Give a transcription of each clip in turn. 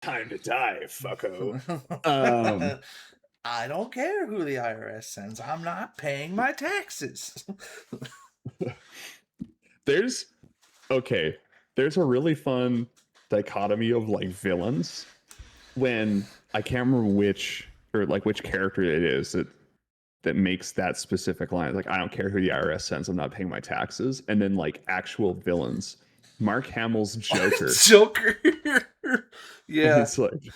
Time to die, fucko. Um, I don't care who the IRS sends. I'm not paying my taxes. there's okay. There's a really fun dichotomy of like villains when I can't remember which character it is that makes that specific line. Like, I don't care who the IRS sends, I'm not paying my taxes. And then like actual villains. Mark Hamill's Joker. Joker. Yeah. It's like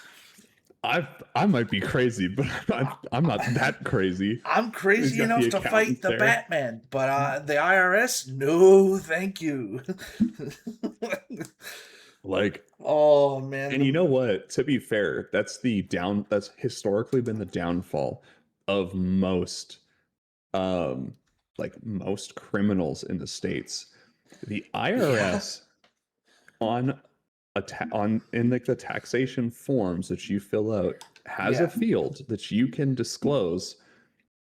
I might be crazy, but I'm not that crazy. I'm He's crazy got the enough to fight accountants the there. Batman, but the IRS, no, thank you. Like, Oh man, and you know what? To be fair, that's historically been the downfall of most um most criminals in the states. The yeah, IRS on on in like the taxation forms that you fill out has a yeah, field that you can disclose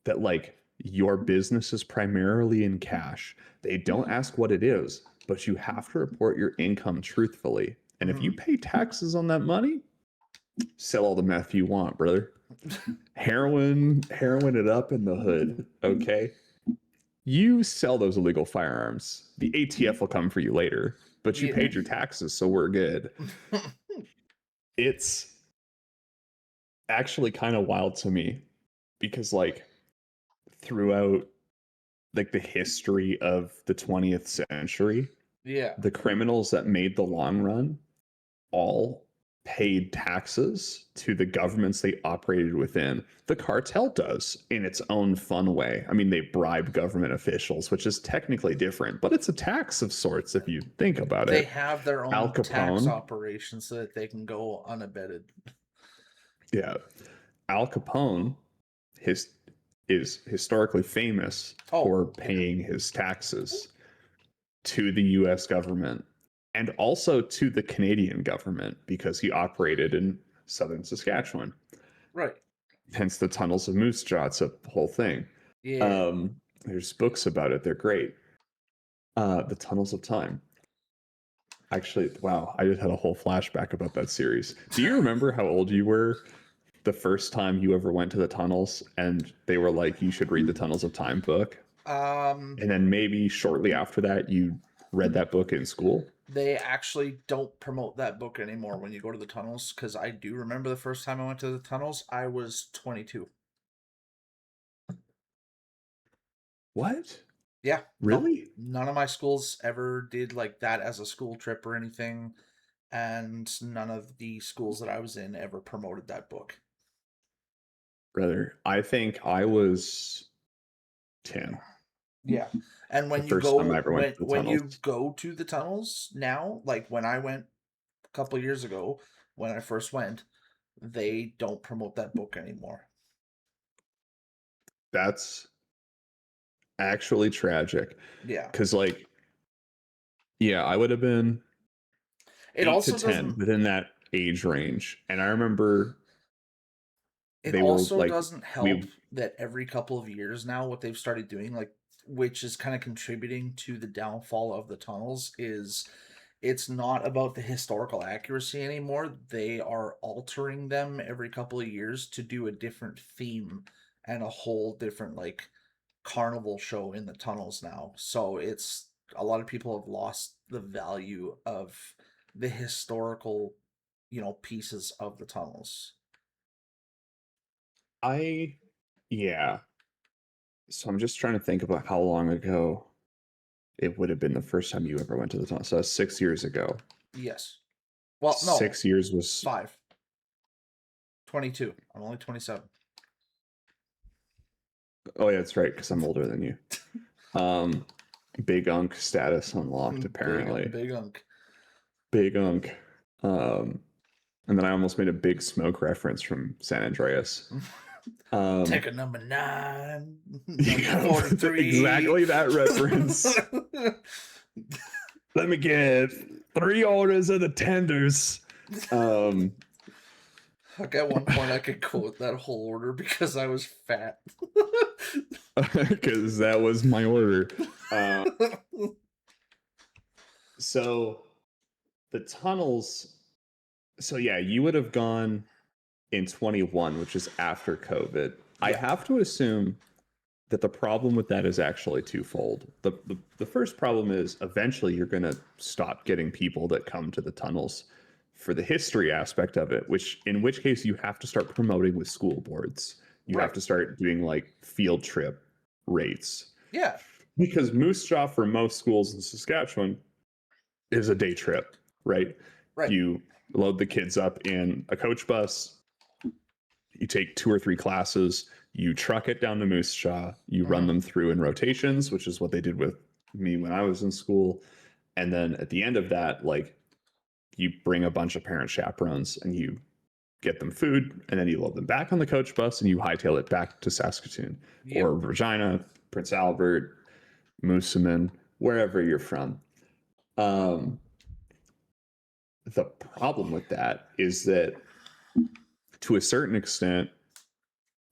that like your business is primarily in cash. They don't ask what it is, but you have to report your income truthfully. And if you mhm. pay taxes on that money, sell all the meth you want, brother. Heroin it up in the hood, okay? You sell those illegal firearms. The ATF will come for you later, but you Yeah, paid your taxes, so we're good. It's actually kind of wild to me because like throughout like the history of the 20th century, yeah, the criminals that made the long run all paid taxes to the governments they operated within. The cartel does in its own fun way. I mean, they bribe government officials, which is technically different, but it's a tax of sorts if you think about they it. have their Al own tax Capone, operation so that they can go unabated. yeah, Al Capone his is historically famous Oh, for yeah, paying his taxes to the US government and also to the Canadian government because he operated in southern Saskatchewan. right. Hence the tunnels of Moose Jaw. It's a whole thing. Yeah. There's books about it. They're great. The Tunnels of Time. Actually, wow, I just had a whole flashback about that series. Do you remember how old you were the first time you ever went to the tunnels and they were like, you should read the Tunnels of Time book? Um, And then maybe shortly after that, you read that book in school? they actually don't promote that book anymore when you go to the tunnels because I do remember the first time I went to the tunnels, I was 22. What? Yeah, nope. Really? None of my schools ever did like that as a school trip or anything, and none of the schools that I was in ever promoted that book. Brother, I think I was 10 Yeah. And the first time I ever went to the when you tunnels. go to the tunnels now, like when I went a couple years ago, when I first went, they don't promote that book anymore. That's actually tragic. Yeah. Because, like, yeah, I would have been It 8 to also 10 doesn't within that age range. And I remember it they were also like, doesn't help we, that every couple of years now what they've started doing, like, which is kind of contributing to the downfall of the tunnels, is it's not about the historical accuracy anymore. They are altering them every couple of years to do a different theme and a whole different like carnival show in the tunnels now. So it's a lot of people have lost the value of the historical, pieces of the tunnels. I, yeah. So I'm just trying to think about how long ago it would have been the first time you ever went to the tunnel. So that's 6 years ago. Yes. Well, no, 6 years was, 5. 22. I'm only 27. oh, yeah, that's right, because I'm older than you. Um, Big Unk status unlocked, apparently. Big unk. Big Unk. Um, and then I almost made a Big Smoke reference from San Andreas. Um, Ticket number 9, number yeah, 43. exactly that reference. Let me get 3 orders of the tenders. Um, Like at one point, I could quote that whole order because I was fat. because that was my order. Uh, so the tunnels So yeah, you would have gone in 21, which is after COVID. I Yeah. have to assume that the problem with that is actually twofold. The first problem is eventually you're going to stop getting people that come to the tunnels for the history aspect of it, which in which case you have to start promoting with school boards. You have Right. to start doing like field trip rates Yeah. because Moose Jaw for most schools in Saskatchewan is a day trip, right? Right. You load the kids up in a coach bus, you take 2 or 3 classes, you truck it down to Moose Jaw, you run them through in rotations, which is what they did with me when I was in school. And then at the end of that, like you bring a bunch of parent chaperones and you get them food, and then you load them back on the coach bus and you hightail it back to Saskatoon Yep. or Regina, Prince Albert, Moosomin, wherever you're from. The problem with that is that to a certain extent,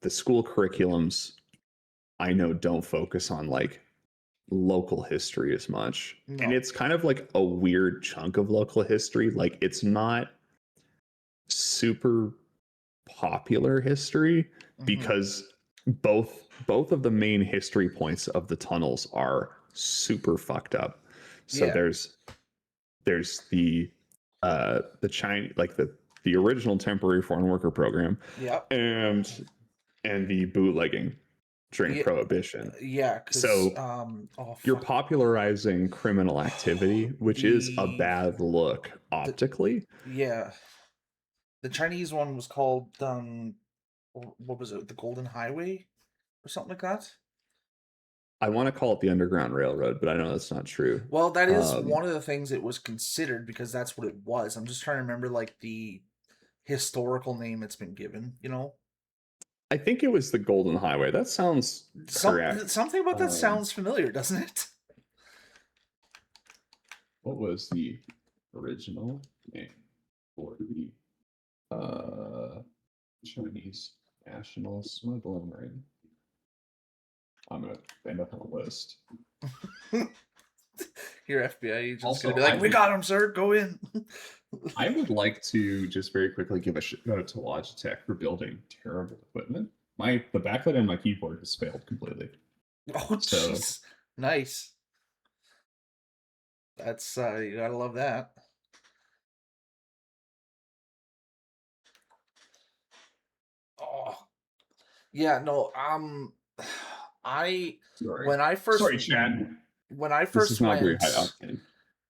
the school curriculums I know don't focus on like local history as much. No. And it's kind of like a weird chunk of local history. Like it's not super popular history because both of the main history points of the tunnels are super fucked up. So Yeah. there's the Chinese, like the original temporary foreign worker program, Yep. and the bootlegging during Yeah. Prohibition. Yeah. 'Cause, So oh, you're fuck. popularizing criminal activity, which is a The- bad look optically. Yeah. The Chinese one was called what was it? The Golden Highway or something like that? I want to call it the Underground Railroad, but I know that's not true. Well, that is one of the things it was considered because that's what it was. I'm just trying to remember like the historical name it's been given, you know? I think it was the Golden Highway. That sounds correct. Something about that sounds familiar, doesn't it? What was the original name for the Chinese national smuggling ring? I'm gonna end up on a list. Your FBI agent's Also, gonna be like, "We got him, sir. Go in." I would like to just very quickly give a shout out to Logitech for building terrible equipment. The backlight on my keyboard has failed completely. Oh, So- jeez. Nice. That's you gotta love that. Oh, yeah. No. When I first Sorry, Chad. when I This first is not very went high octane.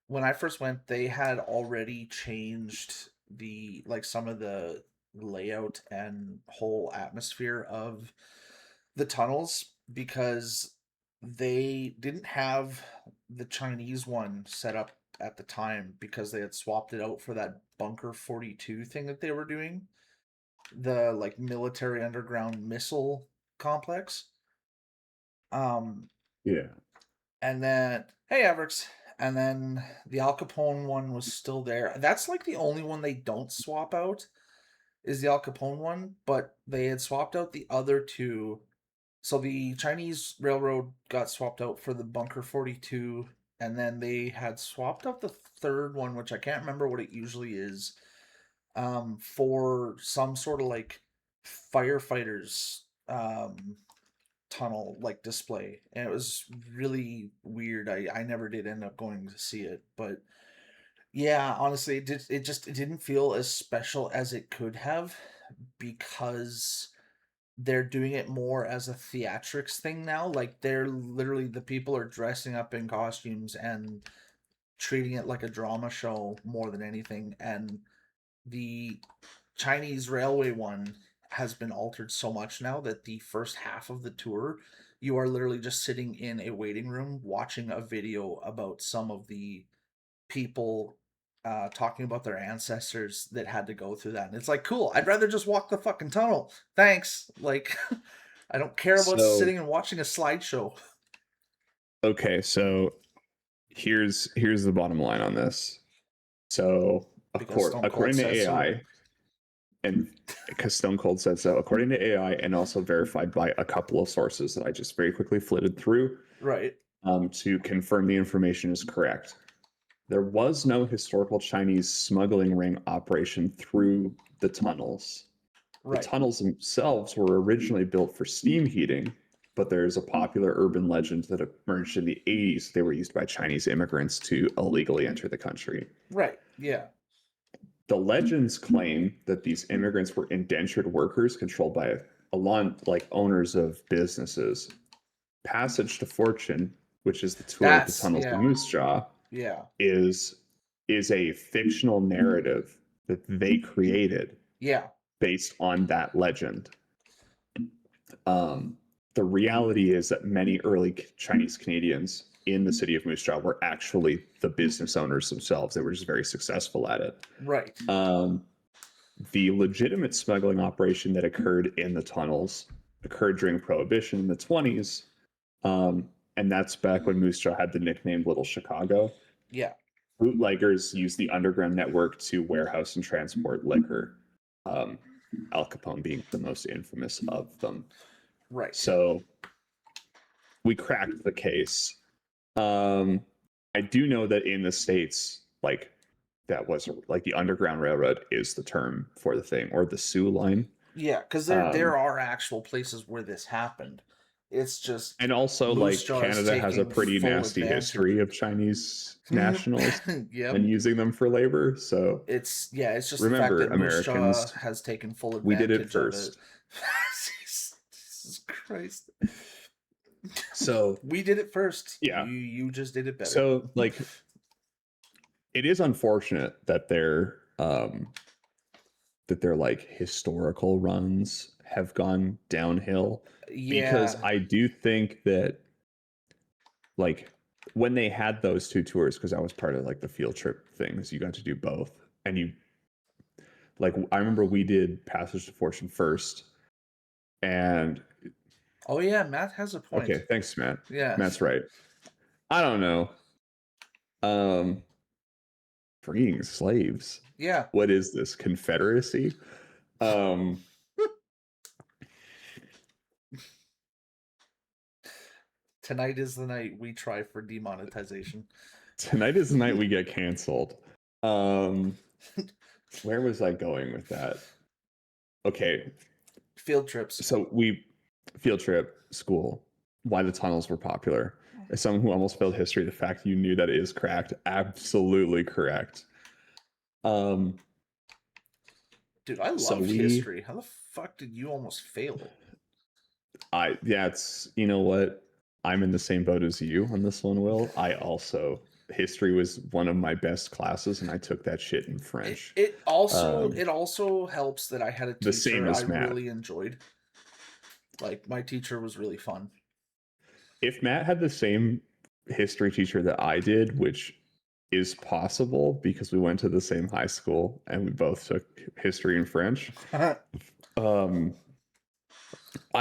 when I first went, they had already changed the like some of the layout and whole atmosphere of the tunnels because they didn't have the Chinese one set up at the time because they had swapped it out for that Bunker 42 thing that they were doing. The like military underground missile complex. Yeah. And then hey Averix. And then the Al Capone one was still there. That's like the only one they don't swap out is the Al Capone one, but they had swapped out the other two. So the Chinese railroad got swapped out for the Bunker 42, and then they had swapped out the third one, which I can't remember what it usually is, for some sort of like firefighters tunnel like display, and it was really weird. I never did end up going to see it, but yeah, honestly, it didn't feel as special as it could have because they're doing it more as a theatrics thing now. Like they're literally the people are dressing up in costumes and treating it like a drama show more than anything. And the Chinese railway one has been altered so much now that the first half of the tour, you are literally just sitting in a waiting room watching a video about some of the people talking about their ancestors that had to go through that. And it's like, cool, I'd rather just walk the fucking tunnel. Thanks. Like, I don't care about sitting and watching a slideshow. Okay, so here's the bottom line on this. So, according to AI, and because Stone Cold said so, according to AI, and also verified by a couple of sources that I just very quickly flitted through, right, to confirm the information is correct. there was no historical Chinese smuggling ring operation through the tunnels. The Right. tunnels themselves were originally built for steam heating, but there's a popular urban legend that emerged in the 80s. They were used by Chinese immigrants to illegally enter the country. Right. Yeah. The legends claim that these immigrants were indentured workers controlled by a lot like owners of businesses. Passage to Fortune, which is the tour of the That's tunnels of Moose Jaw, Yeah. is a fictional narrative that they created Yeah. based on that legend. The reality is that many early Chinese Canadians in the city of Moose Jaw were actually the business owners themselves. They were just very successful at it. Right. The legitimate smuggling operation that occurred in the tunnels occurred during Prohibition in the 20s. And that's back when Moose Jaw had the nickname Little Chicago. Yeah. Bootleggers used the underground network to warehouse and transport liquor, Al Capone being the most infamous of them. Right. So we cracked the case. I do know that in the States, like that was like the Underground Railroad is the term for the thing, or the Sioux Line. Yeah, because there are actual places where this happened. It's just And also, Moose like, Jaw is Canada has a taking pretty full nasty history of Chinese nationals Yep. and using them for labor. So It's it's just the fact remember, that Moose Jaw Americans, has taken full we did it advantage of it. first. Jesus Christ. So We did it first. Yeah. You just did it better. So like, it is unfortunate that their like historical runs have gone downhill, because yeah. I do think that like when they had those two tours, because I was part of like the field trip things, you got to do both, and you like I remember we did Passage to Fortune first, and Oh yeah, Matt has a point. okay, thanks, Matt. Yeah. Matt's right. I don't know. Freeing slaves. Yeah. What is this, Confederacy? Tonight is the night we try for demonetization. Tonight is the night we get canceled. Where was I going with that? Okay. Field trips. So field trip, school, why the tunnels were popular. As someone who almost failed history, the fact you knew that is correct, absolutely correct. Dude, I love history. How the fuck did you almost fail it? It's, you know what? I'm in the same boat as you on this one, Will. History was one of my best classes, and I took that shit in French. It also helps that I had a teacher the same as Matt. really enjoyed. Like, my teacher was really fun. If Matt had the same history teacher that I did, which is possible because we went to the same high school and we both took history and French, I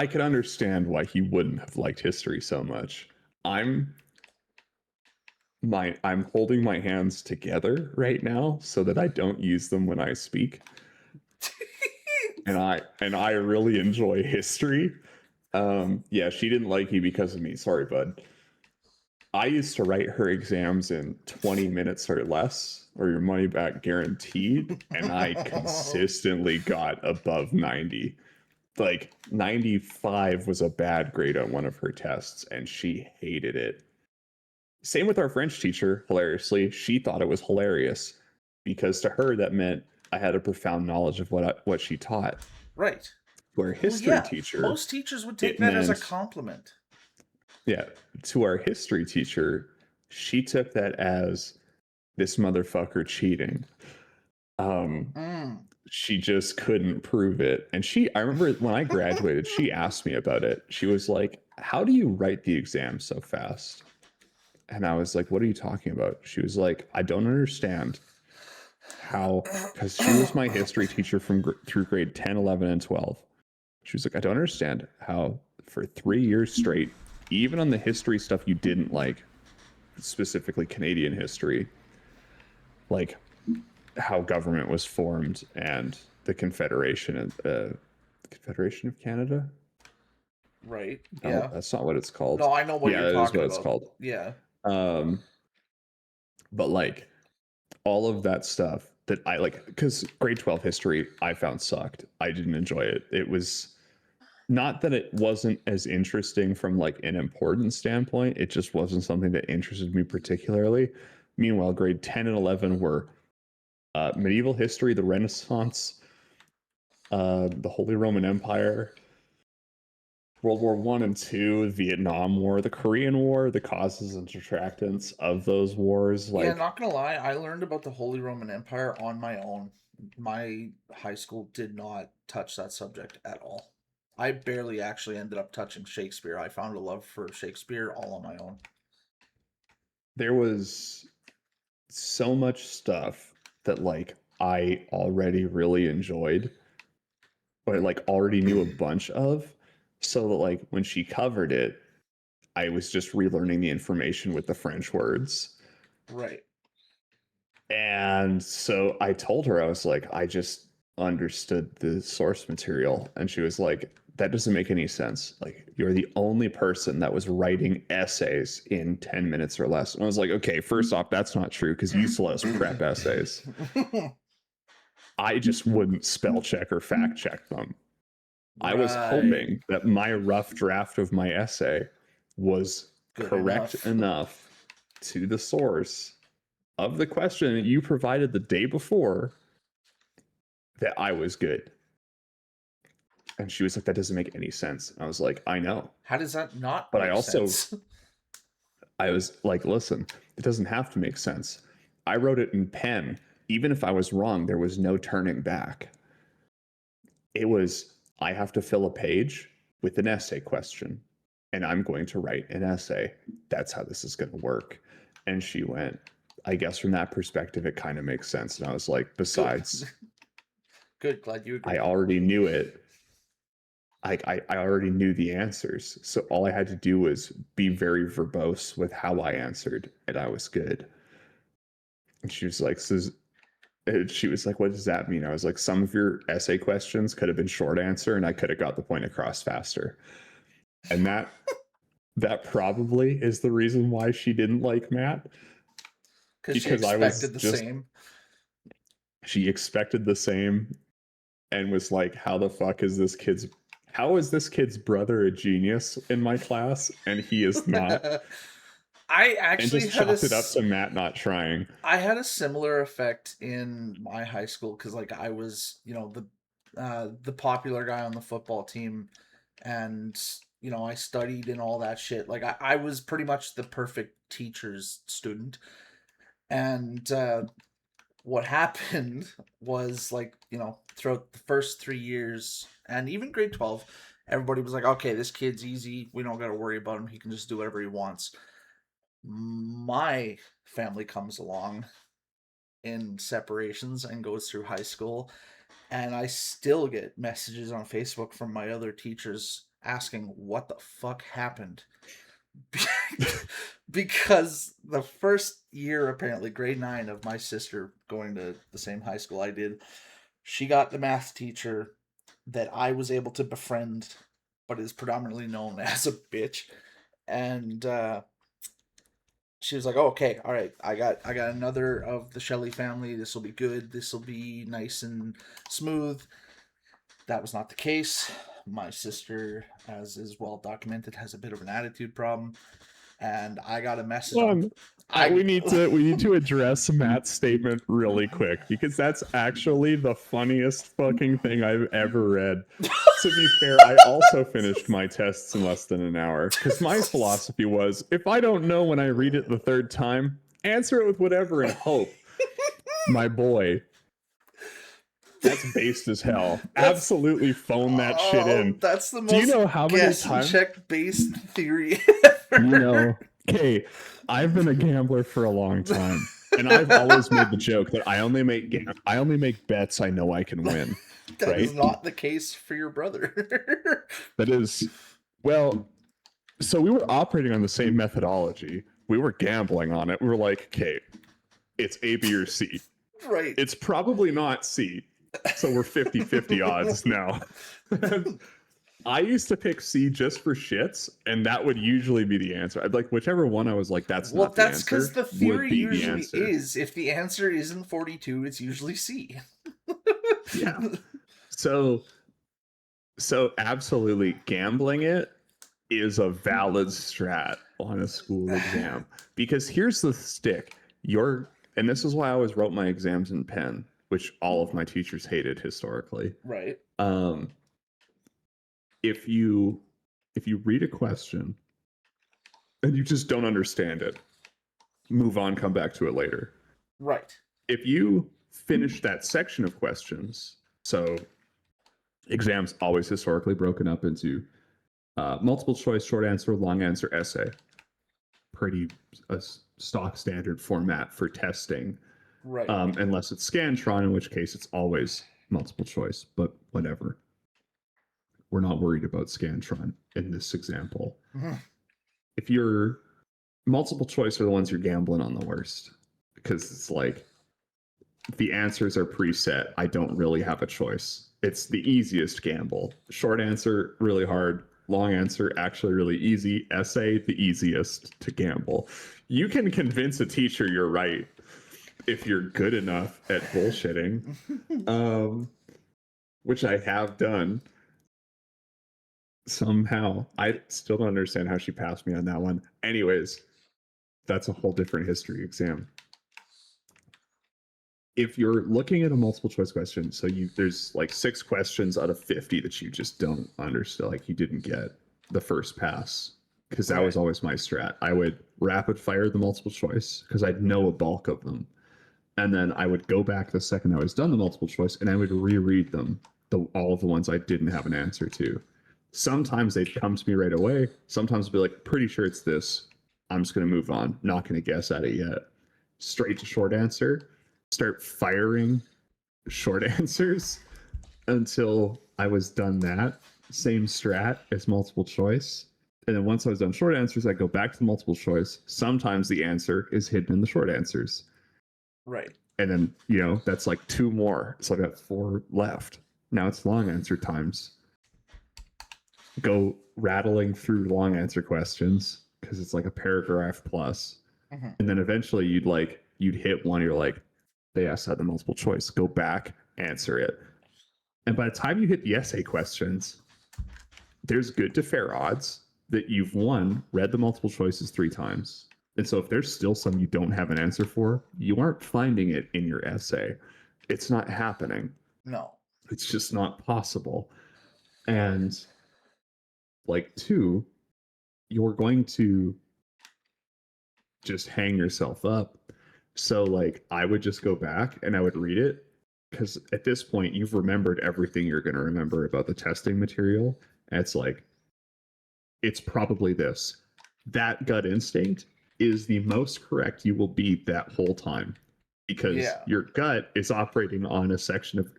could understand why he wouldn't have liked history so much. I'm holding my hands together right now so that I don't use them when I speak. and I really enjoy history. Yeah, she didn't like you because of me. Sorry, bud. I used to write her exams in 20 minutes or less, or your money back guaranteed, and I consistently got above 90. Like 95 was a bad grade on one of her tests, and she hated it. Same with our French teacher, hilariously. She thought it was hilarious because to her that meant I had a profound knowledge of what she taught. Right. To our history teacher, most teachers would take that as a compliment. Yeah, to our history teacher, she took that as this motherfucker cheating. She just couldn't prove it. And I remember when I graduated, she asked me about it. She was like, "How do you write the exam so fast?" And I was like, "What are you talking about?" She was like, "I don't understand how," because she was my history teacher through grade 10, 11, and 12. She was like, "I don't understand how for 3 years straight, even on the history stuff you didn't like, specifically Canadian history, like how government was formed and the Confederation of Canada." Right. No, yeah. that's not what it's called. No, I know what you're talking about. It's called. Yeah. But like all of that stuff that I like, because grade 12 history I found sucked. I didn't enjoy it. It was not that it wasn't as interesting from like an important standpoint, it just wasn't something that interested me particularly. Meanwhile, grade 10 and 11 were medieval history, the Renaissance, the Holy Roman Empire, World War One and Two, Vietnam War, the Korean War, the causes and detractants of those wars. Yeah, Like, not gonna lie, I learned about the Holy Roman Empire on my own. My high school did not touch that subject at all. I barely actually ended up touching Shakespeare. I found a love for Shakespeare all on my own. there was so much stuff that like I already really enjoyed, or like already knew a bunch of. So that like when she covered it, I was just relearning the information with the French words. Right. And so I told her, I was like, I just understood the source material. And she was like, that doesn't make any sense. Like, you're the only person that was writing essays in 10 minutes or less. And I was like, okay, first off, that's not true because you still have prep essays. I just wouldn't spell check or fact check them. I was hoping that my rough draft of my essay was Good correct enough to the source of the question that you provided the day before that I was good. And she was like, that doesn't make any sense. And I was like, I know. How does that not But make I also, sense? I was like, listen, it doesn't have to make sense. I wrote it in pen. Even if I was wrong, there was no turning back. It was, I have to fill a page with an essay question, and I'm going to write an essay. That's how this is going to work. And she went, I guess from that perspective, it kind of makes sense. And I was like, besides, Good, glad you agreed. I already knew it. I already knew the answers. So all I had to do was be very verbose with how I answered, and I was good. And she was like, she was like, what does that mean? I was like, some of your essay questions could have been short answer, and I could have got the point across faster. And that probably is the reason why she didn't like Matt. Because she expected the same. She expected the same and was like, how is this kid's brother a genius in my class? And he is not. I actually and just chalked it up to Matt not trying. I had a similar effect in my high school because like I was, the popular guy on the football team, and I studied and all that shit. Like I was pretty much the perfect teacher's student. And what happened was like, throughout the first 3 years and even grade 12, everybody was like, okay, this kid's easy. We don't got to worry about him. He can just do whatever he wants. My family comes along in separations and goes through high school, and I still get messages on Facebook from my other teachers asking what the fuck happened. Because the first year, apparently grade 9 of my sister going to the same high school I did, she got the math teacher that I was able to befriend, but is predominantly known as a bitch. And she was like, oh, okay, all right, I got another of the Shelley family. This will be good. This will be nice and smooth. That was not the case. My sister, as is well documented, has a bit of an attitude problem. And I got a message we need to address Matt's statement really quick, because that's actually the funniest fucking thing I've ever read. To be fair, I also finished my tests in less than an hour, because my philosophy was, if I don't know when I read it the third time, answer it with whatever and hope. My boy, that's based as hell. Absolutely phone that shit in. That's the most Do you know how many times check based theory ever? Okay, I've been a gambler for a long time, and I've always made the joke that I only make bets I know I can win. That is not the case for your brother. That is, well, so we were operating on the same methodology. We were gambling on it. We were like, okay, it's A, B, or C. Right. It's probably not C. So we're 50-50 odds now. I used to pick C just for shits, and that would usually be the answer. I'd like whichever one I was like, that's Well, not the that's because answer, the would theory be the usually answer. is if the answer isn't 42, it's usually C. Yeah. So absolutely gambling it is a valid strat on a school exam, because here's the stick. And this is why I always wrote my exams in pen, which all of my teachers hated historically. Right. Um, if you read a question and you just don't understand it, move on, come back to it later. Right. If you finish that section of questions, so exams always historically broken up into multiple choice, short answer, long answer, essay. Pretty stock standard format for testing. Right. Unless it's Scantron, in which case it's always multiple choice, but whatever. We're not worried about Scantron in this example. If you're multiple choice are the ones you're gambling on the worst, because it's like the answers are preset. I don't really have a choice. It's the easiest gamble. Short answer, really hard. Long answer, actually really easy. Essay, the easiest to gamble. You can convince a teacher you're right if you're good enough at bullshitting, which I have done. Somehow, I still don't understand how she passed me on that one. Anyways, that's a whole different history exam. If you're looking at a multiple choice question, so there's like 6 questions out of 50 that you just don't understand, like you didn't get the first pass, because that was always my strat. I would rapid fire the multiple choice because I'd know a bulk of them, and then I would go back the second I was done the multiple choice, and I would reread them, all of the ones I didn't have an answer to. Sometimes they'd come to me right away. Sometimes I'd be like, pretty sure it's this. I'm just going to move on. Not going to guess at it yet. Straight to short answer. Start firing short answers until I was done that. Same strat as multiple choice. And then once I was done short answers, I go back to the multiple choice. Sometimes the answer is hidden in the short answers. Right. And then, that's like 2 more. So I've got 4 left. Now it's long answer times. Go rattling through long answer questions because it's like a paragraph plus. And then eventually you'd hit one, you're like, they asked that the multiple choice. Go back, answer it. And by the time you hit the essay questions, there's good to fair odds that you've read the multiple choices 3 times. And so if there's still some you don't have an answer for, you aren't finding it in your essay. It's not happening. No. It's just not possible. And 2, you're going to just hang yourself up. So I would just go back and I would read it, because at this point you've remembered everything you're going to remember about the testing material. And it's probably this. That gut instinct is the most correct you will be that whole time, because your gut is operating on a section of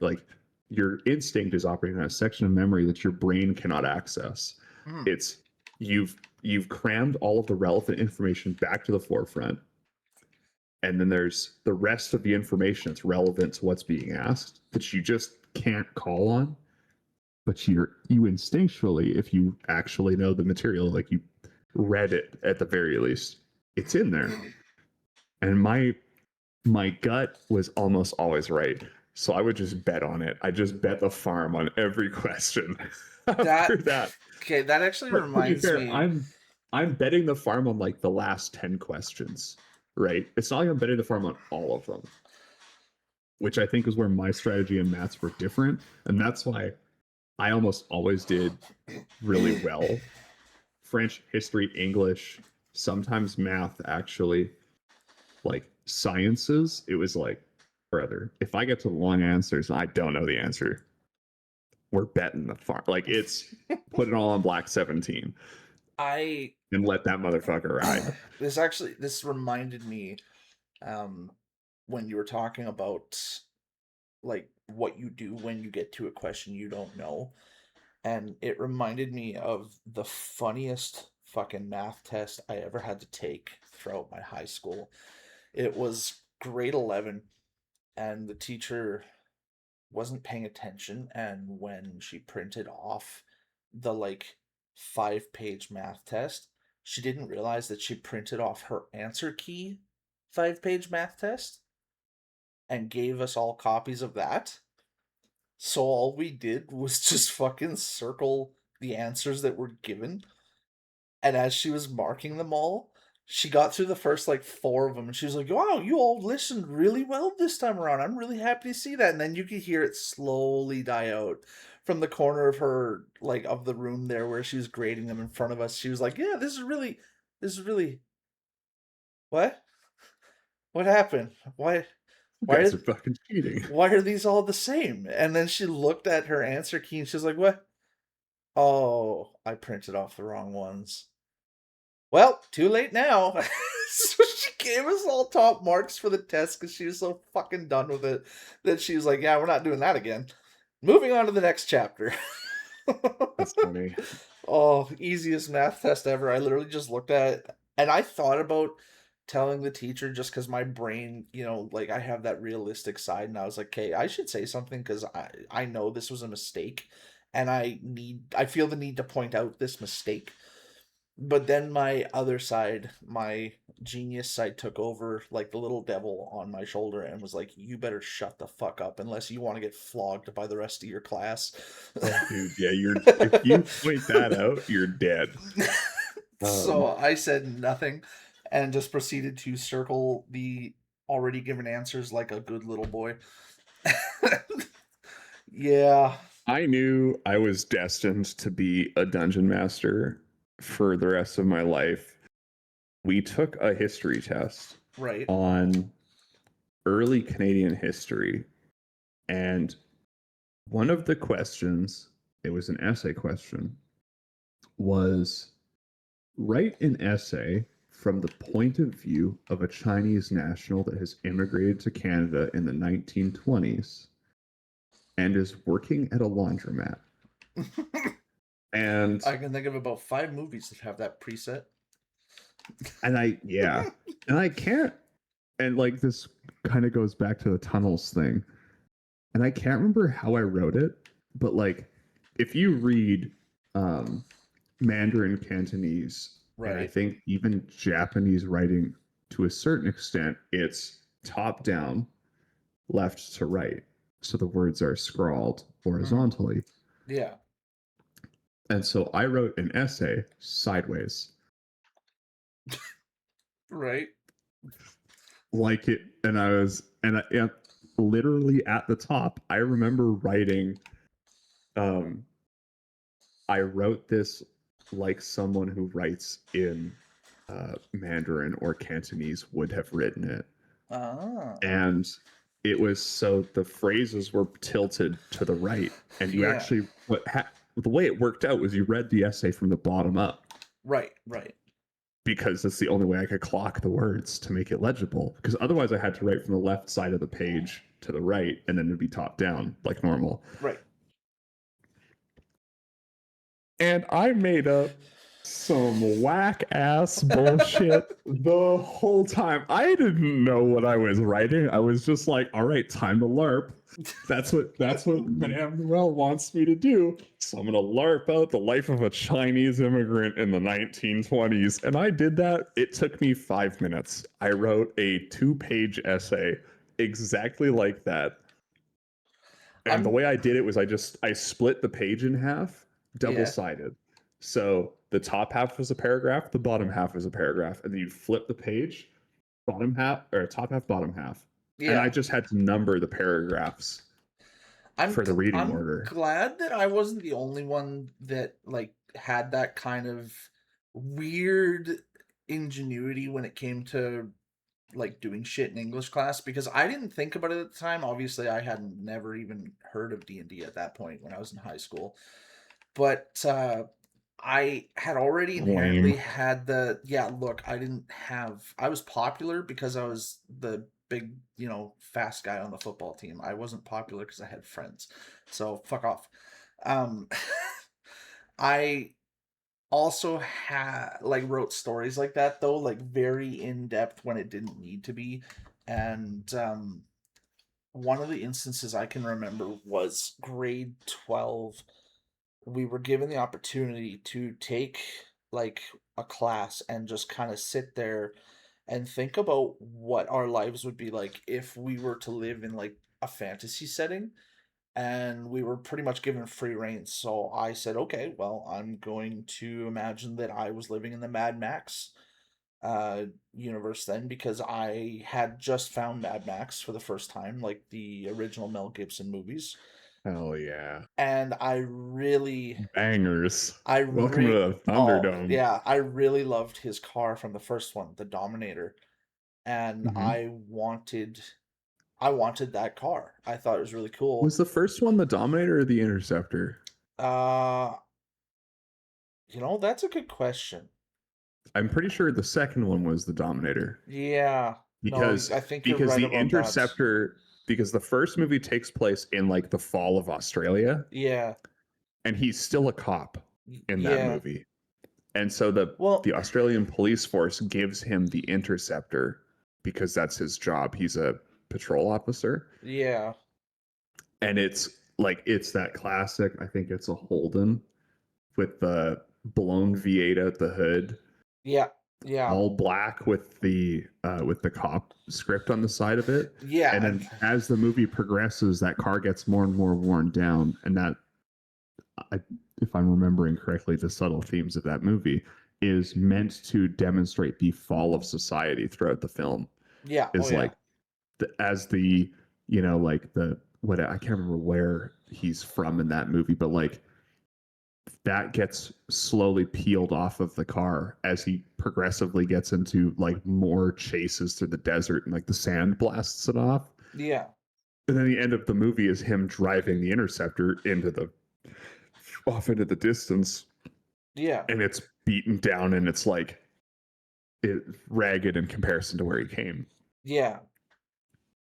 your instinct is operating on a section of memory that your brain cannot access. It's you've crammed all of the relevant information back to the forefront, and then there's the rest of the information that's relevant to what's being asked that you just can't call on, but you instinctually, if you actually know the material, like you read it at the very least, it's in there. And my gut was almost always right, so I would just bet on it. I just bet the farm on every question. After that, okay, that actually reminds me. I'm betting the farm on the last 10 questions, right? It's not like I'm betting the farm on all of them, which I think is where my strategy and Matt's were different, and that's why I almost always did really well. French, history, English, sometimes math, actually. Sciences, it was brother, if I get to the long answers and I don't know the answer, we're betting the farm. It's put it all on black 17. And let that motherfucker ride. This reminded me when you were talking about what you do when you get to a question you don't know. And it reminded me of the funniest fucking math test I ever had to take throughout my high school. It was grade 11, and the teacher wasn't paying attention. And when she printed off the like 5-page math test, she didn't realize that she printed off her answer key 5-page math test and gave us all copies of that. So all we did was just fucking circle the answers that were given. And as she was marking them all, she got through the first like 4 of them and she was like, "Wow, you all listened really well this time around. I'm really happy to see that." And then you could hear it slowly die out from the corner of her like of the room there where she was grading them in front of us. She was like, "Yeah, this is really what? What happened? You Why guys are is fucking cheating. why are these all the same?" And then she looked at her answer key and she was like, "What? Oh, I printed off the wrong ones. Well, too late now." So she gave us all top marks for the test because she was so fucking done with it that she was like, "Yeah, we're not doing that again. Moving on to the next chapter." That's funny. Oh, easiest math test ever. I literally just looked at it and I thought about telling the teacher just because my brain, like I have that realistic side and I was like, "Okay, I should say something because I know this was a mistake and I feel the need to point out this mistake." But then my other side, my genius side took over like the little devil on my shoulder and was like, "You better shut the fuck up unless you want to get flogged by the rest of your class." Oh, dude, yeah, if you point that out, you're dead. So Um, I said nothing and just proceeded to circle the already given answers like a good little boy. Yeah, I knew I was destined to be a dungeon master for the rest of my life. We took a history test right. on early Canadian history, and one of the questions, it was an essay question, was write an essay from the point of view of a Chinese national that has immigrated to Canada in the 1920s and is working at a laundromat. And I can think of about 5 movies that have that preset. yeah, and I can't, and like this kind of goes back to the tunnels thing, and I can't remember how I wrote it, but like if you read um Mandarin Cantonese, and I Right. think even Japanese writing to a certain extent, it's top down, left to right. So the words are scrawled Mhm. horizontally. Yeah. And so I wrote an essay sideways, Right. like it, and and literally at the top, I remember writing, um, I wrote this like someone who writes in Mandarin or Cantonese would have written it. Ah. And it was so the phrases were tilted to the right, and you Yeah. actually the way it worked out was you read the essay from the bottom up Right. Right. because that's the only way I could clock the words to make it legible, because otherwise I had to write from the left side of the page to the right and then it'd be top down like normal. Right. And I made up some whack ass bullshit the whole time. I didn't know what I was writing. I was just like, all right, time to LARP. That's what Manuel wants me to do. So I'm gonna LARP out the life of a Chinese immigrant in the 1920s. And I did that. It took me 5 minutes. I wrote a 2-page essay exactly like that. And the I'm way I did it was I split the page in half, double yeah. sided. So the top half was a paragraph, the bottom half was a paragraph, and then you'd flip the page, bottom half or top half, bottom half. And I Yeah. just had to number the paragraphs for the reading I'm order. glad that I wasn't the only one that like had that kind of weird ingenuity when it came to like doing shit in English class because I didn't think about it at the time. Obviously, I had never even heard of D&D at that point when I was in high school. But I had already inherently Lame. had look, I was popular because I was the big, fast guy on the football team. I wasn't popular because I had friends. So fuck off. Um I also had like wrote stories like that though, like very in depth when it didn't need to be. And one of the instances I can remember was grade 12 we were given the opportunity to take like a class and just kind of sit there and think about what our lives would be like if we were to live in like a fantasy setting, and we were pretty much given free reign. So I said, okay, well, I'm going to imagine that I was living in the Mad Max uh universe then, because I had just found Mad Max for the first time, like the original Mel Gibson movies. Hell yeah. And Bangers. I Welcome to re the oh Thunderdome. yeah, I really loved his car from the first one, the Dominator. And Hmm. I wanted that car. I thought it was really cool. Was the first one the Dominator or the Interceptor? Uh that's a good question. I'm pretty sure the second one was the Dominator Yeah. No, because I think you're because right the about that. Interceptor because the first movie takes place in like the fall of Australia Yeah. and he's still a cop in that Yeah. movie. And so the Well, the Australian police force gives him the Interceptor because that's his job. He's a patrol officer. yeah. And it's that classic, I think it's a Holden with the blown V8 at the hood, Yeah. Yeah. all black with the cop script on the side of it. Yeah. And And then as the movie progresses, that car gets more and more worn down, and that, I, if I'm remembering correctly, the subtle themes of that movie is meant to demonstrate the fall of society throughout the film. yeah. Oh Is yeah. like as the like the what I can't remember where he's from in that movie, but like that gets slowly peeled off of the car as he progressively gets into like more chases through the desert and like the sand blasts it off. Yeah. And then the end of the movie is him driving the Interceptor into the off into the distance, Yeah. and it's beaten down and it's like it ragged in comparison to where he came. Yeah.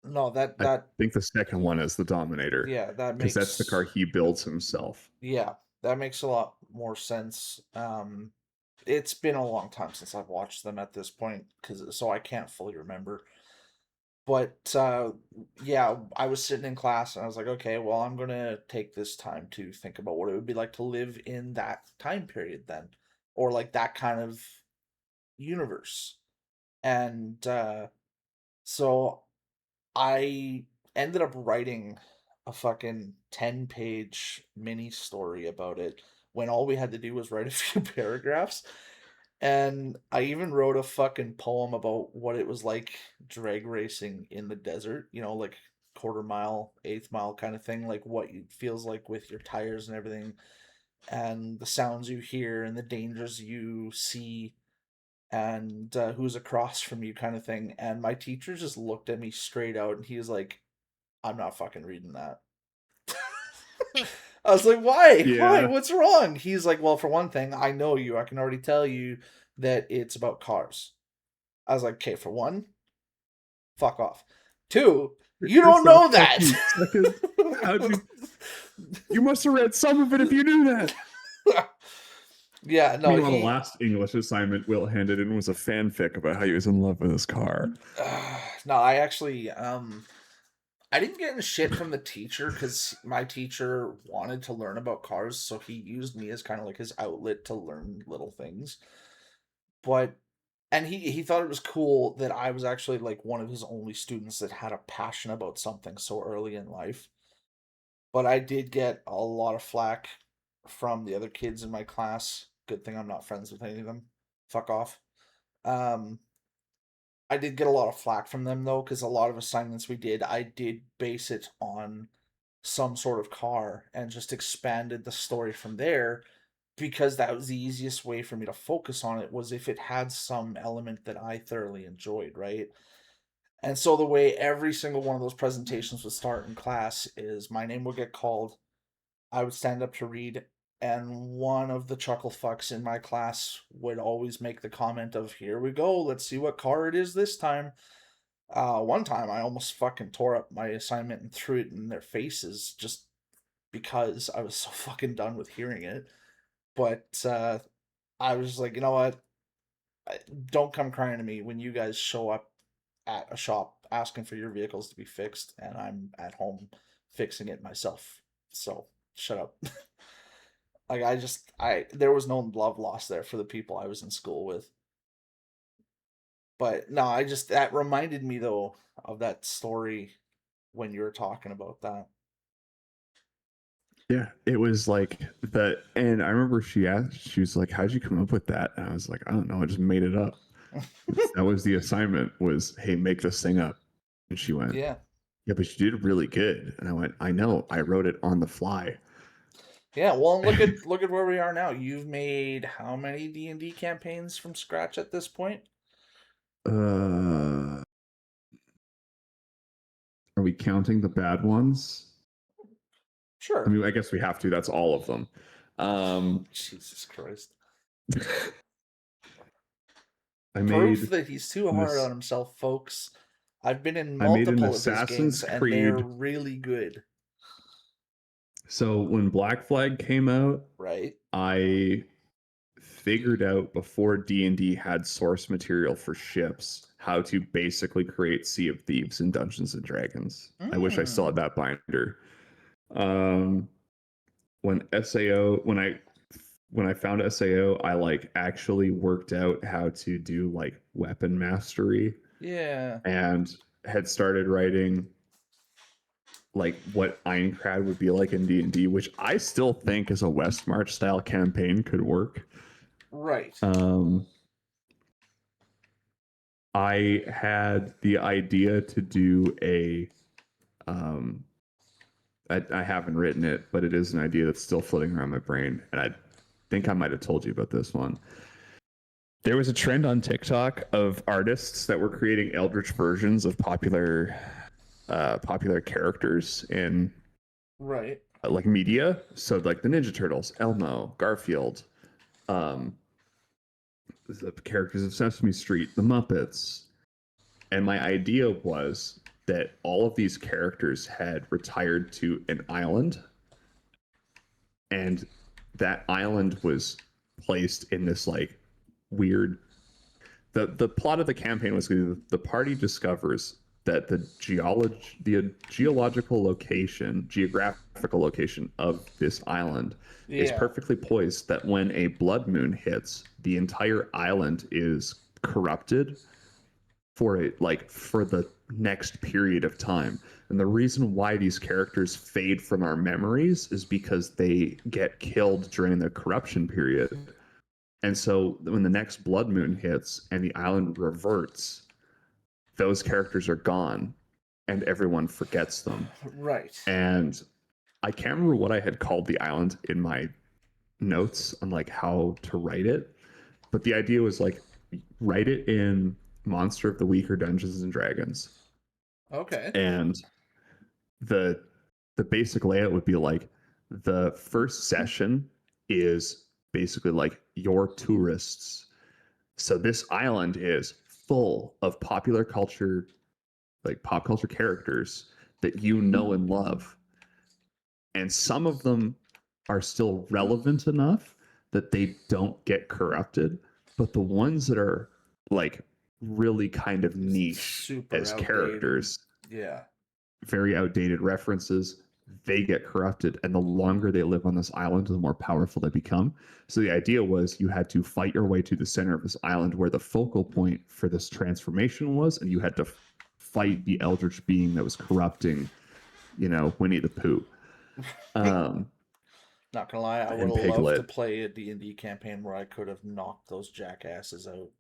No, I think the second one is the Dominator yeah, that because that's the car makes he builds himself. yeah, that makes a lot more sense. It's been a long time since I've watched them at this point, cause so I can't fully remember. But yeah, I was sitting in class and I was like, okay, well, I'm gonna take this time to think about what it would be like to live in that time period then, or like that kind of universe. And so I ended up writing a fucking 10-page mini story about it when all we had to do was write a few paragraphs. And I even wrote a fucking poem about what it was like drag racing in the desert, like quarter mile, eighth mile kind of thing, like what it feels like with your tires and everything, and the sounds you hear and the dangers you see, and who's across from you kind of thing. And my teacher just looked at me straight out and he was like, I'm not fucking reading that. I was like, why? Why? Yeah. What's wrong? He's like, well, for one thing, I know you. I can already tell you that it's about cars. I was like, okay, for one, fuck off. Two, you It's don't that know that. fucking second. How'd you must have read some of it if you knew that. Yeah, no, Meanwhile, the last English assignment Will handed in was a fanfic about how he was in love with his car. no, I actually I didn't get in shit from the teacher because my teacher wanted to learn about cars, so he used me as kind of like his outlet to learn little things. But and he thought it was cool that I was actually like one of his only students that had a passion about something so early in life. But I did get a lot of flack from the other kids in my class. Good thing I'm not friends with any of them. Fuck off. Um, I did get a lot of flack from them though, because a lot of assignments we did, I did base it on some sort of car and just expanded the story from there, because that was the easiest way for me to focus on it, was if it had some element that I thoroughly enjoyed, right? And so the way every single one of those presentations would start in class is my name would get called, I would stand up to read, and one of the chuckle fucks in my class would always make the comment of, here we go, let's see what car it is this time. One time I almost fucking tore up my assignment and threw it in their faces just because I was so fucking done with hearing it. But I was like, you know what? Don't come crying to me when you guys show up at a shop asking for your vehicles to be fixed, and I'm at home fixing it myself. So shut up. Like I there was no love lost there for the people I was in school with. But no, I just that reminded me though of that story when you were talking about that. Yeah, it was like that. And I remember she was like, "How'd you come up with that?" And I was like, "I don't know. I just made it up." That was the assignment was, "Hey, make this thing up." And she went, Yeah. "Yeah, but you did really good." And I went, "I know. I wrote it on the fly." Yeah, well, and look at where we are now. You've made how many D&D campaigns from scratch at this point? Are we counting the bad ones? I Sure. mean, I guess we have to. That's all of them. Jesus Christ. I Proof made that he's too hard on himself, folks. I've been in I made an multiple of his Assassin's games and they're Creed. really good, So when Black Flag came out, right? I figured out before D&D had source material for ships how to basically create Sea of Thieves in Dungeons and Dragons. I wish I still had Mm. that binder. Um, when SAO when I found SAO, I like actually worked out how to do like weapon mastery Yeah. and had started writing like what Aincrad would be like in D&D, which I still think as a Westmarch style campaign could work. Right. Um, I had the idea to do um, I haven't written it, but it is an idea that's still floating around my brain. And I think I might have told you about this one. There was a trend on TikTok of artists that were creating eldritch versions of popular characters in Right. like media. So like the Ninja Turtles, Elmo, Garfield, um, the characters of Sesame Street, the Muppets. And my idea was that all of these characters had retired to an island, and that island was placed in this like weird. The plot of the campaign was the party discovers that the geographical location of this island is Yeah. perfectly poised that when a blood moon hits, the entire island is corrupted for the next period of time. And the reason why these characters fade from our memories is because they get killed during the corruption period. And so when the next blood moon hits and the island reverts, those characters are gone and everyone forgets them. Right. And I can't remember what I had called the island in my notes on like how to write it, but the idea was like write it in Monster of the Week or Dungeons and Dragons. Okay. And the the basic layout would be like the first session is basically like your tourists. So this island is full of popular culture, like pop culture characters that you know and love. And some of them are still relevant enough that they don't get corrupted, but the ones that are like really kind of niche Super as outdated. characters, Yeah. very outdated references, they get corrupted. And the longer they live on this island, the more powerful they become. So the idea was you had to fight your way to the center of this island where the focal point for this transformation was, and you had to fight the eldritch being that was corrupting, Winnie the Pooh. Um, Not gonna lie, I would and have loved to Piglet. play a D&D campaign where I could have knocked those jackasses out.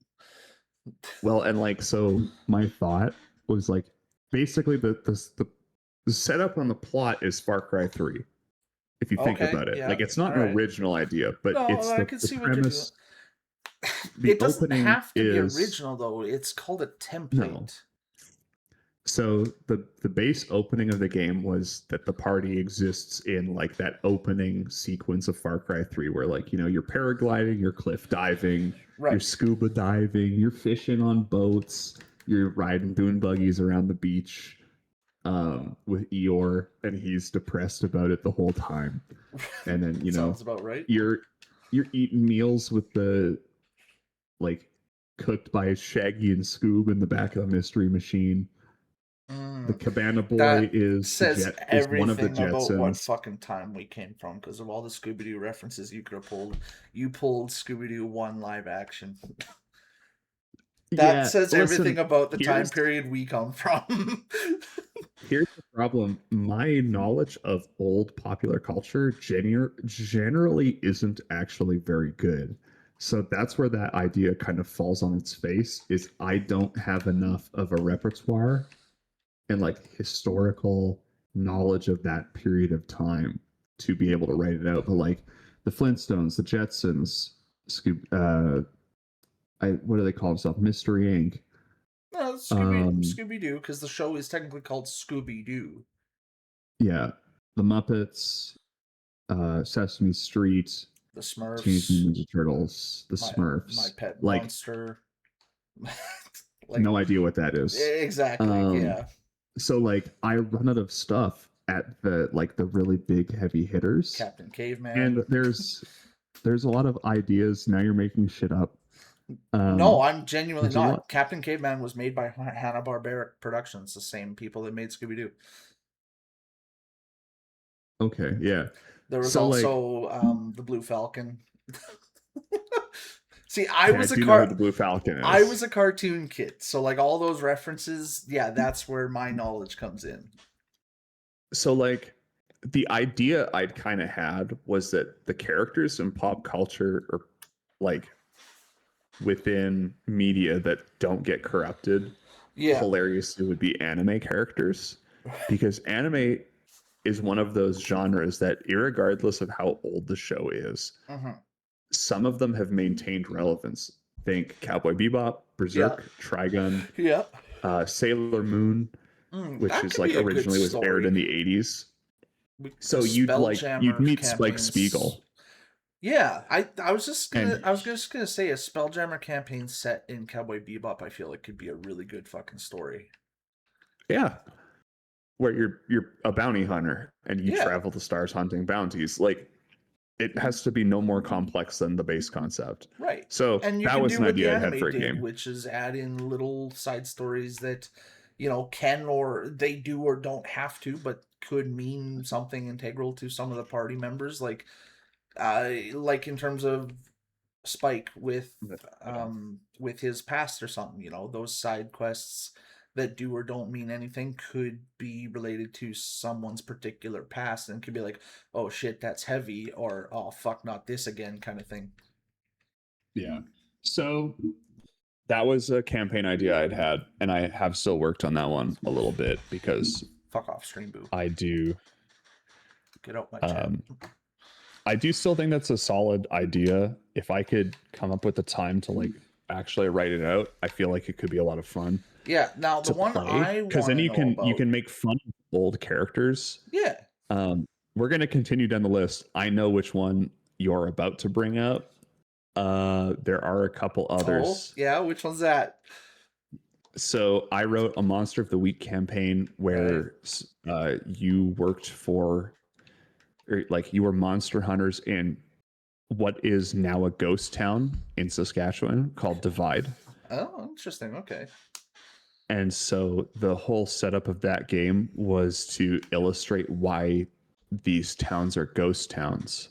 Well, and like, so my thought was like, basically the setup on the plot is Far Cry 3. If you think Okay, about it, yeah, like it's not all an right. original idea, but No, it's I the can the see what you're doing. premise. The It doesn't opening have to be is original though. It's called a no. template. So the base opening of the game was that the party exists in like that opening sequence of Far Cry 3 where like, you're paragliding, you're cliff diving, you're Right. scuba diving, you're fishing on boats, you're riding dune buggies around the beach with Eeyore, and he's depressed about it the whole time. And then, Sounds about right. you're eating meals with the like cooked by Shaggy and Scoob in the back of a mystery machine. The Mm, Cabana Boy that is says is one of the everything about what Jetsons. fucking time we came from because of all the Scooby Doo references you could have pulled. You pulled Scooby Doo 1 live action. That Yeah, says listen, everything about the time here's period we come from. here's the problem. My knowledge of old popular culture generally isn't actually very good. So that's where that idea kind of falls on its face is I don't have enough of a repertoire and like historical knowledge of that period of time to be able to write it out. But like the Flintstones, the Jetsons, what do they call themselves? Mystery Inc. No, Um, Scooby Doo, because the show is technically called Scooby Doo. yeah, the Muppets, Sesame Street, The Teenage Smurfs, Mutant Ninja Turtles, the my Smurfs. pet Like, monster. Like no idea what that is. exactly, Um, yeah. so like I run out of stuff at the really big heavy hitters, Captain Caveman. and there's a lot of ideas. Now you're making shit up. No, I'm genuinely There's a lot. not. Captain Caveman was made by Hanna-Barbera Productions, the same people that made Scooby Doo. Okay, yeah. There was So like, also the Blue Falcon. See, okay, I do know who the Blue Falcon I is. was a cartoon kid, so like all those references, yeah, that's where my knowledge comes in. So like, the idea I'd kind of had was that the characters in pop culture are like within media that don't get corrupted Yeah. hilariously would be anime characters because anime is one of those genres that irregardless of how old the show is, Mm-hmm. some of them have maintained relevance. Think Cowboy Bebop, Yeah. Berserk, Trigun, Yeah. Sailor Moon, which That is could like be a good originally was aired in story. the 80s. So The you'd Spelljammer meet Spike campaigns. Spiegel. Yeah, And I was just gonna say a Spelljammer campaign set in Cowboy Bebop. I feel like could be a really good fucking story. yeah, where you're a bounty hunter and you Yeah, travel the stars hunting bounties. Like it has to be no more complex than the base concept. right. So And you that can was do an what the idea I'd had anime for a did, game. which is add in little side stories that, you know, can or they do or don't have to, but could mean something integral to some of the party members. Like in terms of Spike with his past or something, you know, those side quests that do or don't mean anything could be related to someone's particular past and could be like, oh shit, that's heavy, or oh fuck, not this again, kind of thing. Yeah. So that was a campaign idea I'd had, and I have still worked on that one a little bit because Fuck off, Stream Boo. I do Get out my chat. um I do still think that's a solid idea. If I could come up with the time to like actually write it out, I feel like it could be a lot of fun Yeah, now the to one play I because want then to know you about. can make fun of old characters. Yeah. We're gonna continue down the list. I know which one you're about to bring up. There are a couple Oh, others. yeah, which one's that? So I wrote a Monster of the Week campaign Right. where you worked for, or like you were monster hunters in what is now a ghost town in Saskatchewan called Divide. Oh, interesting. Okay. And so the whole setup of that game was to illustrate why these towns are ghost towns.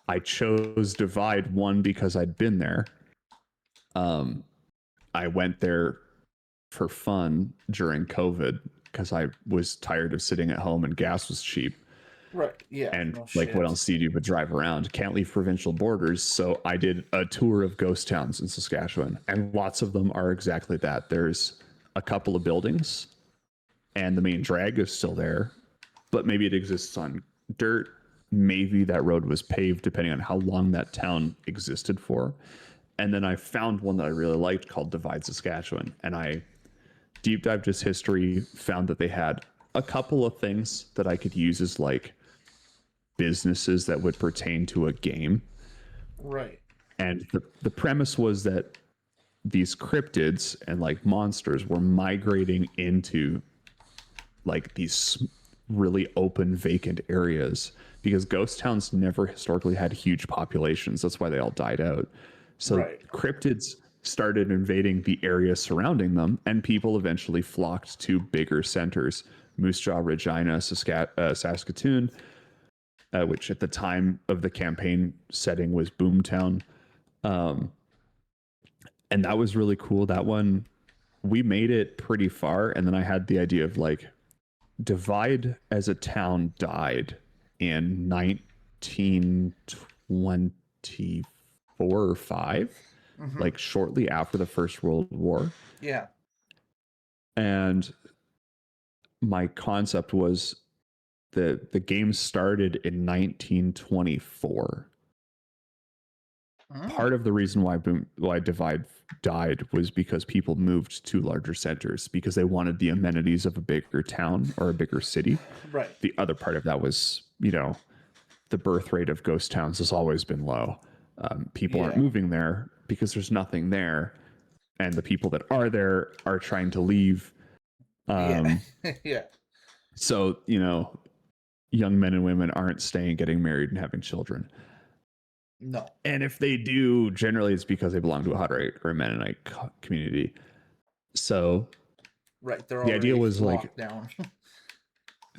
I chose Divide one because I'd been there. I went there for fun during COVID because I was tired of sitting at home and gas was cheap. Right. Yeah. And No like, what shit. else do you do but drive around? Can't leave provincial borders. So I did a tour of ghost towns in Saskatchewan, and lots of them are exactly that. There's a couple of buildings, and the main drag is still there, but maybe it exists on dirt. Maybe that road was paved, depending on how long that town existed for. And then I found one that I really liked called Divide Saskatchewan, and I deep dived its history, found that they had a couple of things that I could use as like businesses that would pertain to a game. Right. And the premise was that these cryptids and like monsters were migrating into like these really open, vacant areas because ghost towns never historically had huge populations. That's why they all died out. So Right. cryptids started invading the area surrounding them, and people eventually flocked to bigger centers, Moose Jaw, Regina, Saskatoon, which at the time of the campaign setting was Boomtown. And that was really cool. That one, we made it pretty far, and then I had the idea of like, Divide as a town died in 1924 or 5, like shortly after the First World War. Yeah. And my concept was the game started in 1924. Part of the reason why Divide died was because people moved to larger centers because they wanted the amenities of a bigger town or a bigger city. Right. The other part of that was, the birth rate of ghost towns has always been low. People aren't moving there because there's nothing there, and the people that are there are trying to leave. Yeah. So, young men and women aren't staying, getting married, and having children. No. And if they do, generally it's because they belong to a Hutterite or a Mennonite community. So right, the idea was like down.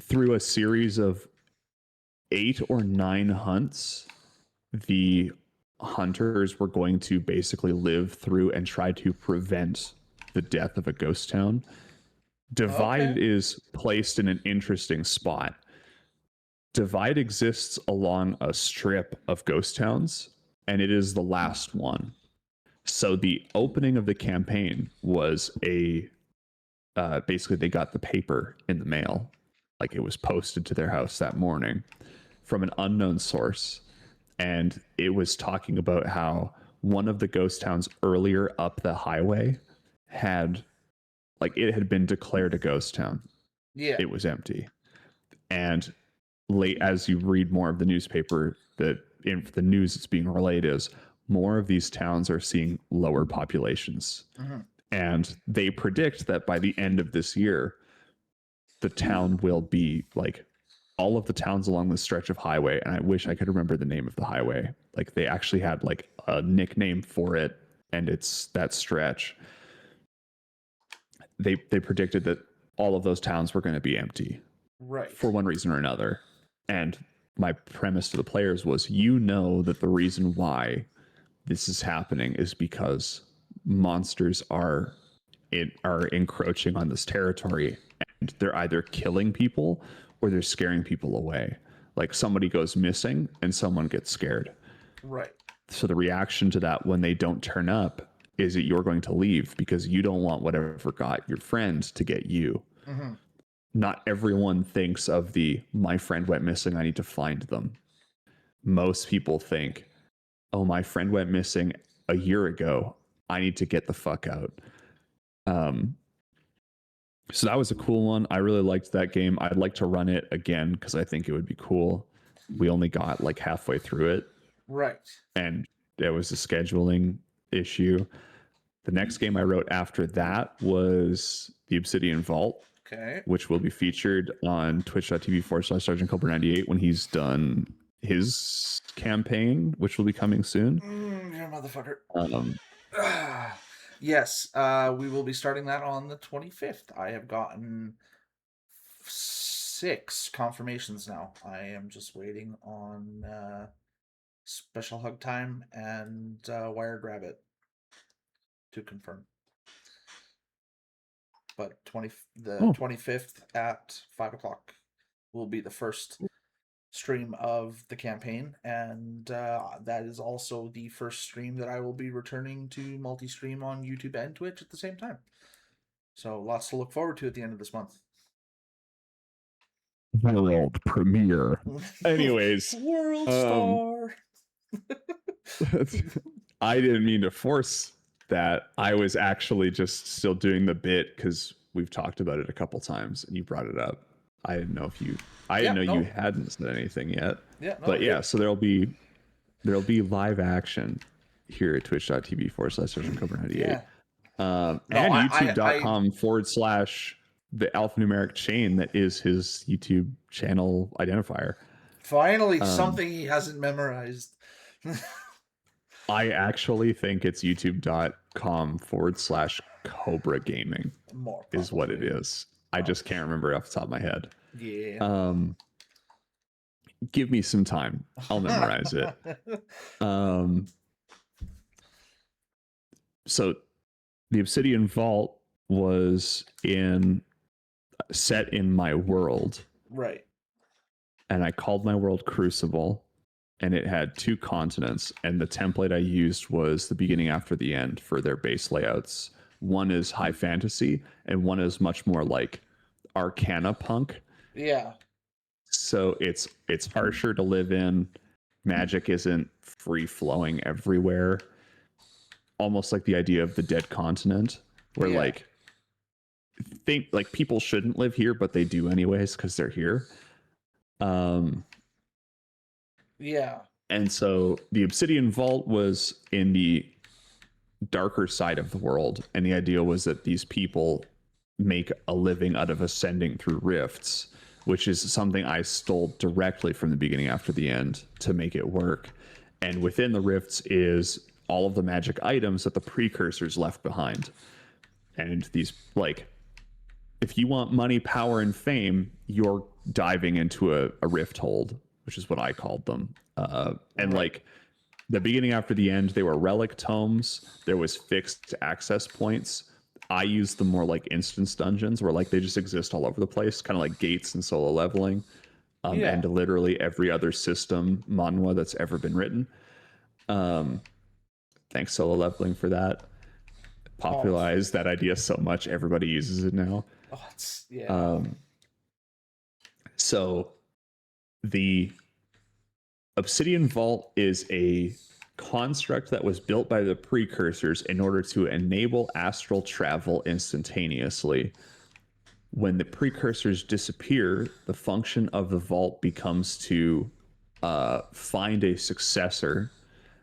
through a series of 8 or 9 hunts, the hunters were going to basically live through and try to prevent the death of a ghost town. Divide is placed in an interesting spot. Divide exists along a strip of ghost towns, and it is the last one. So the opening of the campaign was basically they got the paper in the mail, like it was posted to their house that morning from an unknown source, and it was talking about how one of the ghost towns earlier up the highway had been declared a ghost town. Yeah, it was empty, and late as you read more of the newspaper, that in the news that's being relayed is more of these towns are seeing lower populations. And they predict that by the end of this year, the town will be like all of the towns along the stretch of highway. And I wish I could remember the name of the highway. Like they actually had like a nickname for it, and it's that stretch. They predicted that all of those towns were going to be empty, right, for one reason or another. And my premise to the players was, that the reason why this is happening is because monsters are encroaching on this territory, and they're either killing people or they're scaring people away. Like somebody goes missing and someone gets scared. Right. So the reaction to that when they don't turn up is that you're going to leave because you don't want whatever got your friend to get you. Not everyone thinks of my friend went missing, I need to find them. Most people think, oh, my friend went missing a year ago, I need to get the fuck out. So that was a cool one. I really liked that game. I'd like to run it again because I think it would be cool. We only got like halfway through it. Right. And there was a scheduling issue. The next game I wrote after that was the Obsidian Vault. Okay. Which will be featured on twitch.tv/Sergeant Cobra 98 when he's done his campaign, which will be coming soon. You motherfucker. Yes, we will be starting that on the 25th. I have gotten 6 confirmations now. I am just waiting on Special Hug Time and Wired Rabbit to confirm. But 25th at 5:00 will be the first stream of the campaign, and that is also the first stream that I will be returning to multi-stream on YouTube and Twitch at the same time. So lots to look forward to at the end of this month. World premiere. Anyways, World Star. I didn't mean to force that. I was actually just still doing the bit because we've talked about it a couple times and you brought it up. I didn't know you hadn't said anything yet. Yeah, but yeah, so there'll be live action here at twitch.tv/Sergeant Cobra 98. Yeah. And youtube.com/ the alphanumeric chain that is his YouTube channel identifier. Finally, something he hasn't memorized. I actually think it's youtube.com/ youtube.com/Cobra Gaming More is what it probably. is. I just can't remember off the top of my head. Yeah. Give me some time. I'll memorize it. So the Obsidian Vault was set in my world, Right. and I called my world Crucible, and it had 2 continents, and the template I used was the beginning after the end for their base layouts. One is high fantasy, and one is much more like Arcana punk. Yeah. So it's harsher to live in. Magic isn't free flowing everywhere. Almost like the idea of the dead continent, where Yeah. like think like people shouldn't live here, but they do anyways because they're here. Yeah. And so the Obsidian Vault was in the darker side of the world, and the idea was that these people make a living out of ascending through rifts, which is something I stole directly from the beginning after the end to make it work. And within the rifts is all of the magic items that the precursors left behind. And these, like, if you want money, power, and fame, you're diving into a rift hold, which is what I called them. And like the beginning after the end, they were relic tomes. There was fixed access points. I used them more like instance dungeons, where like they just exist all over the place, kind of like gates and solo leveling, and literally every other system manhwa that's ever been written. Thanks solo leveling for that. Popularized that idea so much, everybody uses it now. Oh, it's So the Obsidian Vault is a construct that was built by the precursors in order to enable astral travel instantaneously. When the precursors disappear, the function of the vault becomes to find a successor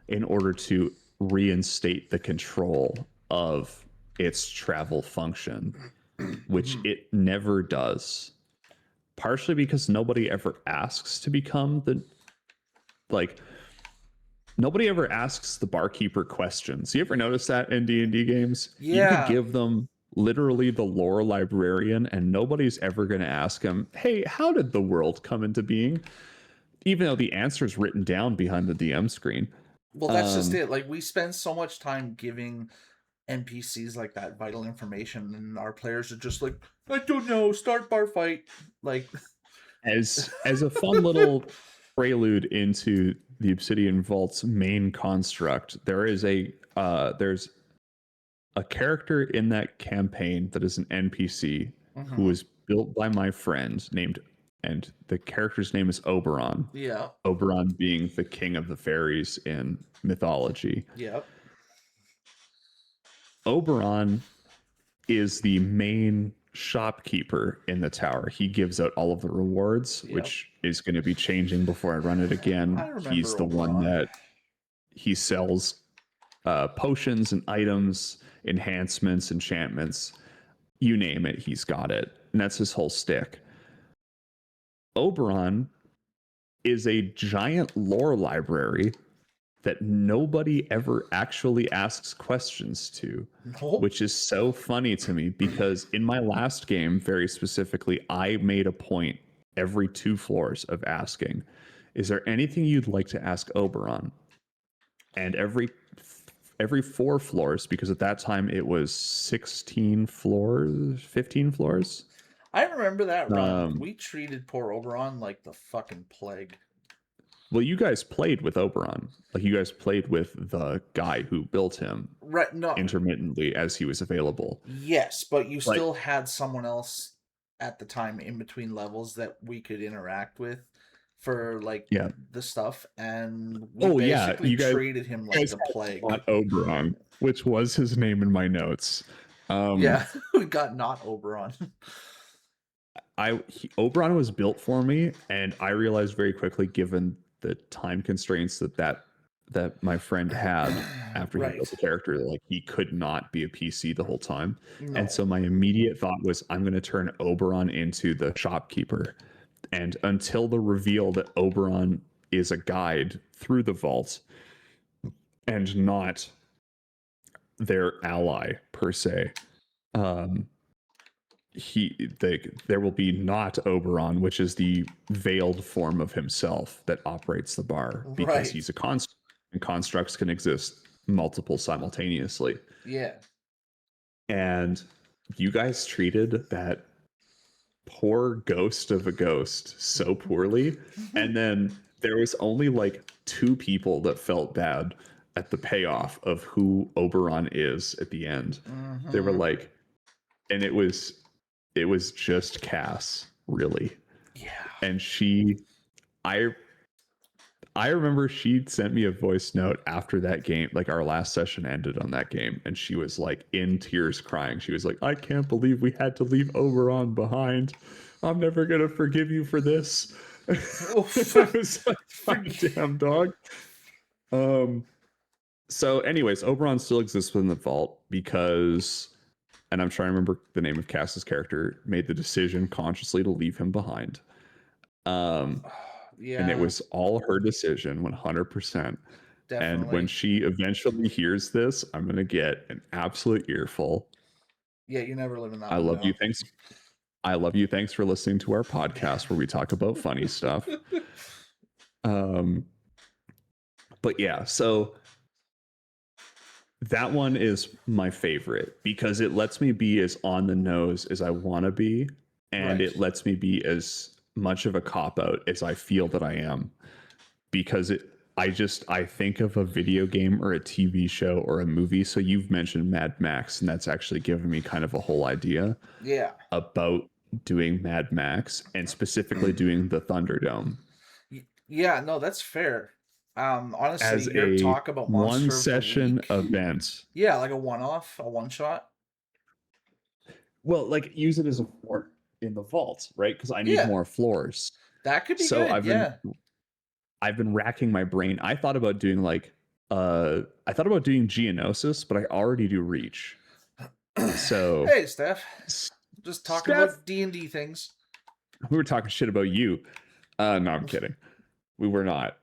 in order to reinstate the control of its travel function, which it never does. Partially because nobody ever asks to become the, like, nobody ever asks the barkeeper questions. You ever notice that in D&D games? You could give them literally the lore librarian, and nobody's ever going to ask him, hey, how did the world come into being? Even though the answer is written down behind the DM screen. Well, that's just it. Like, we spend so much time giving NPCs like that vital information, and our players are just like, I don't know, start bar fight. Like, as a fun little prelude into the Obsidian Vault's main construct, there's a character in that campaign that is an NPC who was built by my friend named, and the character's name is Oberon. Yeah. Oberon being the king of the fairies in mythology. Yep. Oberon is the main shopkeeper in the tower. He gives out all of the rewards, which is going to be changing before I run it again. He's the one that he sells potions and items, enhancements, enchantments, you name it, he's got it. And that's his whole stick. Oberon is a giant lore library that nobody ever actually asks questions to, which is so funny to me, because in my last game, very specifically, I made a point every 2 floors of asking, is there anything you'd like to ask Oberon? And every 4 floors, because at that time it was 16 floors, 15 floors. I remember that run. We treated poor Oberon like the fucking plague. Well, you guys played with Oberon. Like, you guys played with the guy who built him intermittently as he was available. Yes, but you still had someone else at the time in between levels that we could interact with for the stuff, and we basically treated him like the plague. Not Oberon, which was his name in my notes. We got not Oberon. Oberon was built for me, and I realized very quickly, given the time constraints that my friend had after he built the character, like, he could not be a PC the whole time. And so my immediate thought was, I'm going to turn Oberon into the shopkeeper. And until the reveal that Oberon is a guide through the vault and not their ally per se. There will be not Oberon, which is the veiled form of himself that operates the bar, because Right. he's a construct, and constructs can exist multiple simultaneously. Yeah. And you guys treated that poor ghost of a ghost so poorly. And then there was only like 2 people that felt bad at the payoff of who Oberon is at the end. They were Mhm. like, and it was just Cass, really. Yeah. And I remember she sent me a voice note after that game, like our last session ended on that game, and she was like in tears crying. She was like, I can't believe we had to leave Oberon behind. I'm never gonna forgive you for this. I was like, God damn, dog. So anyways, Oberon still exists within the vault because, and I'm trying to remember the name of Cass's character, made the decision consciously to leave him behind. Yeah. And it was all her decision, 100%. And when Definitely. she eventually hears this, I'm gonna get an absolute earful. Yeah, you never live in that I one love you. down. Thanks. I love you. Thanks for listening to our podcast where we talk about funny stuff. But yeah, so that one is my favorite because it lets me be as on the nose as I want to be, and Right. it lets me be as much of a cop out as I feel that I am, because I think of a video game or a TV show or a movie. So you've mentioned Mad Max, and that's actually given me kind of a whole idea Yeah. about doing Mad Max and specifically doing the Thunderdome Yeah, no, that's fair. Honestly, as your a talk about one Monster of the session Week. event. Yeah, like a one-off, a one-shot. Well, like use it as a floor in the vault, right? Because I need Yeah. more floors. That could be So good. Yeah. I've been racking my brain. I thought about doing Geonosis, but I already do Reach. So Hey, Steph. Just talking Steph, about D&D things. we were talking shit about you. No, I'm kidding. We were not.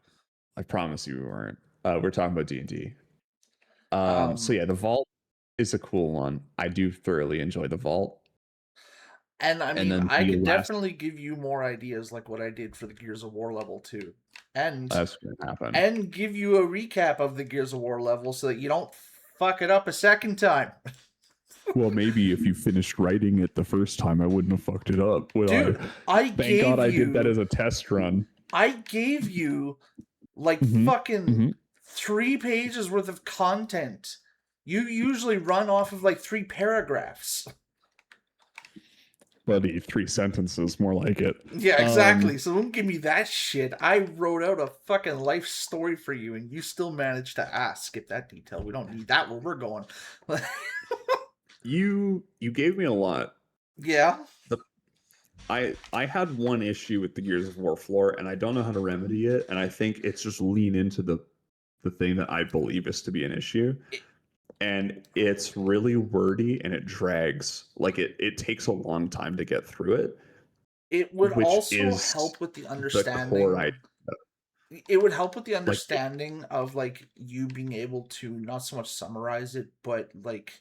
I promise you we weren't. We're talking about D&D. So yeah, the vault is a cool one. I do thoroughly enjoy the vault. And I And mean, then I the could last definitely give you more ideas like what I did for the Gears of War level 2. And that's gonna happen. and give you a recap of the Gears of War level so that you don't fuck it up a second time. Well, maybe if you finished writing it the first time, I wouldn't have fucked it up. Dude, Thank God I did that as a test run. I gave you like fucking 3 pages worth of content. You usually run off of like 3 paragraphs. Buddy, 3 sentences, more like it. Yeah, exactly. So don't give me that shit. I wrote out a fucking life story for you, and you still managed to skip that detail. We don't need that where we're going. You gave me a lot. Yeah. I had one issue with the Gears of War floor, and I don't know how to remedy it. And I think it's just lean into the thing that I believe is to be an issue. And it's really wordy and it drags. Like it takes a long time to get through it. It would which also is help with the the understanding. core idea. It would help with the understanding of like you being able to not so much summarize it, but like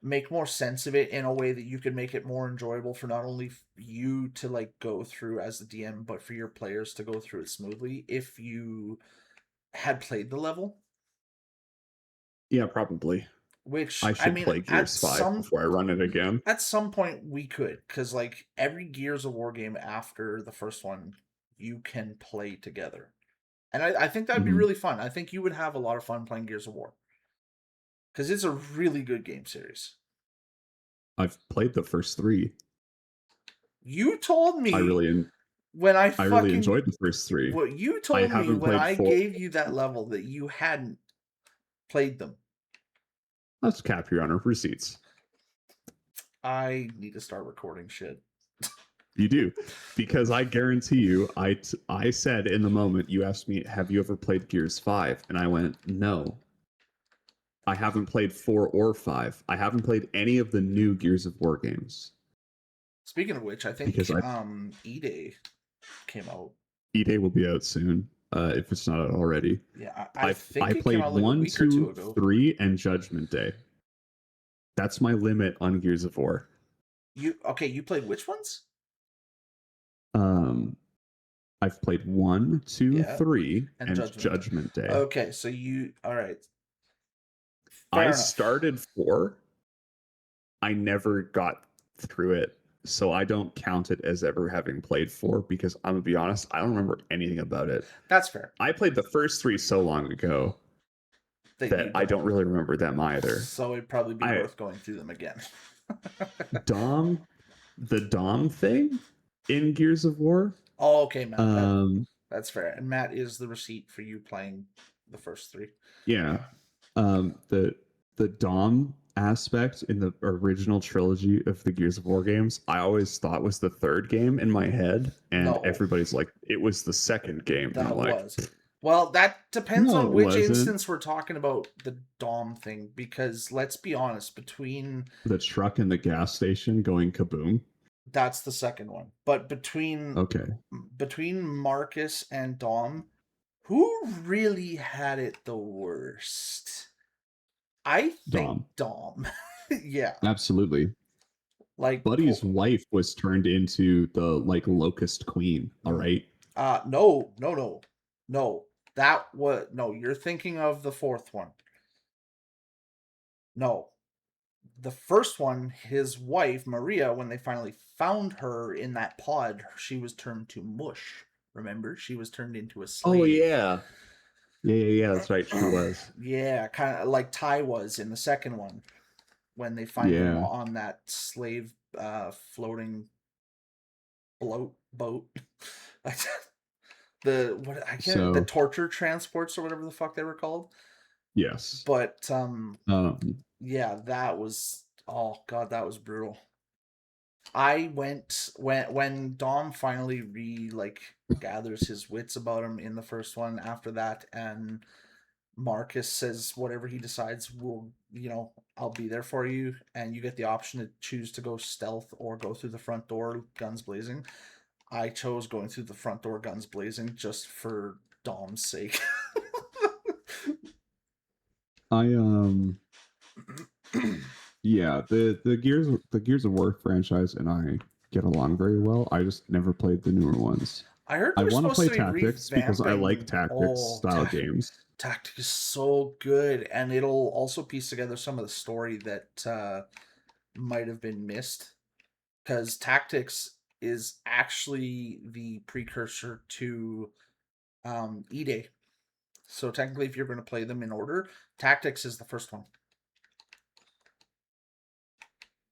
make more sense of it in a way that you could make it more enjoyable for not only you to like go through as the DM, but for your players to go through it smoothly if you had played the level. Yeah, probably. Which I should mean, play Gears 5 before I run it again. At some point we could, because like every Gears of War game after the first one, you can play together. And I think that'd be really fun. I think you would have a lot of fun playing Gears of War. Because it's a really good game series. I've played the first 3. You told me when I really enjoyed the first 3. What you told me when I 4. gave you that level that you hadn't played them. Let's cap your honor receipts. I need to start recording shit. You do, because I guarantee you, I said in the moment you asked me, "Have you ever played Gears 5?" And I went, "No, I haven't played 4 or 5. I haven't played any of the new Gears of War games." Speaking of which, I think E-Day came out. E-Day will be out soon. if it's not out already. Yeah, I think I it came played out like a 1, week or two 2, ago. 3, and Judgment Day. That's my limit on Gears of War. You played which ones? I've played 1, 2, Yeah, 3, and and Judgment Day. Okay, so all right. I Fair enough. started 4. I never got through it, so I don't count it as ever having played 4 because I'm gonna be honest, I don't remember anything about it. That's fair. I played the first 3 so long ago that I don't really remember them either. So it'd probably be worth going through them again. The Dom thing in Gears of War. Oh, okay, Matt. That's fair. And Matt is the receipt for you playing the first 3. Yeah. The Dom aspect in the original trilogy of the Gears of War games, I always thought was the third game in my head, and everybody's like, it was the second game. That was. Well, that depends on which instance we're talking about the Dom thing, because let's be honest, between the truck and the gas station going kaboom, that's the second one. But between Marcus and Dom, who really had it the worst? I think Dom. Yeah. Absolutely. Like Buddy's wife was turned into the like Locust Queen, all right? No. You're thinking of the fourth one. No. The first one, his wife, Maria, when they finally found her in that pod, she was turned to mush. Remember? She was turned into a slave. Oh, yeah. Yeah, that's right. She was. Yeah, kind of like Ty was in the second one when they find him on that slave floating boat. The torture transports or whatever the fuck they were called. Yes. But yeah, that was, oh god, that was brutal. I went when Dom finally gathers his wits about him in the first one after that, and Marcus says whatever he decides I'll be there for you, and you get the option to choose to go stealth or go through the front door guns blazing. I chose going through the front door guns blazing just for Dom's sake. Yeah, the Gears of War franchise and I get along very well. I just never played the newer ones. I heard I want to play Tactics because I like Tactics style games. Tactics is so good, and it'll also piece together some of the story that might have been missed, because Tactics is actually the precursor to E-Day. So technically, if you're going to play them in order, Tactics is the first one.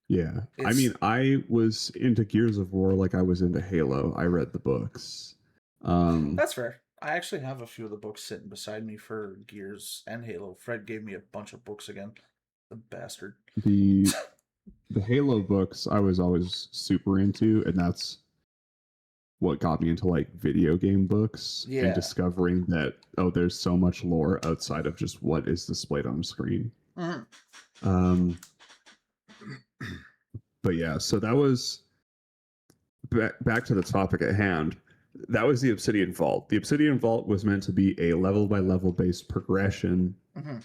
Yeah. I mean, I was into Gears of War like I was into Halo. I read the books. That's fair. I actually have a few of the books sitting beside me for Gears and Halo. Fred gave me a bunch of books again. The bastard. The Halo books I was always super into, and that's what got me into like video game books and discovering that there's so much lore outside of just what is displayed on screen. Mm-hmm. But yeah, so that was back to the topic at hand. That was the Obsidian Vault. The Obsidian Vault was meant to be a level by level based progression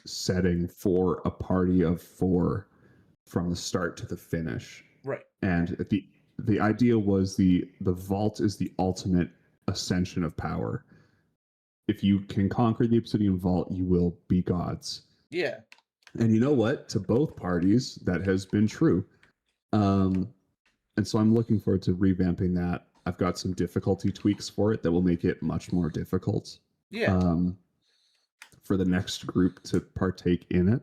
setting for a party of 4 from the start to the finish. Right. And the idea was the vault is the ultimate ascension of power. If you can conquer the Obsidian Vault, you will be gods. Yeah. And you know what? To both parties, that has been true. And so I'm looking forward to revamping that. I've got some difficulty tweaks for it that will make it much more difficult. Yeah. For the next group to partake in it.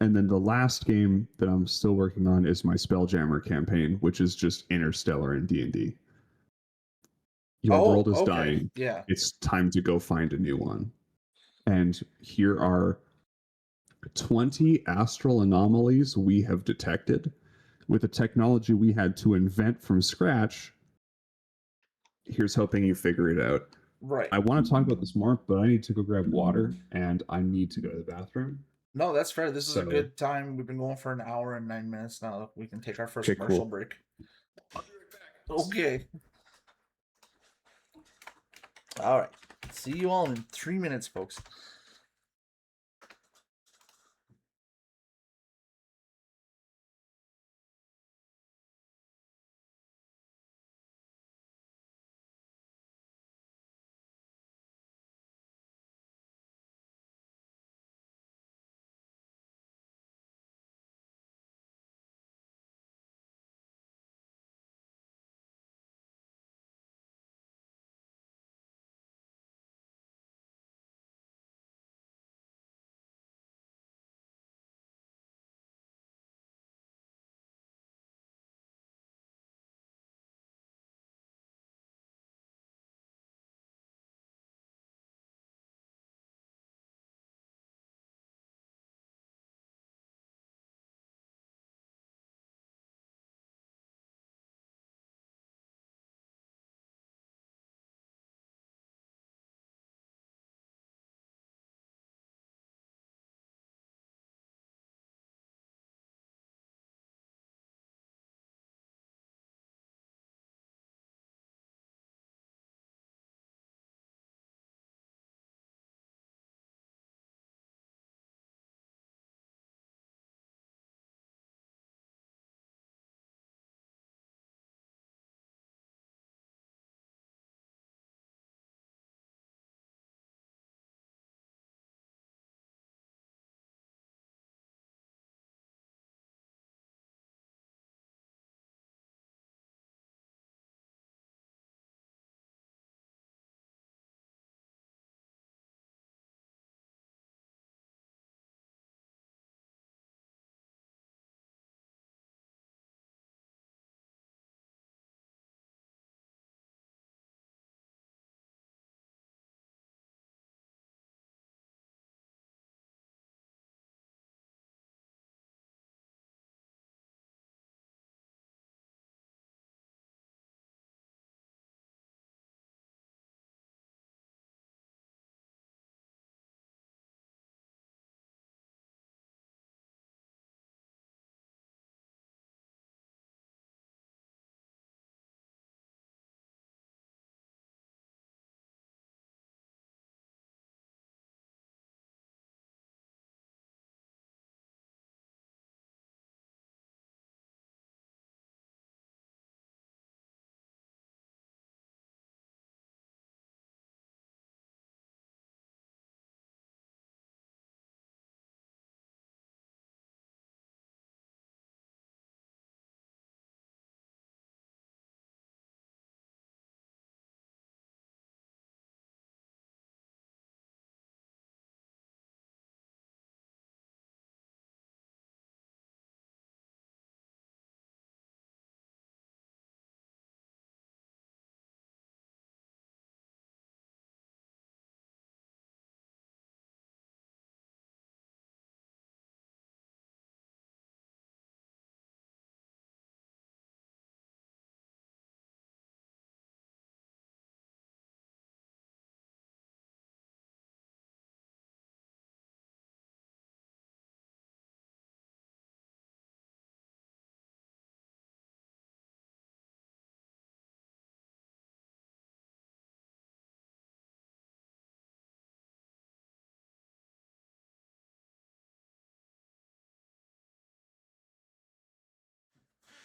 And then the last game that I'm still working on is my Spelljammer campaign, which is just Interstellar in D&D. Your world is dying. Yeah. It's time to go find a new one. And here are 20 astral anomalies we have detected with the technology we had to invent from scratch. Here's hoping you figure it out. Right. I want to talk about this more, but I need to go grab water and I need to go to the bathroom. No, that's fair. This is a good time. We've been going for an hour and 9 minutes now. We can take our first commercial break. I'll be right back. Okay. All right. See you all in 3 minutes, folks.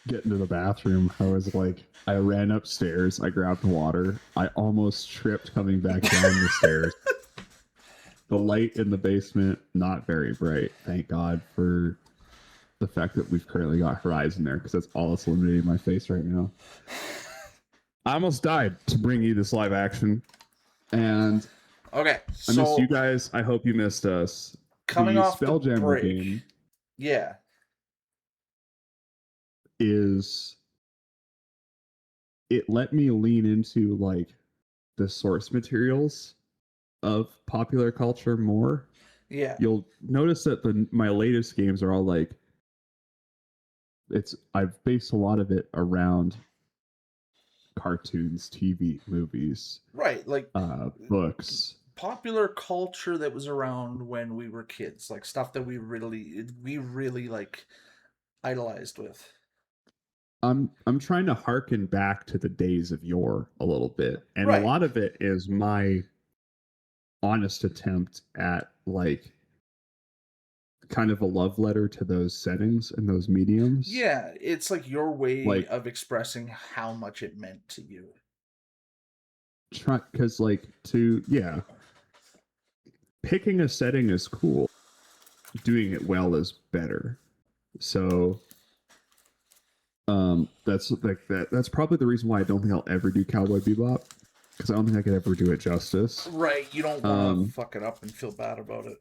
Getting to the bathroom, I was like, I ran upstairs, I grabbed water, I almost tripped coming back down the stairs. The light in the basement, not very bright. Thank God for the fact that we've currently got Horizon there, because that's all that's illuminating my face right now. I almost died to bring you this live action. And Okay, I missed so you guys. I hope you missed us. coming The off the Spelljammer break, game yeah, is, it let me lean into like the source materials of popular culture more. yeah, You'll notice that my latest games are all like, I've based a lot of it around cartoons, TV, movies, right, like books. popular culture that was around when we were kids, like stuff that we really like idolized with. I'm trying to harken back to the days of yore a little bit, and a Right. lot of it is my honest attempt at like kind of a love letter to those settings and those mediums. Yeah, it's like your way Like of expressing how much it meant to you. try because like to yeah, picking a setting is cool. Doing it well is better. So that's like that's probably the reason why I don't think I'll ever do Cowboy Bebop, because I don't think I could ever do it justice. Right, you don't want to fuck it up and feel bad about it.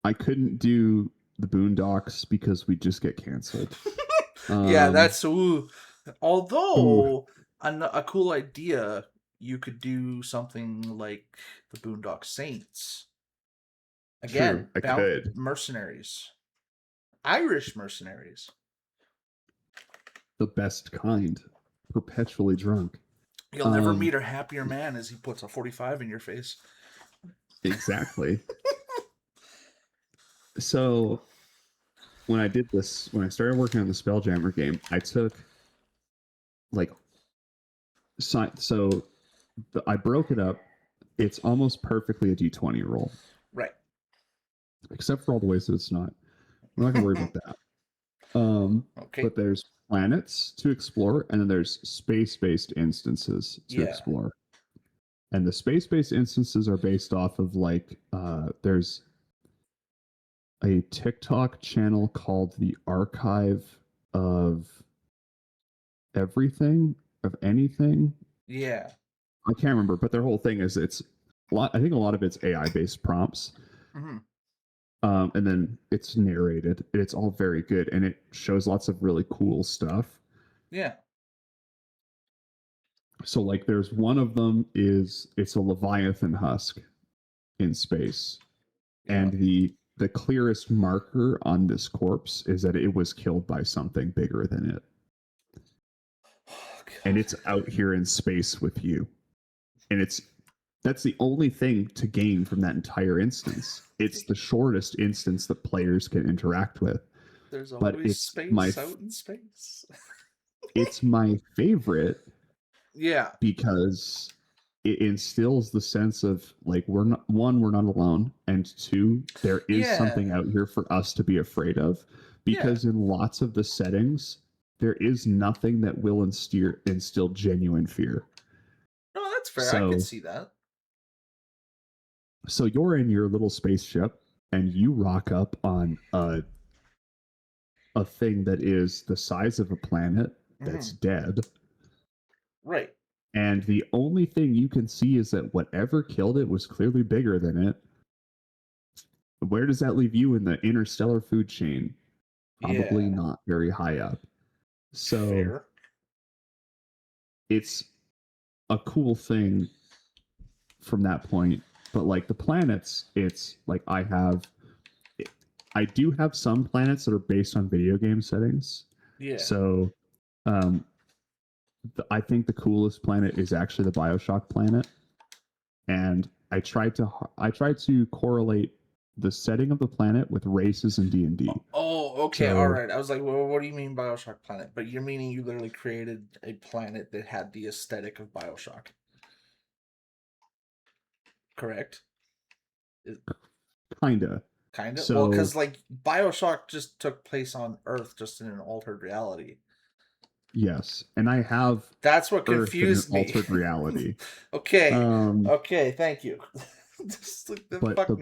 I couldn't do the Boondocks because we just get canceled. Yeah, that's although a cool idea, you could do something like the Boondock Saints. Again, true, I could. mercenaries. Irish mercenaries. The best kind. Perpetually drunk. You'll never meet a happier man as he puts a 45 in your face. Exactly. So when I did this, when I started working on the Spelljammer game, I took like I broke it up. It's almost perfectly a D20 roll. Right. Except for all the ways that it's not. I'm not gonna worry about that. Okay. But there's planets to explore, and then there's space-based instances to explore. And the space-based instances are based off of like there's a TikTok channel called the Archive of Everything, of Anything. Yeah. I can't remember, but their whole thing is it's a lot. I think a lot of it's AI-based prompts. Mm-hmm. And then it's narrated. It's all very good, and it shows lots of really cool stuff. Yeah. So like there's one of them is it's a Leviathan husk in space. And the clearest marker on this corpse is that it was killed by something bigger than it. And it's out here in space with you. And that's the only thing to gain from that entire instance. It's the shortest instance that players can interact with. There's always space out in space. It's my favorite. Yeah. Because it instills the sense of like we're not alone, and two, there is something out here for us to be afraid of. Because in lots of the settings, there is nothing that will instill genuine fear. No, that's fair. I can see that. So you're in your little spaceship, and you rock up on a thing that is the size of a planet that's dead. Right. And the only thing you can see is that whatever killed it was clearly bigger than it. Where does that leave you in the interstellar food chain? Probably not very high up. So it's a cool thing from that point. But like the planets, it's like I do have some planets that are based on video game settings. Yeah. So I think the coolest planet is actually the BioShock planet, and I tried to correlate the setting of the planet with races in D&D. Oh, okay, all right. I was like, well, what do you mean BioShock planet? But you're meaning you literally created a planet that had the aesthetic of BioShock, correct? Kinda. So, well, because like BioShock just took place on Earth, just in an altered reality. Yes, and I have. That's what confused me. Altered reality. Okay. Okay. Thank you. But the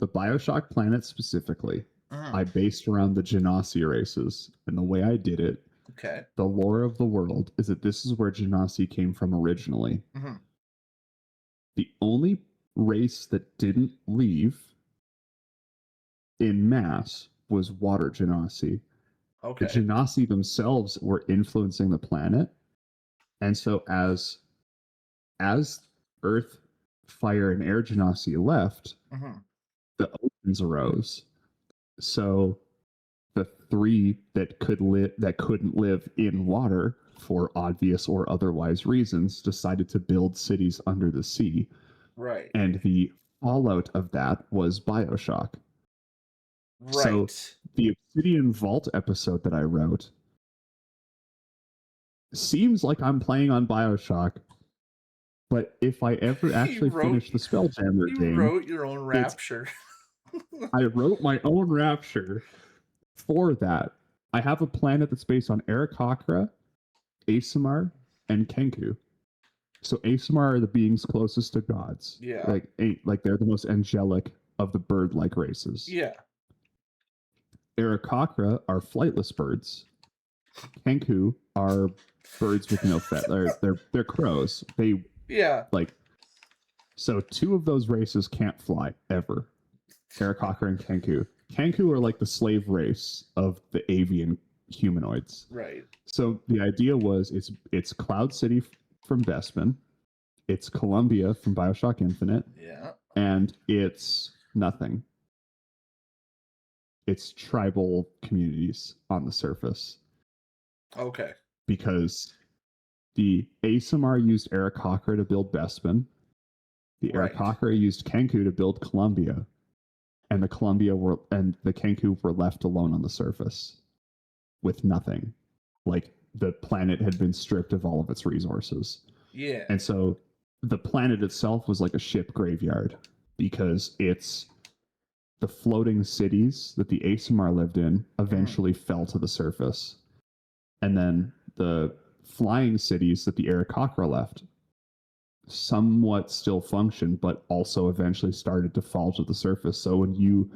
BioShock planet specifically, I based around the Genasi races, and the way I did it. Okay. The lore of the world is that this is where Genasi came from originally. The only race that didn't leave in mass was water Genasi. Okay. The Genasi themselves were influencing the planet, and so as Earth, Fire, and Air Genasi left, the oceans arose. So the three that couldn't live in water for obvious or otherwise reasons decided to build cities under the sea. Right. And the fallout of that was BioShock. Right. So the Obsidian Vault episode that I wrote seems like I'm playing on BioShock, But if I ever actually finish the Spelljammer You game, wrote your own Rapture. I wrote my own Rapture for that. I have a planet that's based on Aarakocra, Aasimar, and Kenku. So Aasimar are the beings closest to gods. Yeah. Like they're the most angelic of the bird-like races. Yeah. Aarakocra are flightless birds. Kenku are birds with no feathers. They're crows. Yeah. So two of those races can't fly ever. Aarakocra and Kenku. Kenku are like the slave race of the avian humanoids. Right. So the idea was it's Cloud City from Bespin, it's Columbia from BioShock Infinite, Yeah. and it's nothing. It's tribal communities on the surface. Okay. Because the Aasimar used Aarakocra to build Bespin, the Right. Aarakocra used Kenku to build Columbia, and the Kenku were left alone on the surface with nothing. Like the planet had been stripped of all of its resources. Yeah. And so the planet itself was like a ship graveyard because it's the floating cities that the Aasimar lived in eventually fell to the surface. And then the flying cities that the Aarakocra left somewhat still function, but also eventually started to fall to the surface. So when you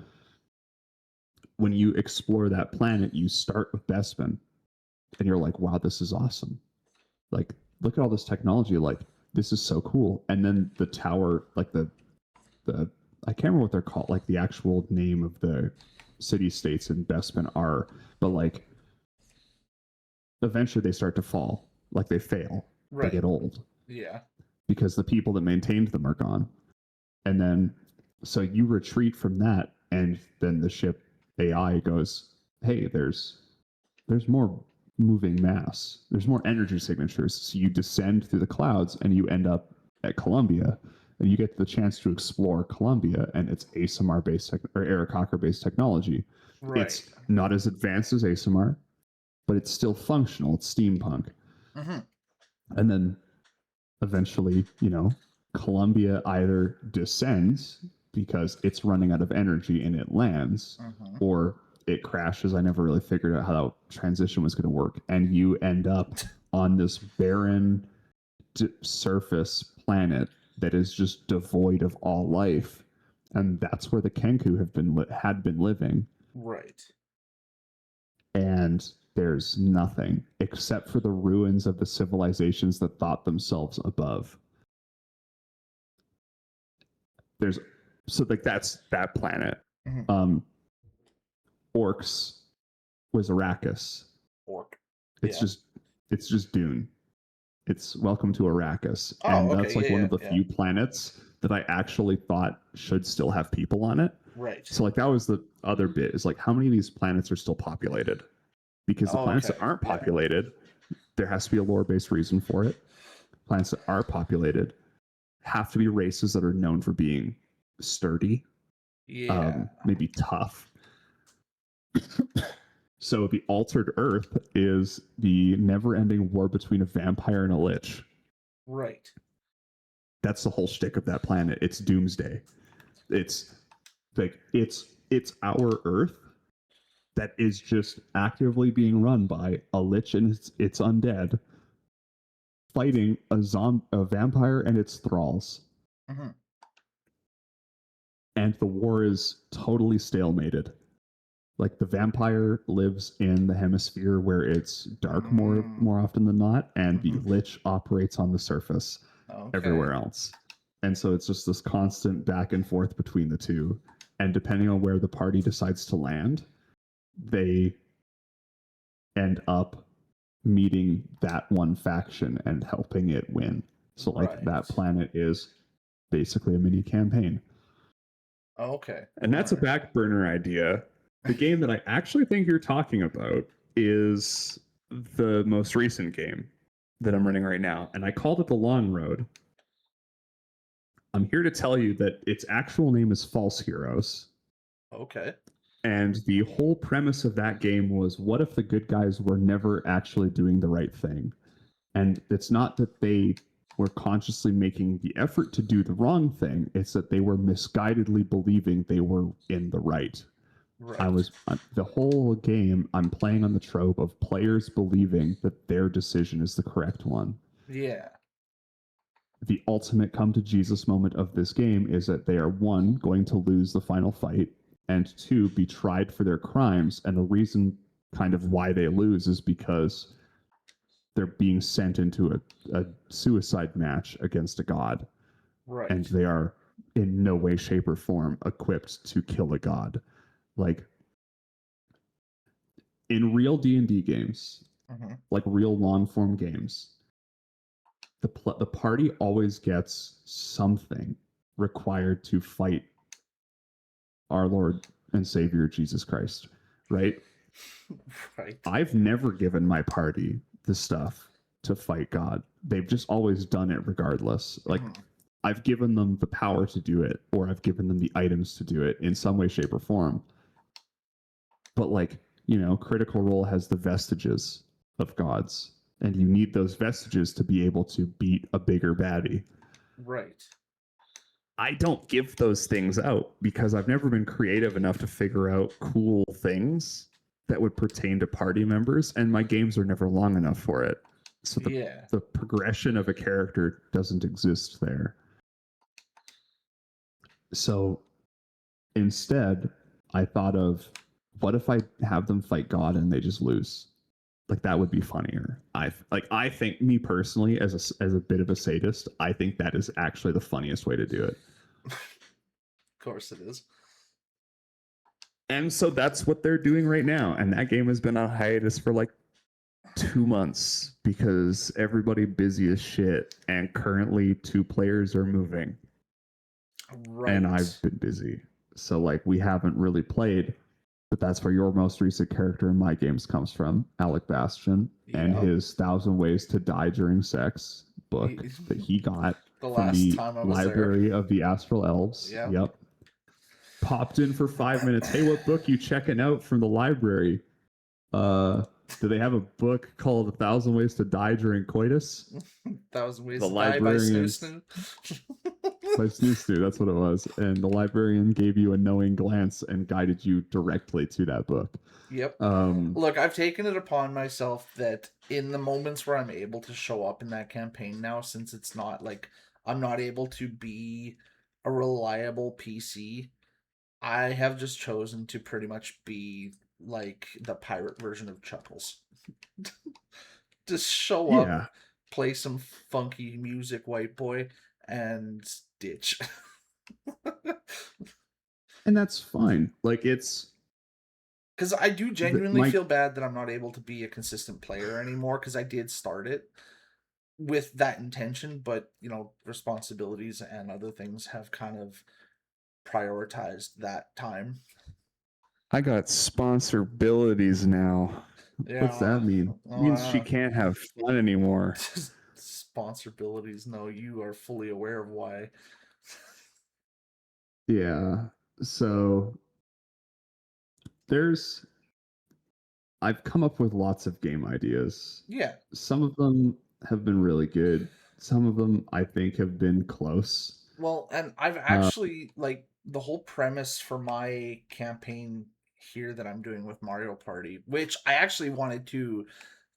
explore that planet, you start with Bespin, and you're like, wow, this is awesome. Like, look at all this technology. Like, this is so cool. And then the tower, like the I can't remember what they're called, like the actual name of the city states in Bespin are, but like eventually they start to fall, like they fail, Right. they get old. Yeah. Because the people that maintained them are gone. And then so you retreat from that, and then the ship AI goes, hey, there's more moving mass. There's more energy signatures. So you descend through the clouds and you end up at Columbia, and you get the chance to explore Columbia and its Aasimar based or Aarakocra based technology. Right. It's not as advanced as Aasimar, but it's still functional. It's steampunk. Mm-hmm. And then eventually, Columbia either descends because it's running out of energy and it lands, or it crashes. I never really figured out how that transition was going to work. And you end up on this barren surface planet that is just devoid of all life. And that's where the Kenku had been living. Right. And there's nothing except for the ruins of the civilizations that thought themselves above. That's that planet. Orcs was Arrakis. Orc. It's just Dune. It's Welcome to Arrakis. Oh, and okay. That's like one of the few planets that I actually thought should still have people on it. Right. So like that was the other bit, is like how many of these planets are still populated? Because the planets that aren't populated, there has to be a lore-based reason for it. Planets that are populated have to be races that are known for being sturdy, maybe tough. So the Altered Earth is the never-ending war between a vampire and a lich. Right. That's the whole shtick of that planet. It's doomsday. It's like it's our Earth that is just actively being run by a lich and its undead fighting a vampire and its thralls. And the war is totally stalemated. Like the vampire lives in the hemisphere where it's dark more often than not, and the lich operates on the surface everywhere else. And so it's just this constant back and forth between the two. And depending on where the party decides to land, they end up meeting that one faction and helping it win. So like that planet is basically a mini campaign. Okay. And that's a back burner idea. The game that I actually think you're talking about is the most recent game that I'm running right now, and I called it The Long Road. I'm here to tell you that its actual name is False Heroes. Okay. And the whole premise of that game was, what if the good guys were never actually doing the right thing? And it's not that they were consciously making the effort to do the wrong thing. It's that they were misguidedly believing they were in the right. Right. The whole game, I'm playing on the trope of players believing that their decision is the correct one. Yeah. The ultimate come to Jesus moment of this game is that they are, one, going to lose the final fight, and two, be tried for their crimes. And the reason kind of why they lose is because they're being sent into a suicide match against a god, Right. and they are in no way, shape, or form equipped to kill a god. Like in real D&D games, like real long form games, the party always gets something required to fight our Lord and Savior Jesus Christ, right? Right. I've never given my party the stuff to fight God. They've just always done it regardless. Like I've given them the power to do it, or I've given them the items to do it in some way, shape, or form. But like, Critical Role has the vestiges of gods, and you need those vestiges to be able to beat a bigger baddie. Right. I don't give those things out because I've never been creative enough to figure out cool things that would pertain to party members, and my games are never long enough for it. So the progression of a character doesn't exist there. So instead, I thought of, what if I have them fight God and they just lose? Like that would be funnier. I think, me personally, as a bit of a sadist, I think that is actually the funniest way to do it. Of course it is. And so that's what they're doing right now. And that game has been on hiatus for like 2 months because everybody busy as shit. And currently 2 players are moving. Right. And I've been busy. So like we haven't really played, but that's where your most recent character in my games comes from, Alec Bastion, and his 1,000 Ways to Die During Sex book that he got from the Library of the Astral Elves. Yep. Popped in for 5 minutes. Hey, what book you checking out from the library? Do they have a book called 1,000 Ways to Die During Coitus? 1,000 Ways to Die by Snoo. By Snoo, that's what it was. And the librarian gave you a knowing glance and guided you directly to that book. Yep. Look, I've taken it upon myself that in the moments where I'm able to show up in that campaign now, since it's not like I'm not able to be a reliable PC, I have just chosen to pretty much be like the pirate version of Chuckles. Just show up, play some funky music, white boy, and ditch. And that's fine. Like it's because I do genuinely feel bad that I'm not able to be a consistent player anymore, because I did start it with that intention, but responsibilities and other things have kind of prioritized that time. I got sponsorabilities now. Yeah, what's that mean? It means she can't have fun anymore. Sponsorabilities. No, you are fully aware of why. Yeah. So I've come up with lots of game ideas. Yeah. Some of them have been really good. Some of them I think have been close. Well, and I've actually like the whole premise for my campaign here that I'm doing with Mario Party, which I actually wanted to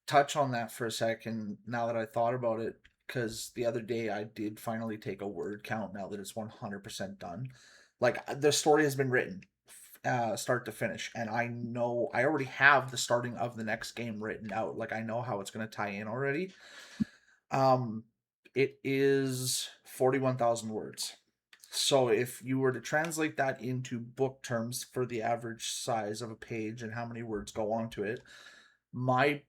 touch on that for a second now that I thought about it, because the other day I did finally take a word count now that it's 100% done. Like the story has been written start to finish, and I know I already have the starting of the next game written out. Like I know how it's going to tie in already. It is 41,000 words. So if you were to translate that into book terms for the average size of a page and how many words go onto it, my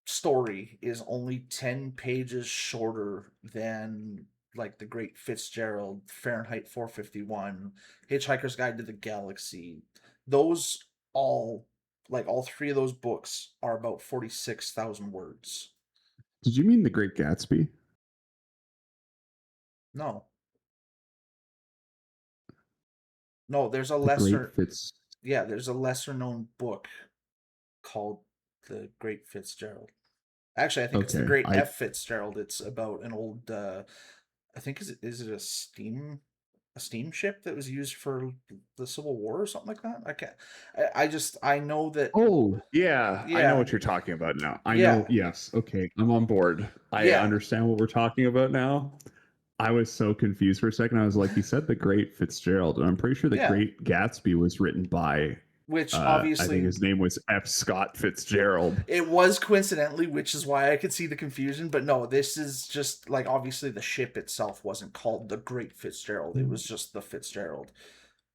story is only 10 pages shorter than like The Great Fitzgerald, Fahrenheit 451, Hitchhiker's Guide to the Galaxy. Those all 3 of those books are about 46,000 words. Did you mean The Great Gatsby? No. No, there's a lesser there's a lesser known book called The Great Fitzgerald. Actually, I think it's the Okay, Great I F Fitzgerald. It's about an old, I think is it a steamship that was used for the Civil War or something like that. I can't. I know that. Oh, yeah, I know Yeah, what you're talking about now. I know, yeah, yes. Okay, I'm on board. I yeah, understand what we're talking about now. I was so confused for a second. I was like, he said the Great Fitzgerald, and I'm pretty sure the yeah. Great Gatsby was written by Which I think obviously his name was F. Scott Fitzgerald. it was coincidentally, which is why I could see the confusion. But no, this is just like obviously the ship itself wasn't called the Great Fitzgerald. It was just the Fitzgerald.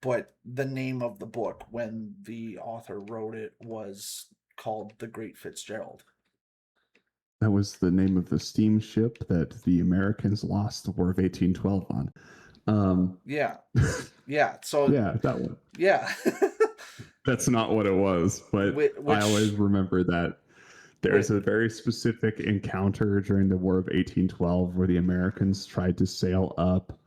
But the name of the book when the author wrote it was called The Great Fitzgerald. That was the name of the steamship that the Americans lost the War of 1812 on. Yeah. Yeah. So Yeah, that one. yeah. That's not what it was, but I always which remember that there's a very specific encounter during the War of 1812 where the Americans tried to sail up.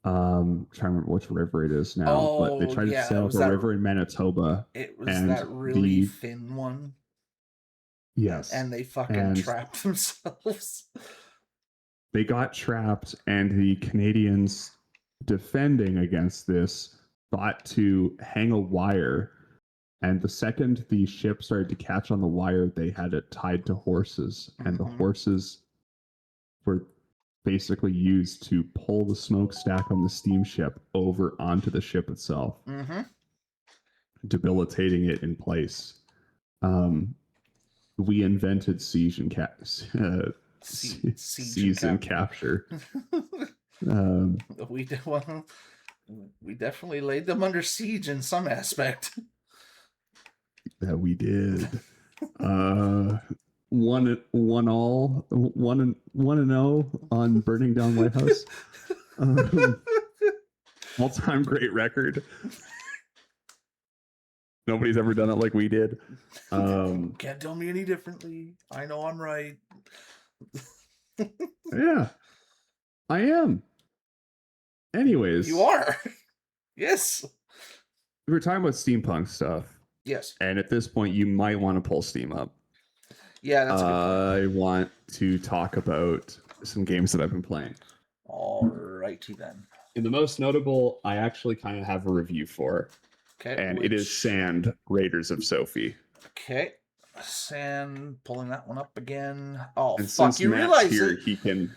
Trying to remember which river it is now, but they oh tried to yeah, sail up a river in Manitoba, it was and that really the thin one yes, and they fucking and trapped themselves. they got trapped, and the Canadians defending against this thought to hang a wire. And the second the ship started to catch on the wire, they had it tied to horses, and the Mhm. horses were basically used to pull the smokestack on the steamship over onto the ship itself, Mhm. debilitating it in place. Um, we invented siege and Siege and seize and capture. Um, well, we definitely laid them under siege in some aspect. that we did. One and oh on burning down White House. All-time great record. Nobody's ever done it like we did. Can't tell me any differently. I know I'm right. Yeah, I am. Anyways, You are. Yes. we were talking about steampunk stuff, Yes. and at this point, you might want to pull Steam up. Yeah, that's a good point. I want to talk about some games that I've been playing. All righty then. And the most notable, I actually kind of have a review for, Okay. and it is Sand Raiders of Sophie. Okay. Sand, pulling that one up again. Oh, And fuck. since You Matt's realize here, it. he can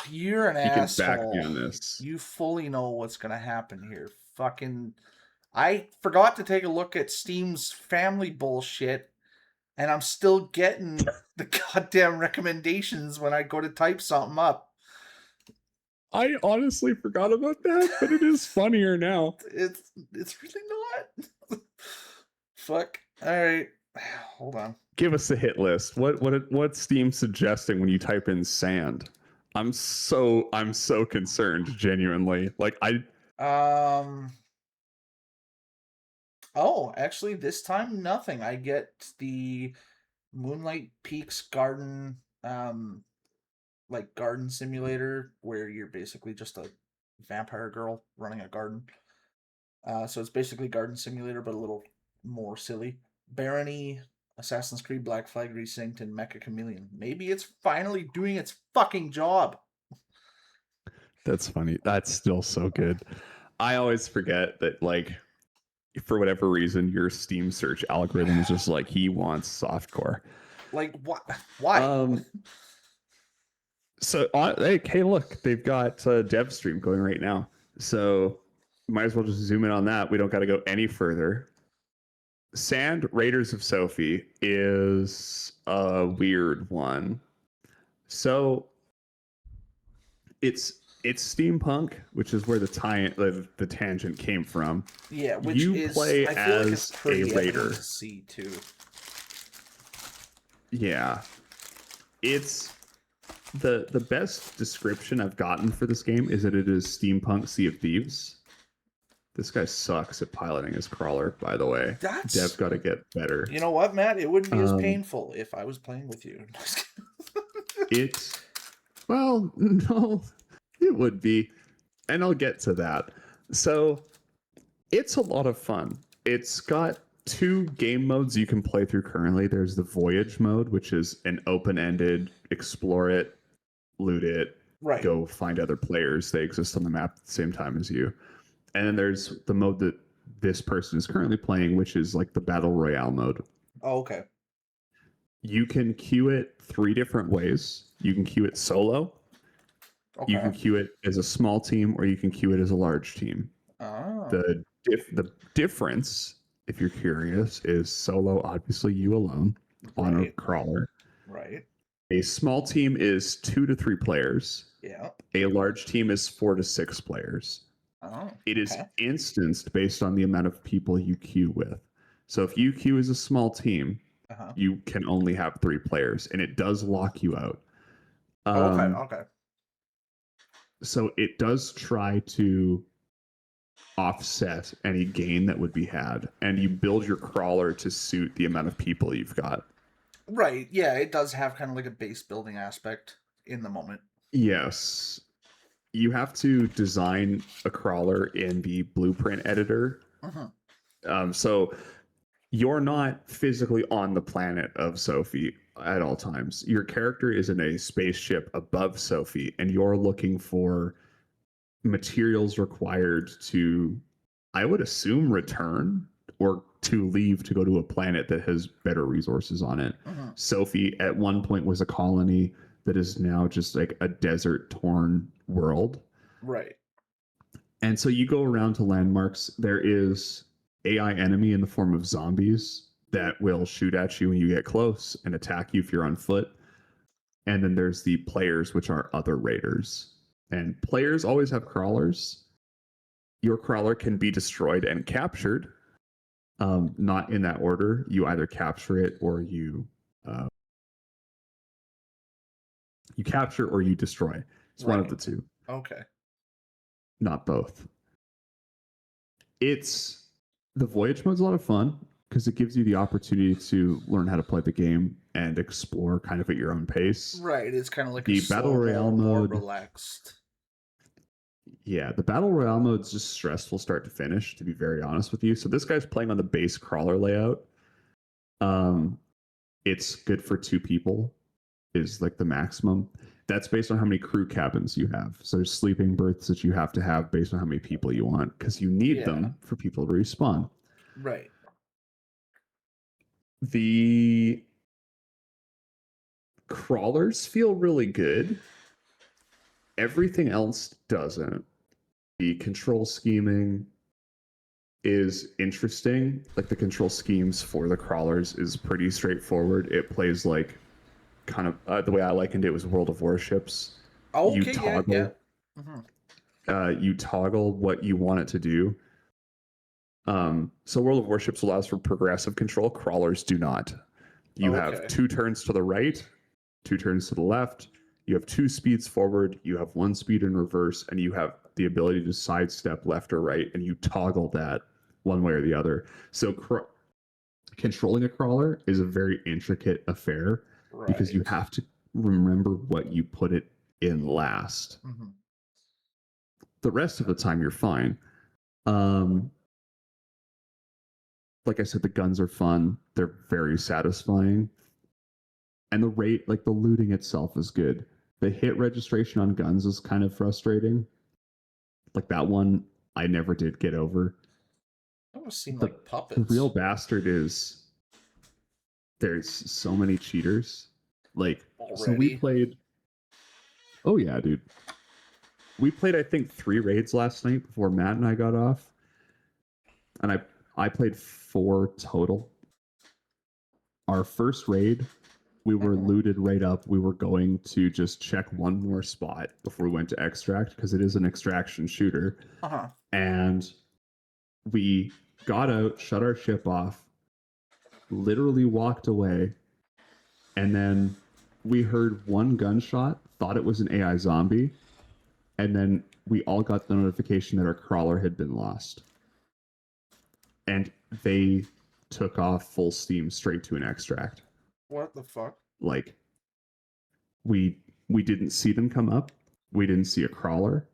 You're an back asshole. me on this. You fully know what's going to happen here. Fucking. I forgot to take a look at Steam's family bullshit, and I'm still getting the goddamn recommendations when I go to type something up. I honestly forgot about that, but it is funnier now. It's really not. Fuck. All right. Hold on. Give us a hit list. What's Steam suggesting when you type in sand? I'm so concerned, genuinely. Like Oh, actually, this time nothing. I get the Moonlight Peaks garden, like garden simulator where you're basically just a vampire girl running a garden. So it's basically garden simulator, but a little more silly. Barony, Assassin's Creed, Black Flag Resynced, and Mecha Chameleon. Maybe it's finally doing its fucking job. That's funny. That's still so good. I always forget that, like, for whatever reason, your Steam search algorithm is just like, he wants softcore. Like, what? Why? So, hey, look, they've got dev stream going right now. So, might as well just zoom in on that. We don't got to go any further. Sand Raiders of Sophie is a weird one. So, it's steampunk, which is where the tangent came from. Yeah, which you is play I feel like it's as pretty a evident raider. to see too. Yeah, it's the best description I've gotten for this game is that it is steampunk Sea of Thieves. This guy sucks at piloting his crawler, by the way. Dev's got to get better. You know what, Matt? It wouldn't be as painful if I was playing with you. Well, no, it would be. And I'll get to that. So it's a lot of fun. It's got two game modes you can play through currently. There's the Voyage mode, which is an open-ended, explore it, loot it, Right. go find other players. They exist on the map at the same time as you. And then there's the mode that this person is currently playing, which is like the Battle Royale mode. Oh, okay. You can queue it 3 different ways. You can queue it solo. Okay. You can queue it as a small team, or you can queue it as a large team. Oh. The difference, if you're curious, is solo, obviously you alone on a Right. crawler. Right. A small team is 2 to 3 players. Yeah. A large team is 4 to 6 players. Oh. It is okay. instanced based on the amount of people you queue with. So if you queue as a small team, Uh-huh. you can only have 3 players, and it does lock you out. Okay. So it does try to offset any gain that would be had, and you build your crawler to suit the amount of people you've got. Right. Yeah, it does have kind of like a base building aspect in the moment. Yes. You have to design a crawler in the blueprint editor. So you're not physically on the planet of Sophie at all times. Your character is in a spaceship above Sophie, and you're looking for materials required to, I would assume, return or to leave to go to a planet that has better resources on it. Sophie at one point was a colony that is now just like a desert torn world. Right. And so you go around to landmarks. There is AI enemy in the form of zombies that will shoot at you when you get close and attack you if you're on foot. And then there's the players, which are other raiders. And players always have crawlers. Your crawler can be destroyed and captured. Not in that order. You either capture it or you capture or you destroy. It's one of the two. Okay. Not both. It's the Voyage mode's a lot of fun because it gives you the opportunity to learn how to play the game and explore kind of at your own pace. Right. It's kind of like The a Battle Royale more mode. relaxed. Yeah, the Battle Royale mode's just stressful start to finish, to be very honest with you. So this guy's playing on the base crawler layout. It's good for 2 people, is like the maximum. That's based on how many crew cabins you have. So there's sleeping berths that you have to have based on how many people you want, because you need them for people to respawn. Right. The crawlers feel really good. Everything else doesn't. The control scheming is interesting. Like the control schemes for the crawlers is pretty straightforward. It plays like kind of the way I likened it was World of Warships. Okay, You toggle, you toggle what you want it to do. So World of Warships allows for progressive control. Crawlers do not. You have 2 turns to the right, 2 turns to the left. You have 2 speeds forward. You have 1 speed in reverse, and you have the ability to sidestep left or right, and you toggle that one way or the other. So controlling a crawler is a very intricate affair because you have to remember what you put it in last. The rest of the time, you're fine. Like I said, the guns are fun. They're very satisfying. And the rate, like the looting itself is good. The hit registration on guns is kind of frustrating. Like that one, I never did get over. Almost seem like puppets. The real bastard is there's so many cheaters. Like, so we played. Oh yeah, dude. We played, I think, 3 raids last night before Matt and I got off. And I played 4 total. Our first raid, we were looted right up. We were going to just check one more spot before we went to extract because it is an extraction shooter. And we got out, shut our ship off, literally walked away, and then we heard 1 gunshot, thought it was an AI zombie, and then we all got the notification that our crawler had been lost. And they took off full steam straight to an extract. What the fuck? Like, we didn't see them come up. We didn't see a crawler.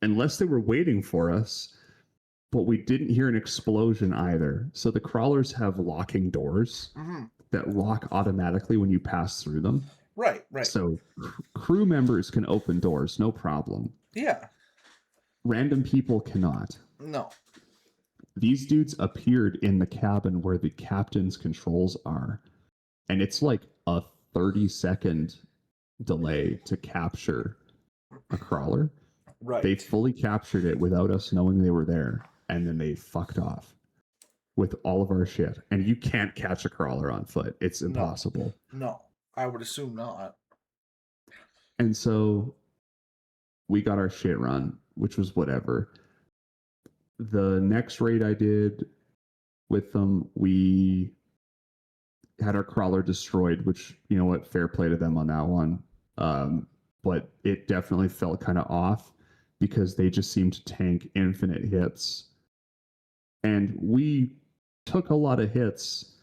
Unless they were waiting for us, but we didn't hear an explosion either. So the crawlers have locking doors Hmm. that lock automatically when you pass through them. Right, right. So crew members can open doors, no problem. Yeah. Random people cannot. No. These dudes appeared in the cabin where the captain's controls are, and it's like a 30-second delay to capture a crawler. Right. They fully captured it without us knowing they were there, and then they fucked off with all of our shit. And you can't catch a crawler on foot. It's impossible. No. I would assume not. And so we got our shit run, which was whatever. The next raid I did with them, we had our crawler destroyed, which, you know what, fair play to them on that one. But it definitely felt kind of off because they just seemed to tank infinite hits. And we took a lot of hits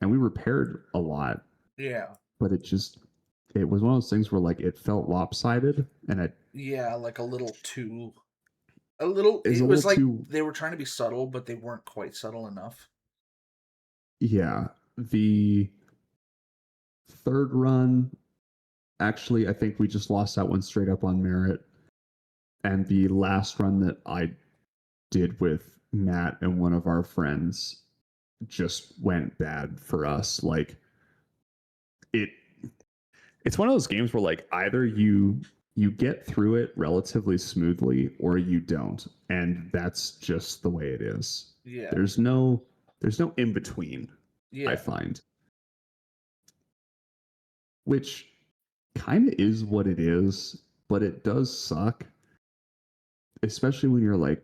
and we repaired a lot. Yeah. But it was one of those things where like it felt lopsided, and it like a little too it was was like too, they were trying to be subtle, but they weren't quite subtle enough. yeah. The third run, actually, I think we just lost that one straight up on merit. And the last run that I did with Matt and one of our friends just went bad for us. Like it's one of those games where like either you get through it relatively smoothly or you don't, and that's just the way it is. Yeah. There's no in between. Yeah. I find, which kind of is what it is, but it does suck, especially when you're like,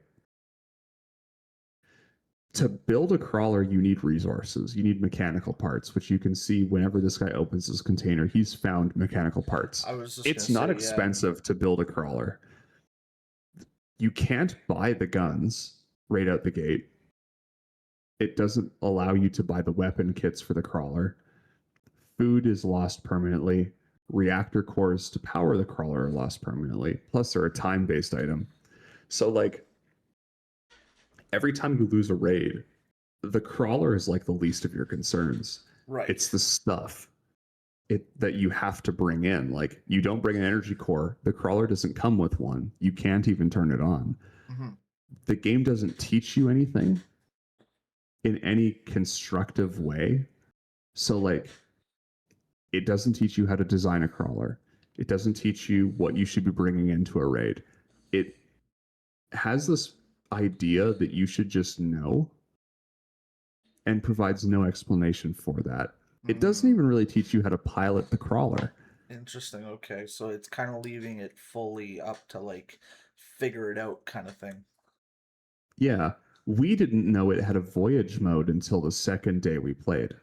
to build a crawler, you need resources. You need mechanical parts, which you can see whenever this guy opens his container. He's found mechanical parts. I was just It's gonna not say, expensive to build a crawler. You can't buy the guns right out the gate. It doesn't allow you to buy the weapon kits for the crawler. Food is lost permanently. Reactor cores to power the crawler are lost permanently. Plus, they're a time-based item. So, like, every time you lose a raid, the crawler is like the least of your concerns. Right. It's the stuff that you have to bring in. Like, you don't bring an energy core, the crawler doesn't come with one. You can't even turn it on. Mm-hmm. The game doesn't teach you anything in any constructive way. So, like, it doesn't teach you how to design a crawler. It doesn't teach you what you should be bringing into a raid. It has this idea that you should just know and provides no explanation for that. It doesn't even really teach you how to pilot the crawler. Interesting. Okay, so it's kind of leaving it fully up to like figure it out kind of thing. Yeah, we didn't know it had a voyage mode until the second day we played,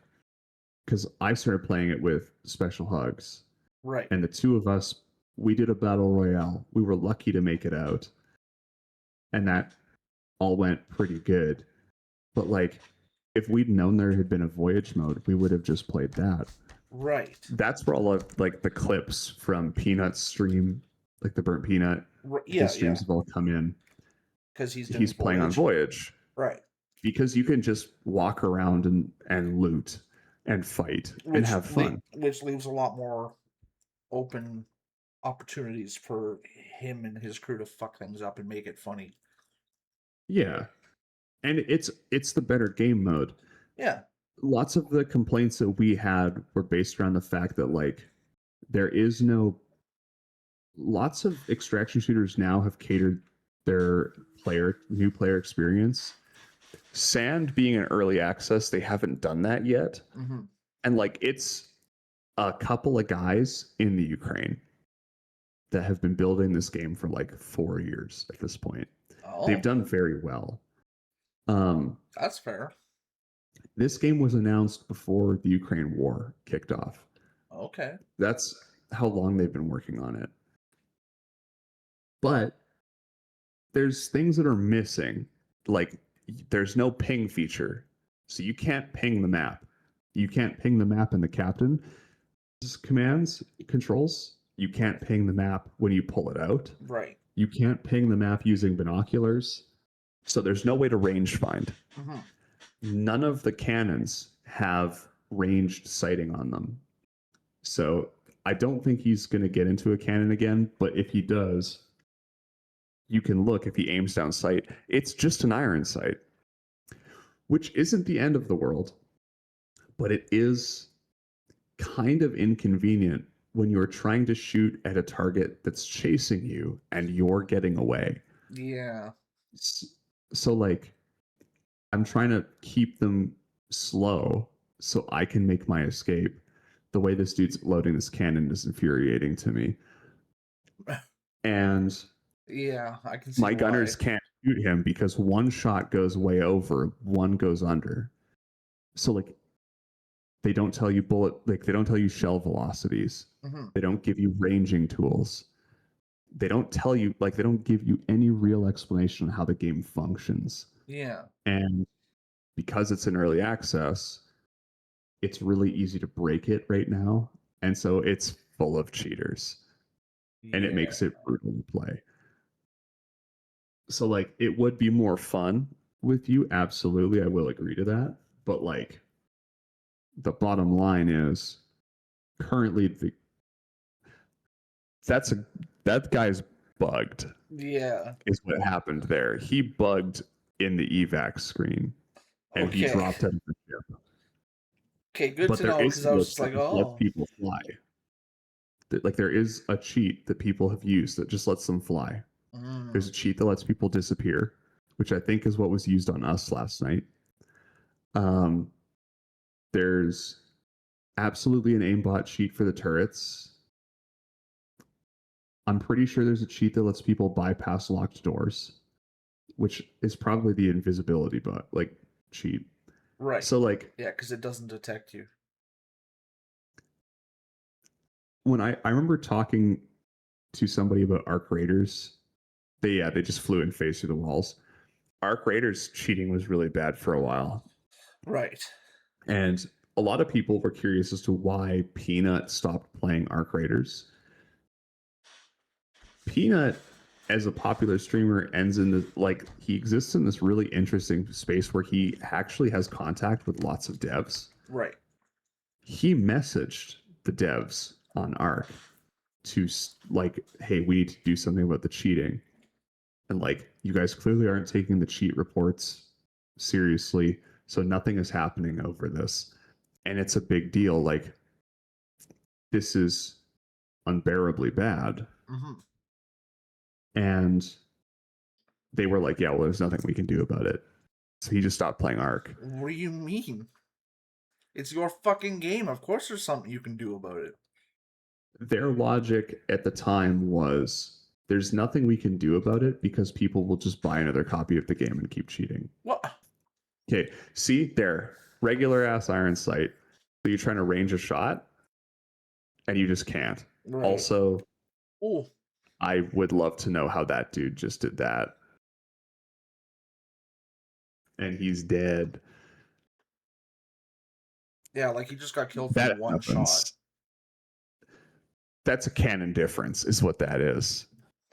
because I started playing it with Special Hugs. Right. And the two of us, we did a battle royale. We were lucky to make it out, and that all went pretty good. But like, if we'd known there had been a voyage mode, we would have just played that. Right. That's where all of like the clips from Peanut's stream, like the Burnt Peanut, his streams have all come in. Because he's playing on Voyage. Right. Because you can just walk around and loot and fight and have fun. Which leaves a lot more open opportunities for him and his crew to fuck things up and make it funny. Yeah. And it's the better game mode. Yeah. Lots of the complaints that we had were based around the fact that like lots of extraction shooters now have catered their new player experience. Sand being an early access, they haven't done that yet. Mm-hmm. And like, it's a couple of guys in the Ukraine that have been building this game for like 4 years at this point. Oh. They've done very well. That's fair. This game was announced before the Ukraine war kicked off. Okay. That's how long they've been working on it. But there's things that are missing. Like, there's no ping feature. So you can't ping the map. You can't ping the map in the captain commands, controls. You can't ping the map when you pull it out. Right. You can't ping the map using binoculars. So there's no way to range find. Mhm. None of the cannons have ranged sighting on them. So I don't think he's going to get into a cannon again, but if he does, you can look if he aims down sight. It's just an iron sight, which isn't the end of the world, but it is kind of inconvenient when you're trying to shoot at a target that's chasing you and you're getting away. Yeah. So like I'm trying to keep them slow so I can make my escape. The way this dude's loading this cannon is infuriating to me. And Yeah, I can see my gunners why. can't shoot him because one shot goes way over, one goes under. So like they don't tell you they don't tell you shell velocities. Mhm. They don't give you ranging tools. They don't tell you they don't give you any real explanation on how the game functions. Yeah. And because it's in early access, it's really easy to break it right now. And so it's full of cheaters. And it Yeah. makes it brutal to play. So like it would be more fun with you, absolutely. I will agree to that. But like the bottom line is currently that guy's bugged Yeah. is what happened there. He bugged in the evac screen and he Okay. dropped out of the ship. Okay, good But to there know is because I was just like, that lets oh. people fly. Like there is a cheat that people have used that just lets them fly. There's a Mm. cheat that lets people disappear, which I think is what was used on us last night. There's absolutely an aimbot cheat for the turrets. I'm pretty sure there's a cheat that lets people bypass locked doors, which is probably the invisibility cheat. Right. So like Yeah, because it doesn't detect you. when I remember talking to somebody about Arc Raiders, they just flew in face through the walls. Arc Raiders cheating was really bad for a while. Right. And a lot of people were curious as to why Peanut stopped playing Arc Raiders. Peanut, as a popular streamer, ends in he exists in this really interesting space where he actually has contact with lots of devs. Right. He messaged the devs on Arc to hey, we need to do something about the cheating. And you guys clearly aren't taking the cheat reports seriously, so nothing is happening over this. And it's a big deal. This is unbearably bad. Mm-hmm. And they were like, yeah, well, there's nothing we can do about it. So he just stopped playing Arc. What do you mean? It's your fucking game. Of course there's something you can do about it. Their logic at the time was there's nothing we can do about it because people will just buy another copy of the game and keep cheating. What? Okay, see there, regular ass iron sight. So you're trying to range a shot and you just can't. Right. Also, oh, I would love to know how that dude just did that. And he's dead. Yeah, like he just got killed That from one happens. shot. That's a cannon difference, is what that is.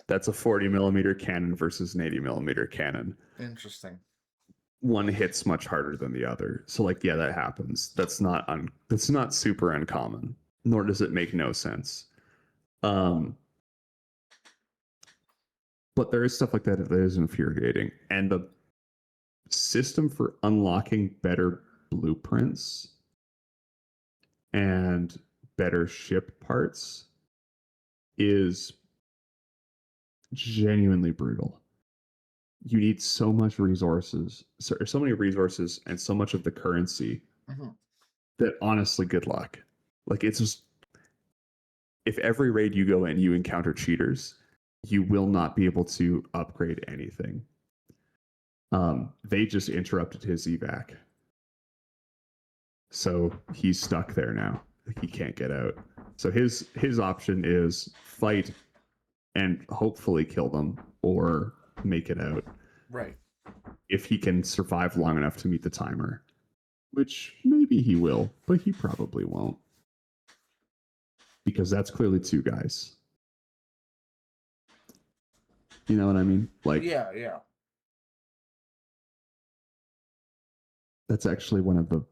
That's a 40 millimeter cannon versus an 80 millimeter cannon. Interesting. One hits much harder than the other. So yeah, that happens. That's not super uncommon, nor does it make no sense. But there is stuff like that that is infuriating. And the system for unlocking better blueprints and better ship parts is genuinely brutal. You need so much resources, so many resources, and so much of the currency that honestly, good luck. It's just if every raid you go in, you encounter cheaters, you will not be able to upgrade anything. They just interrupted his evac, so he's stuck there now. He can't get out. So his option is fight and hopefully kill them or make it out. Right. If he can survive long enough to meet the timer, which maybe he will, but he probably won't. Because that's clearly two guys. You know what I mean? Yeah. That's actually one of the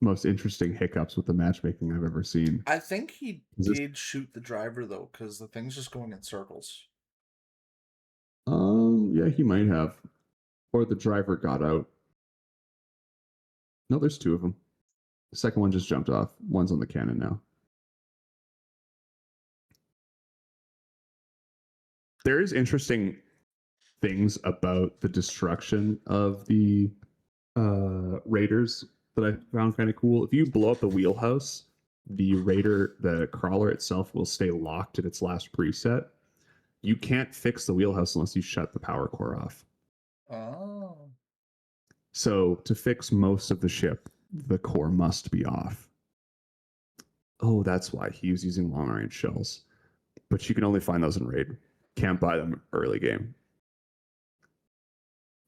most interesting hiccups with the matchmaking I've ever seen. I think he Is this- did shoot the driver though, because the thing's just going in circles. Yeah, he might have. Or the driver got out. No, there's two of them. The second one just jumped off. One's on the cannon now. There is interesting things about the destruction of the raiders that I found kind of cool. If you blow up the wheelhouse, the raider, the crawler itself will stay locked at its last preset. You can't fix the wheelhouse unless you shut the power core off. Oh. So to fix most of the ship, the core must be off. Oh, that's why he was using long range shells. But you can only find those in raid. Can't buy them early game.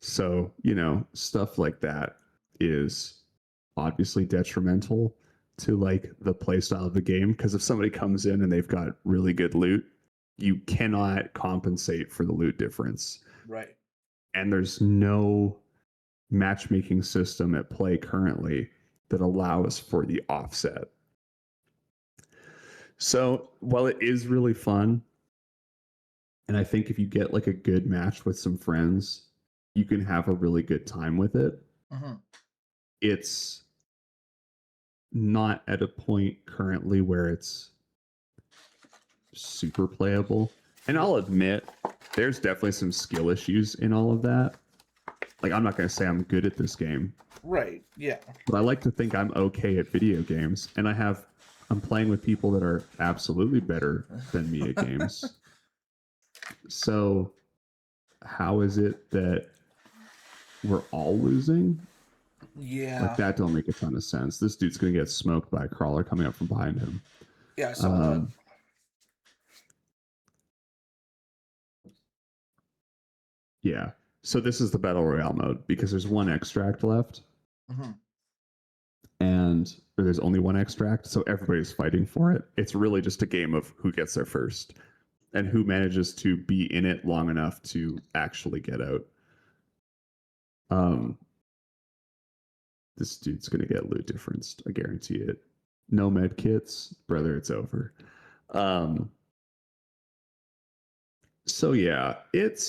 So, stuff like that is obviously detrimental to like the playstyle of the game, because if somebody comes in and they've got really good loot, you cannot compensate for the loot difference. Right. And there's no matchmaking system at play currently that allows for the offset. So while it is really fun, and I think if you get like a good match with some friends, you can have a really good time with it. Mm-hmm. It's not at a point currently where it's super playable. And I'll admit, there's definitely some skill issues in all of that. Like, I'm not going to say I'm good at this game. Right. Yeah. But I like to think I'm okay at video games. And I'm playing with people that are absolutely better than me at games. So how is it that we're all losing? Yeah. Like, that don't make a ton of sense. This dude's going to get smoked by a crawler coming up from behind him. Yeah, I saw that. Yeah. So this is the Battle Royale mode because there's one extract left. Mm-hmm. And there's only one extract, so everybody's fighting for it. It's really just a game of who gets there first and who manages to be in it long enough to actually get out. This dude's gonna get loot differenced, I guarantee it. No med kits, brother, it's over. So yeah, it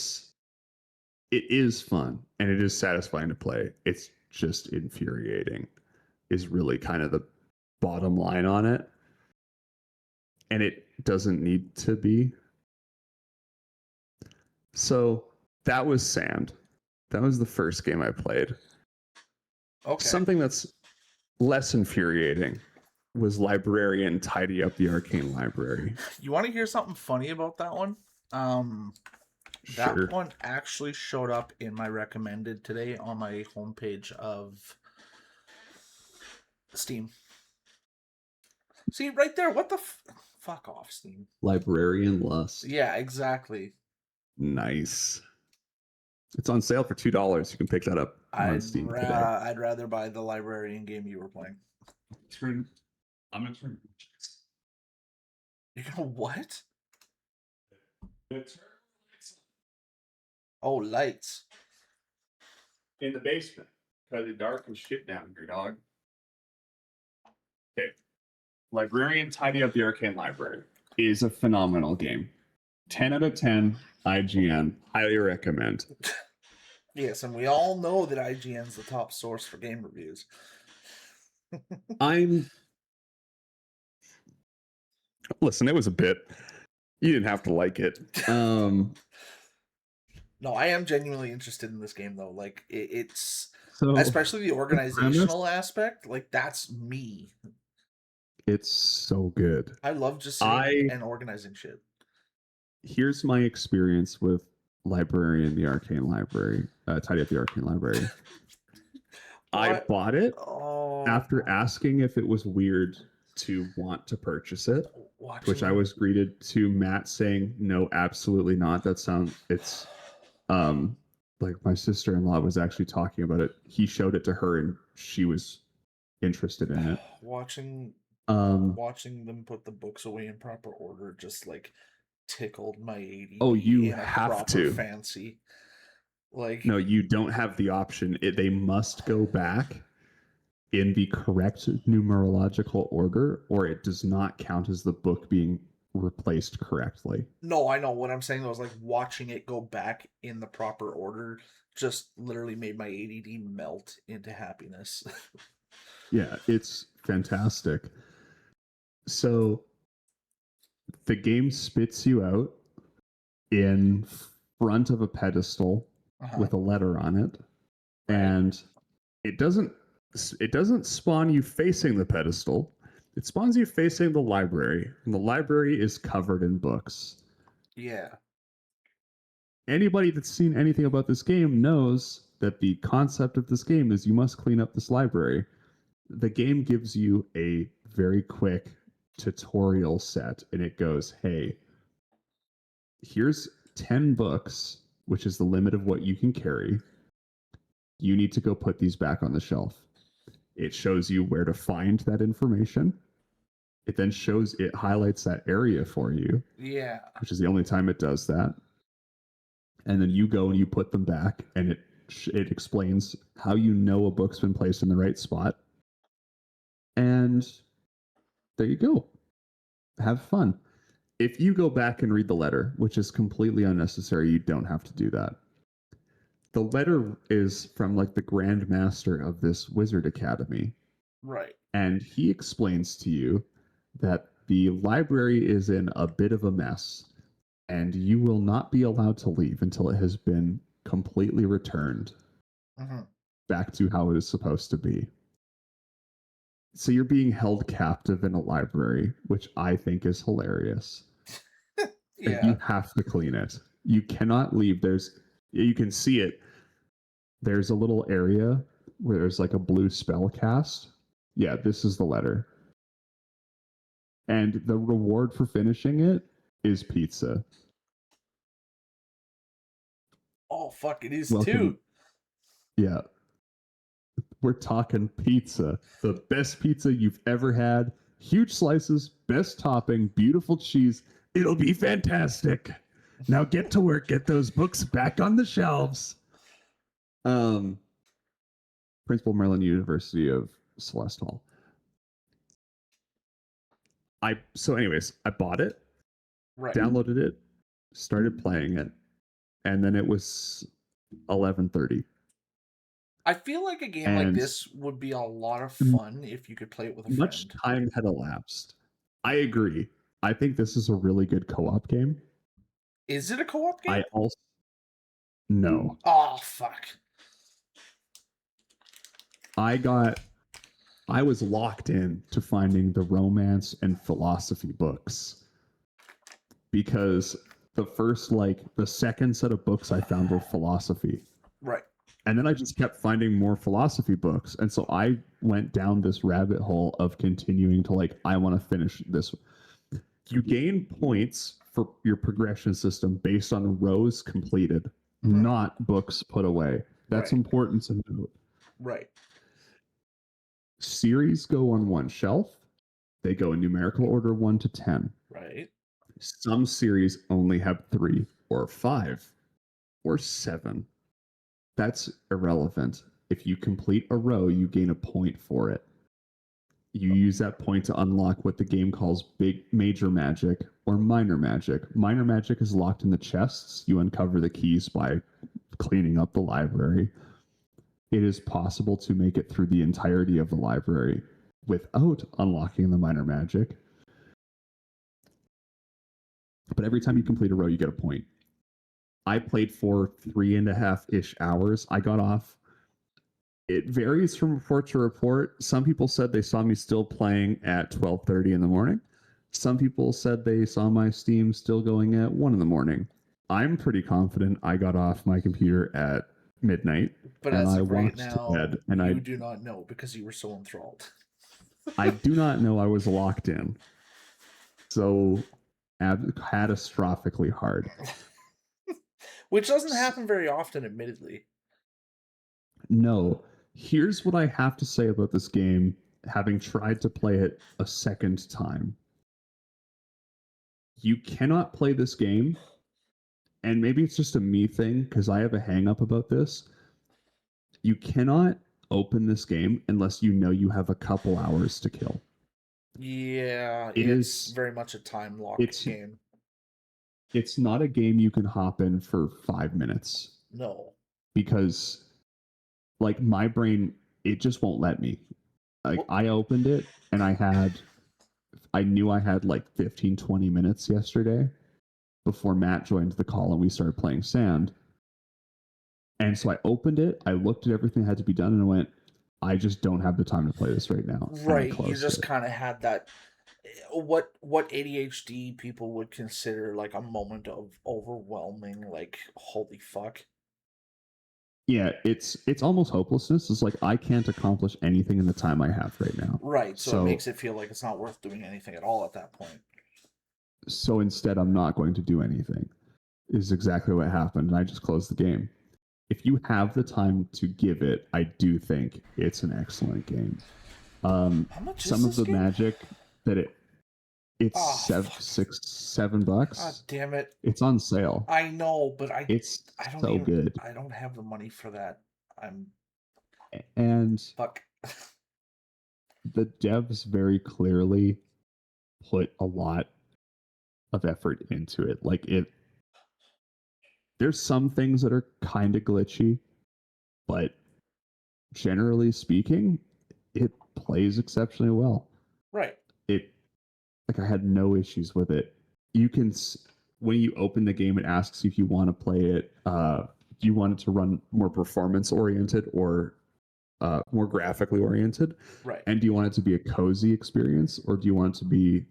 is fun and it is satisfying to play. It's just infuriating is really kind of the bottom line on it. And it doesn't need to be. So that was Sand. That was the first game I played. Okay. Something that's less infuriating was Librarian Tidy Up the Arcane Library. You want to hear something funny about that one? That one actually showed up in my recommended today on my homepage of Steam. See, right there. What the fuck off, Steam. Librarian Lust. Yeah, exactly. Nice. It's on sale for $2. You can pick that up on Steam today. I'd rather buy the Librarian game you were playing. I'm gonna turn. You're gonna what? Oh, lights. In the basement. Because it's dark as shit down here, dog. Okay. Librarian Tidy Up the Arcane Library is a phenomenal game. 10 out of 10, IGN. Highly recommend. Yes, and we all know that IGN's the top source for game reviews. Listen, it was a bit. You didn't have to like it. No, I am genuinely interested in this game though. Like it's so especially the organizational aspect. Like that's me. It's so good. I love just sitting and organizing shit. Here's my experience with Librarian the Arcane Library. Tidy Up the Arcane Library. I bought it after asking if it was weird to want to purchase it, which I was greeted to Matt saying, no, absolutely not. It's like my sister-in-law was actually talking about it. He showed it to her and she was interested in it. Watching them put the books away in proper order just like tickled my ADD. Oh, you have to. Fancy. Like, No, you don't have the option. They must go back in the correct numerological order, or it does not count as the book being replaced correctly. no, I know what I'm saying. I was like watching it go back in the proper order just literally made my ADD melt into happiness. Yeah, it's fantastic. So the game spits you out in front of a pedestal with a letter on it, Right. and it doesn't spawn you facing the pedestal. It spawns you facing the library, and the library is covered in books. Yeah. Anybody that's seen anything about this game knows that the concept of this game is you must clean up this library. The game gives you a very quick tutorial set, and it goes, hey, here's 10 books, which is the limit of what you can carry. You need to go put these back on the shelf. It shows you where to find that information. It then highlights that area for you. Yeah. Which is the only time it does that. And then you go and you put them back, and it explains how you know a book's been placed in the right spot. And there you go. Have fun. If you go back and read the letter, which is completely unnecessary, you don't have to do that. The letter is from like the Grand Master of this Wizard Academy. Right. And he explains to you that the library is in a bit of a mess, and you will not be allowed to leave until it has been completely returned back to how it is supposed to be. So you're being held captive in a library, which I think is hilarious. Yeah. And you have to clean it. You cannot leave. You can see it. There's a little area where there's like a blue spell cast. Yeah, this is the letter. And the reward for finishing it is pizza. Oh, fuck, it is Welcome. too. Yeah. We're talking pizza. The best pizza you've ever had. Huge slices, best topping, beautiful cheese. It'll be fantastic. Now get to work. Get those books back on the shelves. Principal Merlin University of Celeste Hall. So anyways, I bought it, Right. downloaded it, started playing it, and then it was 11:30. I feel like a game like this would be a lot of fun if you could play it with a friend. Much time had elapsed. I agree. I think this is a really good co-op game. Is it a co-op game? No. Oh, fuck. I was locked in to finding the romance and philosophy books because the second set of books I found were philosophy. Right. And then I just kept finding more philosophy books. And so I went down this rabbit hole of continuing to I want to finish this. You gain points for your progression system based on rows completed, not books put away. That's important to note. Right. Series go on one shelf. They go in numerical order 1 to 10. Right. Some series only have 3 or 5 or 7. That's irrelevant. If you complete a row, you gain a point for it. You use that point to unlock what the game calls major magic or minor magic. Minor magic is locked in the chests. You uncover the keys by cleaning up the library. It is possible to make it through the entirety of the library without unlocking the minor magic. But every time you complete a row, you get a point. I played for 3.5-ish hours. I got off. It varies from report to report. Some people said they saw me still playing at 12:30 in the morning. Some people said they saw my Steam still going at 1 in the morning. I'm pretty confident I got off my computer at midnight. But and as I of right walked now, to bed, and you do not know because you were so enthralled. I do not know I was locked in. So catastrophically hard. Which doesn't happen very often, admittedly. No. Here's what I have to say about this game, having tried to play it a second time. You cannot play this game and maybe it's just a me thing because I have a hang up about this. You cannot open this game unless you know you have a couple hours to kill. Yeah, It it's is very much a time locked it's game. it's not a game you can hop in for 5 minutes No. because like my brain, it just won't let me. Like Well- I opened it and I knew I had like 15, 20 minutes yesterday before Matt joined the call and we started playing Sand. And so I opened it, I looked at everything that had to be done, and I went, I just don't have the time to play this right now. And I Right, you closed just it. kind of had that what ADHD people would consider like a moment of overwhelming, like holy fuck. Yeah, it's almost hopelessness. It's like I can't accomplish anything in the time I have right now. Right, so it So- makes it feel like it's not worth doing anything at all at that point. So instead, I'm not going to do anything. Is exactly what happened, and I just closed the game. If you have the time to give it, I do think it's an excellent game. How much is Some of this the game? magic that it's Oh, fuck. $7. God damn it. It's on sale. I know, but It's I don't so even, good. I don't have the money for that. I'm And fuck. the devs very clearly put a lot of effort into it. Like there's some things that are kind of glitchy, but generally speaking, it plays exceptionally well. Right. It like I had no issues with it. You can when you open the game, it asks you if you want to play it. Do you want it to run more performance oriented or more graphically oriented? Right. And do you want it to be a cozy experience or do you want it to be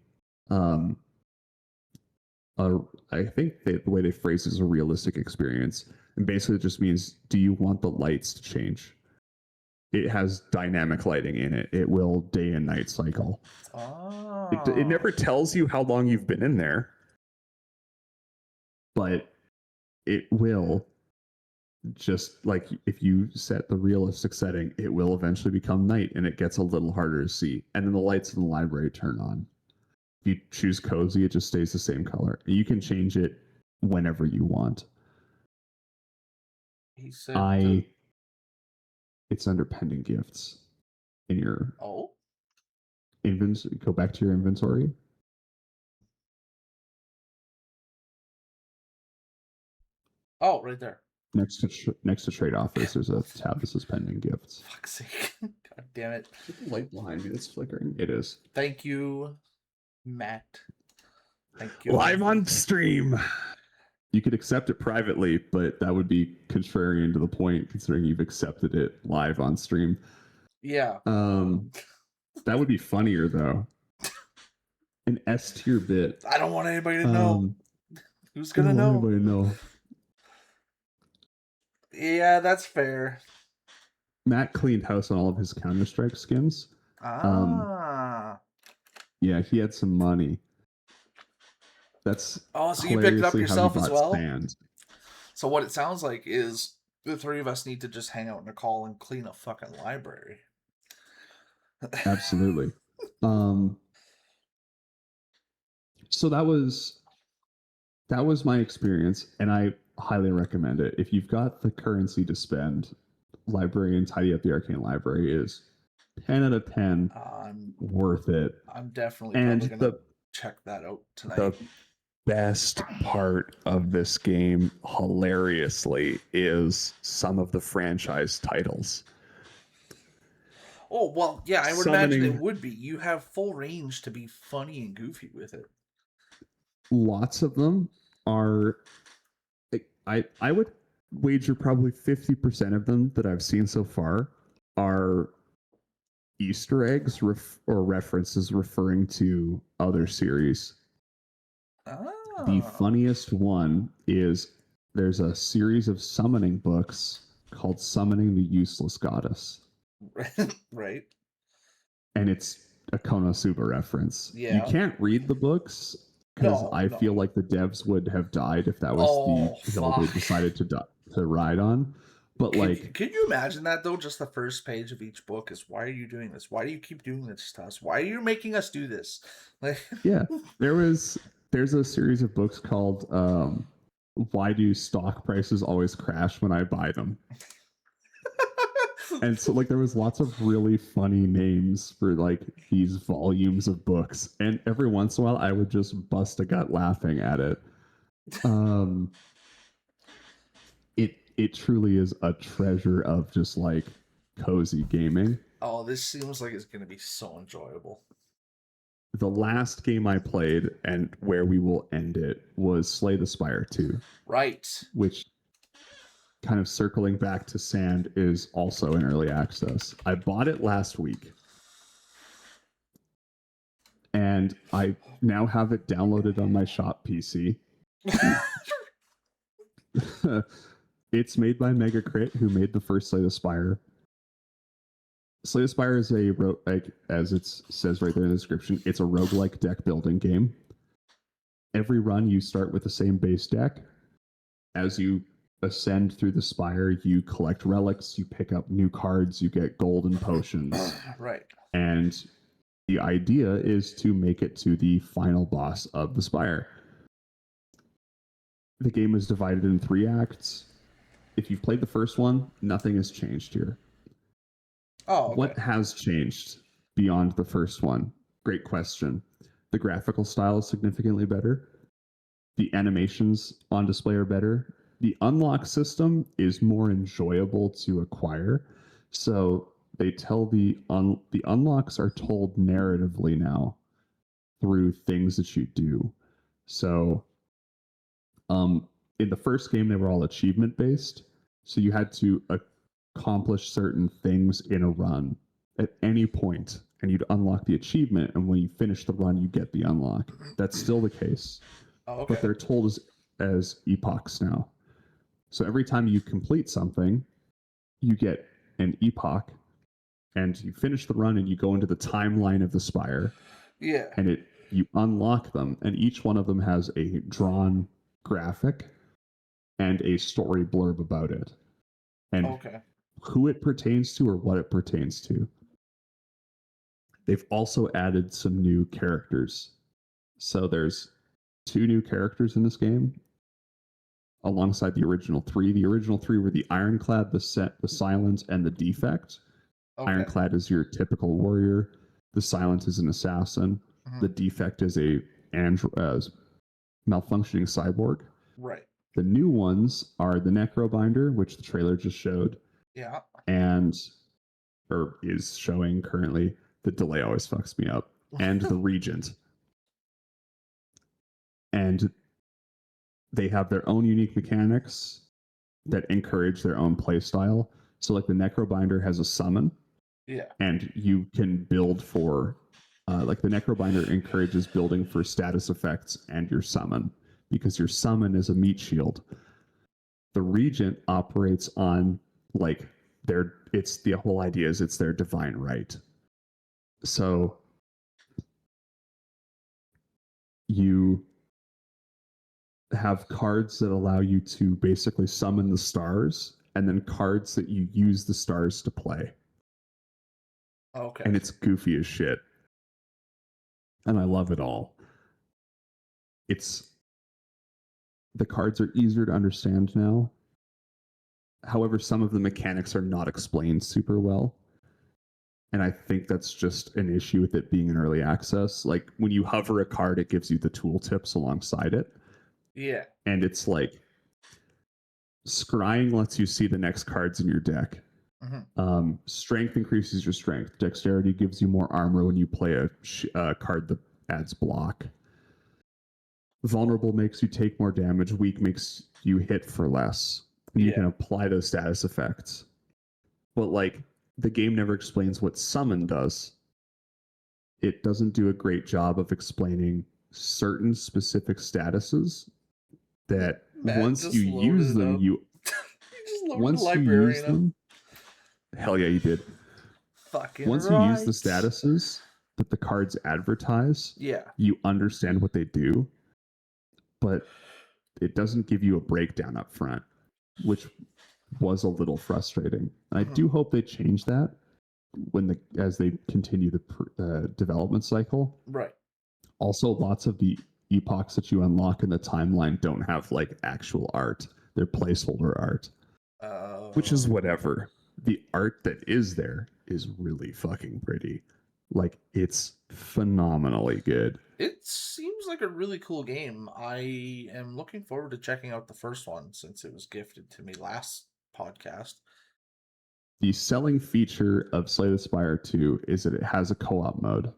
I think the way they phrase it is a realistic experience. And basically it just means, do you want the lights to change? It has dynamic lighting in it. It will day and night cycle. Oh. It never tells you how long you've been in there, but it will. Just like if you set the realistic setting, it will eventually become night and it gets a little harder to see. And then the lights in the library turn on. If you choose cozy, it just stays the same color. You can change it whenever you want. He said It's under pending gifts in your Oh. inventory. Go back to your inventory. Oh, right there. Next to trade offers, there's a tab that says pending gifts. Fuck's sake. God damn it. Is the light behind me that's flickering? It is. Thank you, Matt. Thank you. Live on stream. You could accept it privately, but that would be contrarian to the point, considering you've accepted it live on stream. Yeah. That would be funnier though. An S tier bit. I don't want anybody to know. Who's gonna I don't know? want anybody to know. Yeah, that's fair. Matt cleaned house on all of his Counter-Strike skins. Ah. Yeah, he had some money. That's Oh, so you picked it up hilariously how he yourself as got well? Sand. So what it sounds like is the three of us need to just hang out in a call and clean a fucking library. Absolutely. So that was my experience, and I highly recommend it. If you've got the currency to spend, Library and Tidy Up the Arcane Library is 10 out of 10 worth it. I'm definitely And probably gonna check that out tonight. The best part of this game, hilariously, is some of the franchise titles. Oh, well, yeah, I would imagine it Summoning- would be. You have full range to be funny and goofy with it. Lots of them are I would wager probably 50% of them that I've seen so far are Easter eggs or references referring to other series. The funniest one is there's a series of summoning books called Summoning the Useless Goddess. Right. And it's a Konosuba reference. Yeah. You can't read the books because I feel like the devs would have died if that was the hill they decided to ride on. But could you imagine that though? Just the first page of each book is, why are you doing this? Why do you keep doing this to us? Why are you making us do this? Like, yeah, there's a series of books called why do stock prices always crash when I buy them? And so like there was lots of really funny names for like these volumes of books, and every once in a while I would just bust a gut laughing at it. Um, it truly is a treasure of just like cozy gaming. Oh, this seems like it's going to be so enjoyable. The last game I played and where we will end it was Slay the Spire 2, Right. which, kind of circling back to Sand, is also in early access. I bought it last week and I now have it downloaded on my shop PC. It's made by Megacrit, who made the first Slay the Spire. Slay the Spire is like, as it says right there in the description, it's a roguelike deck building game. Every run, you start with the same base deck. As you ascend through the spire, you collect relics, you pick up new cards, you get golden potions. Right. And the idea is to make it to the final boss of the spire. The game is divided in 3 acts. If you've played the first one, nothing has changed here. Oh, okay. What has changed beyond the first one? Great question. The graphical style is significantly better. The animations on display are better. The unlock system is more enjoyable to acquire. So they tell the unlocks are told narratively now through things that you do. So in the first game, they were all achievement based. So you had to accomplish certain things in a run at any point, and you'd unlock the achievement. And when you finish the run, you get the unlock. That's still the case. Oh, okay. But they're told as epochs now. So every time you complete something, you get an epoch, and you finish the run, and you go into the timeline of the spire. Yeah. And you unlock them, and each one of them has a drawn graphic and a story blurb about it, and Okay. who it pertains to or what it pertains to. They've also added some new characters. So there's 2 new characters in this game alongside the original 3. The original 3 were the Ironclad, the Silent, and the Defect. Okay. Ironclad is your typical warrior. The Silent is an assassin. Mhm. The Defect is a malfunctioning cyborg. Right. The new ones are the Necrobinder, which the trailer just showed. Yeah. Or is showing currently. The delay always fucks me up. And the Regent. And they have their own unique mechanics that encourage their own play style. So like the Necrobinder has a summon. Yeah. And you can build for like the Necrobinder encourages building for status effects and your summon, because your summon is a meat shield. The Regent operates on like the whole idea is it's their divine right. So you have cards that allow you to basically summon the stars, and then cards that you use the stars to play. Okay. And it's goofy as shit. And I love it all. The cards are easier to understand now. However, some of the mechanics are not explained super well. And I think that's just an issue with it being in early access. Like when you hover a card, it gives you the tooltips alongside it. Yeah. And it's like scrying lets you see the next cards in your deck. Mm-hmm. Strength increases your strength. Dexterity gives you more armor when you play a card that adds block. Vulnerable makes you take more damage. Weak makes you hit for less. You can apply those status effects. But like the game never explains what summon does. It doesn't do a great job of explaining certain specific statuses that once you use them, hell yeah, you did. Fucking once you use the statuses that the cards advertise, you understand what they do, but it doesn't give you a breakdown up front, which was a little frustrating. And I do hope they change that as they continue the development cycle. Right. Also, lots of the epochs that you unlock in the timeline don't have like actual art. They're placeholder art, which is whatever. The art that is there is really fucking pretty. Like, it's phenomenally good. It seems like a really cool game. I am looking forward to checking out the first one since it was gifted to me last podcast. The selling feature of Slay the Spire 2 is that it has a co-op mode.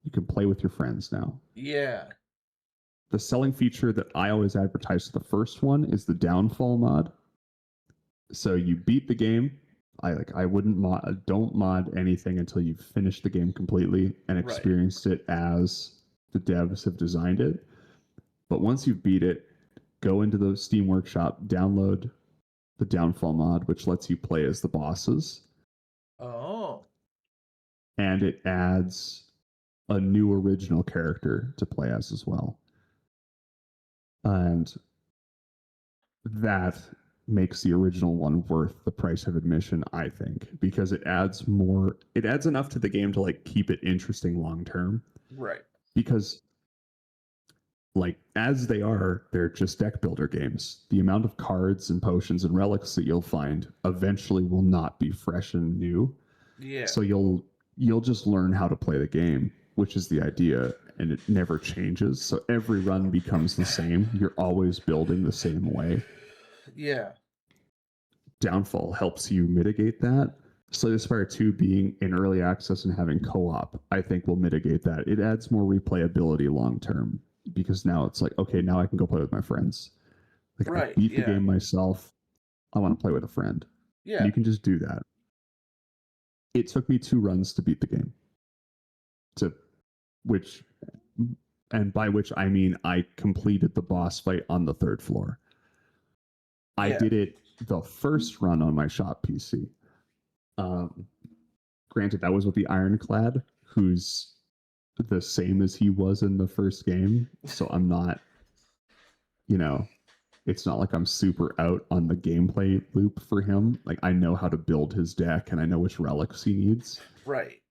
You can play with your friends now. Yeah. The selling feature that I always advertise for the first one is the downfall mod. So you beat the game. I wouldn't don't mod anything until you've finished the game completely and experienced it as the devs have designed it. But once you've beat it, go into the Steam Workshop, download the downfall mod, which lets you play as the bosses. Oh. And it adds a new original character to play as well. And that makes the original one worth the price of admission, I think, because it adds enough to the game to like keep it interesting long term. Right. Because like they're just deck builder games. The amount of cards and potions and relics that you'll find eventually will not be fresh and new. Yeah. So you'll just learn how to play the game, which is the idea, and it never changes. So every run becomes the same. You're always building the same way. Yeah. Downfall helps you mitigate that. Slay the Spire 2 being in early access and having co-op, I think will mitigate that. It adds more replayability long term because now it's like, okay, now I can go play with my friends. Like, I beat the game myself. I want to play with a friend. Yeah. And you can just do that. It took me 2 runs to beat the game. By which I mean I completed the boss fight on the 3rd floor. I did it the first run on my shop PC. Granted, that was with the Ironclad, who's the same as he was in the first game. So I'm not, it's not like I'm super out on the gameplay loop for him. Like, I know how to build his deck and I know which relics he needs. Right.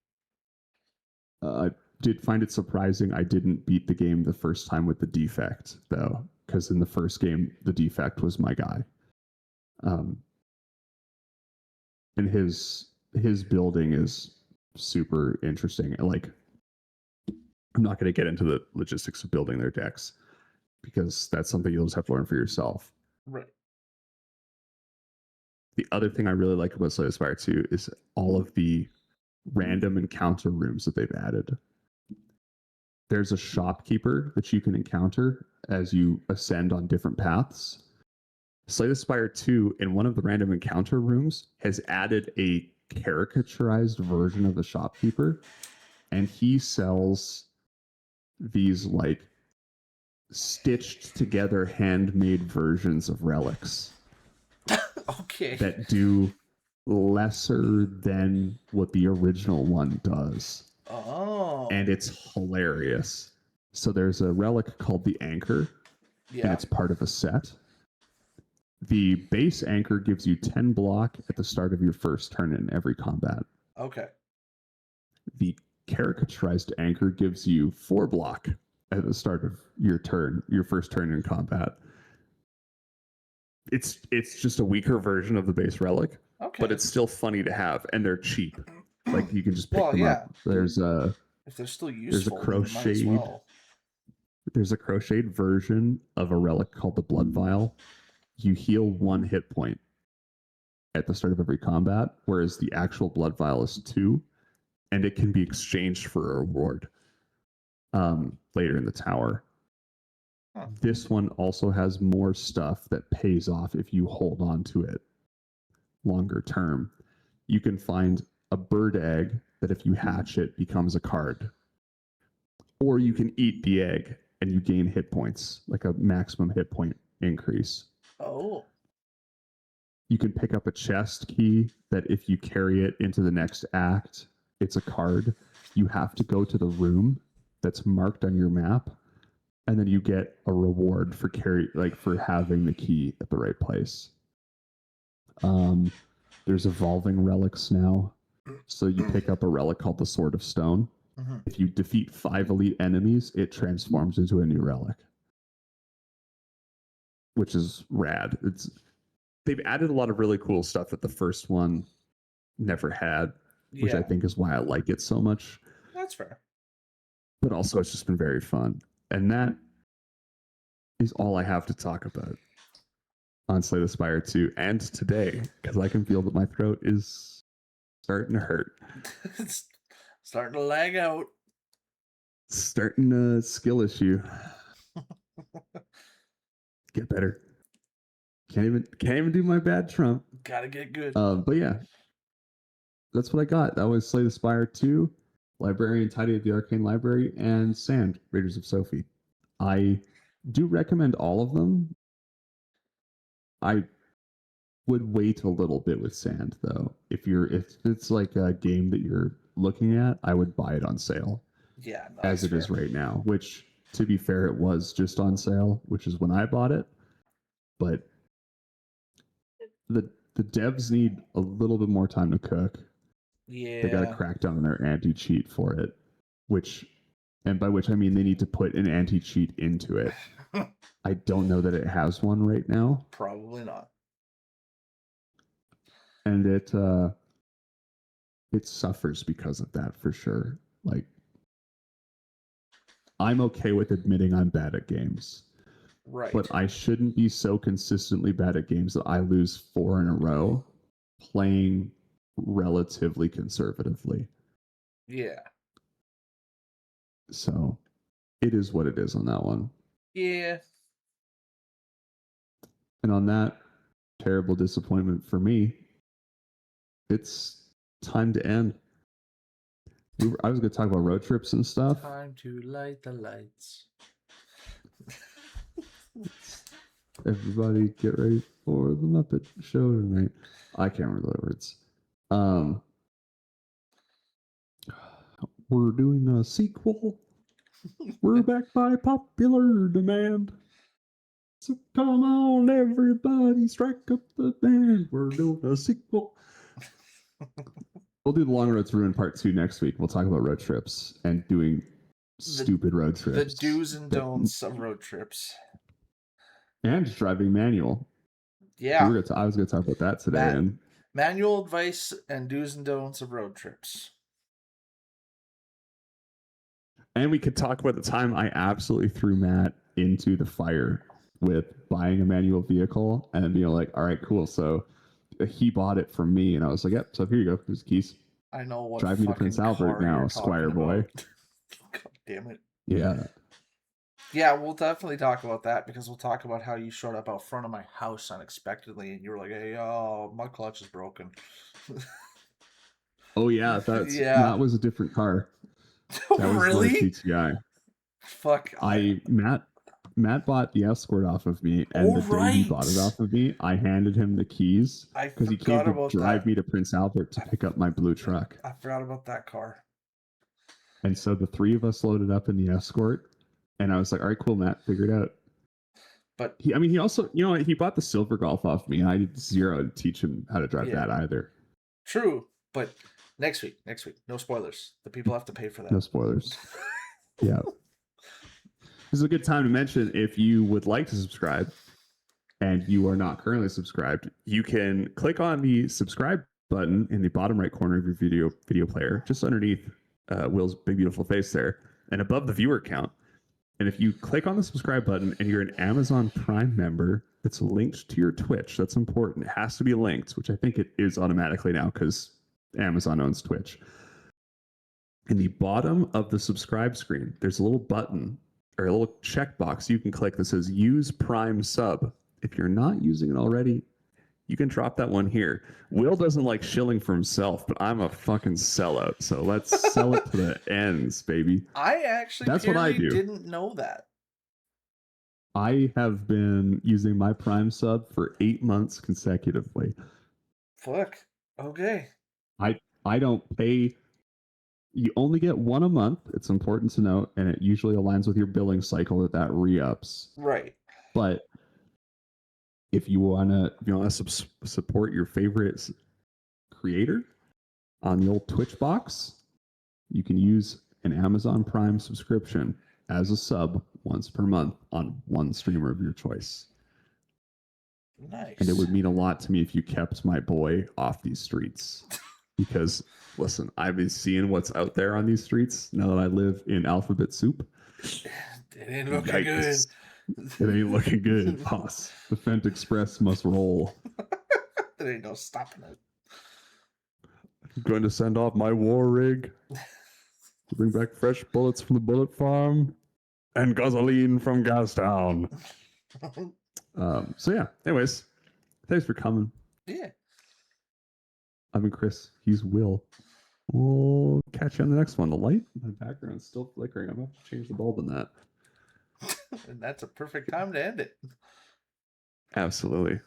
I did find it surprising I didn't beat the game the first time with the defect, though, because in the first game, the defect was my guy. And his building is super interesting. Like, I'm not going to get into the logistics of building their decks because that's something you'll just have to learn for yourself. Right. The other thing I really like about Slay the Spire 2 is all of the random encounter rooms that they've added. There's a shopkeeper that you can encounter as you ascend on different paths. Slay the Spire 2, in one of the random encounter rooms, has added a caricaturized version of the shopkeeper, and he sells these like stitched together handmade versions of relics. Okay. That do lesser than what the original one does. Oh. And it's hilarious. So there's a relic called the Anchor, and it's part of a set. The base Anchor gives you 10 block at the start of your first turn in every combat. Okay. The caricaturized Anchor gives you 4 block at the start of your first turn in combat. It's just a weaker version of the base relic, but it's still funny to have, and they're cheap. Like, you can just pick them up. If they're still useful, there's a crocheted version of a relic called the Blood Vial. You heal 1 hit point at the start of every combat, whereas the actual Blood Vial is 2, and it can be exchanged for a reward later in the tower. Huh. This one also has more stuff that pays off if you hold on to it longer term. You can find a bird egg that if you hatch it becomes a card. Or you can eat the egg and you gain hit points, like a maximum hit point increase. Oh. You can pick up a chest key that if you carry it into the next act, it's a card. You have to go to the room that's marked on your map, and then you get a reward for having the key at the right place. There's evolving relics now. So you pick up a relic called the Sword of Stone. Mhm. If you defeat 5 elite enemies, it transforms into a new relic, which is rad. They've added a lot of really cool stuff that the first one never had, which I Yeah, think is why I like it so much. that's fair. But also, it's just been very fun, and that is all I have to talk about on Slay the Spire 2 and today, because I can feel that my throat is starting to hurt. It's starting to lag out. Starting a skill issue. Get better. Can't even do my bad Trump. Gotta get good. But yeah, that's what I got. That was Slay the Spire 2, Librarian Tidy at the Arcane Library, and Sand, Raiders of Sophie. I do recommend all of them. I would wait a little bit with Sand though. If it's like a game that you're looking at, I would buy it on sale Yeah, no, as that's it is fair. right now, which to be fair, it was just on sale, which is when I bought it. But the devs need a little bit more time to cook. They got to Yeah, crack down on their anti-cheat for it, and by which I mean they need to put an anti-cheat into it. I don't know that it has one right now, probably not. and it suffers because of that for sure. Like, I'm okay with admitting I'm bad at games, Right. but I shouldn't be so consistently bad at games that I lose 4 in a row playing relatively conservatively. Yeah. So it is what it is on that one. Yeah. And on that terrible disappointment for me, it's time to end. I was going to talk about road trips and stuff. Time to light the lights. Everybody get ready for the Muppet Show tonight. I can't remember the words. We're doing a sequel. We're back by popular demand. So come on, everybody, strike up the band. We're doing a sequel. We'll do the Long Road to Ruin Part 2 next week. We'll talk about road trips and doing stupid road The trips. do's and don'ts of road trips. And driving manual. Yeah. I was going to talk about that today. Manual advice and do's and don'ts of road trips. And we could talk about the time I absolutely threw Matt into the fire with buying a manual vehicle and being like, all right, cool. So he bought it from me. And I was like, yep, so here you go. Here's the keys. I know what. Drive me to Prince Albert now, Squire boy. God damn it. Yeah. Yeah, we'll definitely talk about that because we'll talk about how you showed up out front of my house unexpectedly and you were like, hey, my clutch is broken. Oh, yeah. That was a different car. That was really? the GTI. Fuck. Matt bought the Escort off of me, and day he bought it off of me, I handed him the keys because he came to drive me to Prince Albert to pick up my blue truck. I forgot about that car. And so the three of us loaded up in the Escort, and I was like, all right, cool, Matt, figure it out. But he also, he bought the Silver Golf off me. I did zero to teach him how to drive that either. True, but next week, no spoilers. The people have to pay for that. No spoilers. Yeah. This is a good time to mention, if you would like to subscribe and you are not currently subscribed, you can click on the subscribe button in the bottom right corner of your video player, just underneath Will's big beautiful face there, and above the viewer count. And if you click on the subscribe button and you're an Amazon Prime member, it's linked to your Twitch. That's important. It has to be linked, which I think it is automatically now because Amazon owns Twitch. In the bottom of the subscribe screen, there's a little button or a little checkbox you can click that says use Prime sub. If you're not using it already, you can drop that one here. Will doesn't like shilling for himself, but I'm a fucking sellout. So let's sell it to the ends, baby. I actually That's what I do. Didn't know that. I have been using my Prime sub for 8 months consecutively. Fuck. Okay. I don't pay. You only get one a month. It's important to note, and it usually aligns with your billing cycle that re-ups. Right. But if you wanna support your favorite creator on the old Twitch box, you can use an Amazon Prime subscription as a sub once per month on one streamer of your choice. Nice. And it would mean a lot to me if you kept my boy off these streets. Because, listen, I've been seeing what's out there on these streets now that I live in alphabet soup. It ain't looking Yikes. good. It ain't looking good, boss. The Fent Express must roll. There ain't no stopping it. I'm going to send off my war rig to bring back fresh bullets from the bullet farm and gasoline from Gastown. So yeah, anyways, thanks for coming. Yeah. I've been Chris. He's Will. We'll catch you on the next one. The light in the background's still flickering. I'm going to have to change the bulb in that. And that's a perfect time to end it. Absolutely.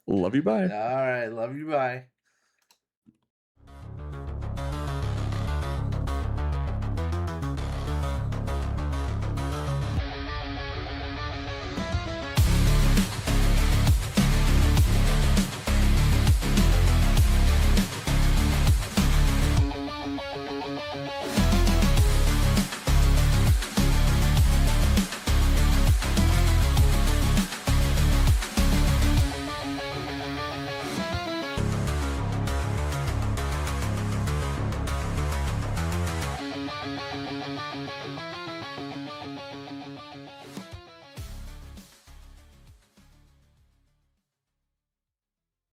Love you. Bye. All right. Love you. Bye.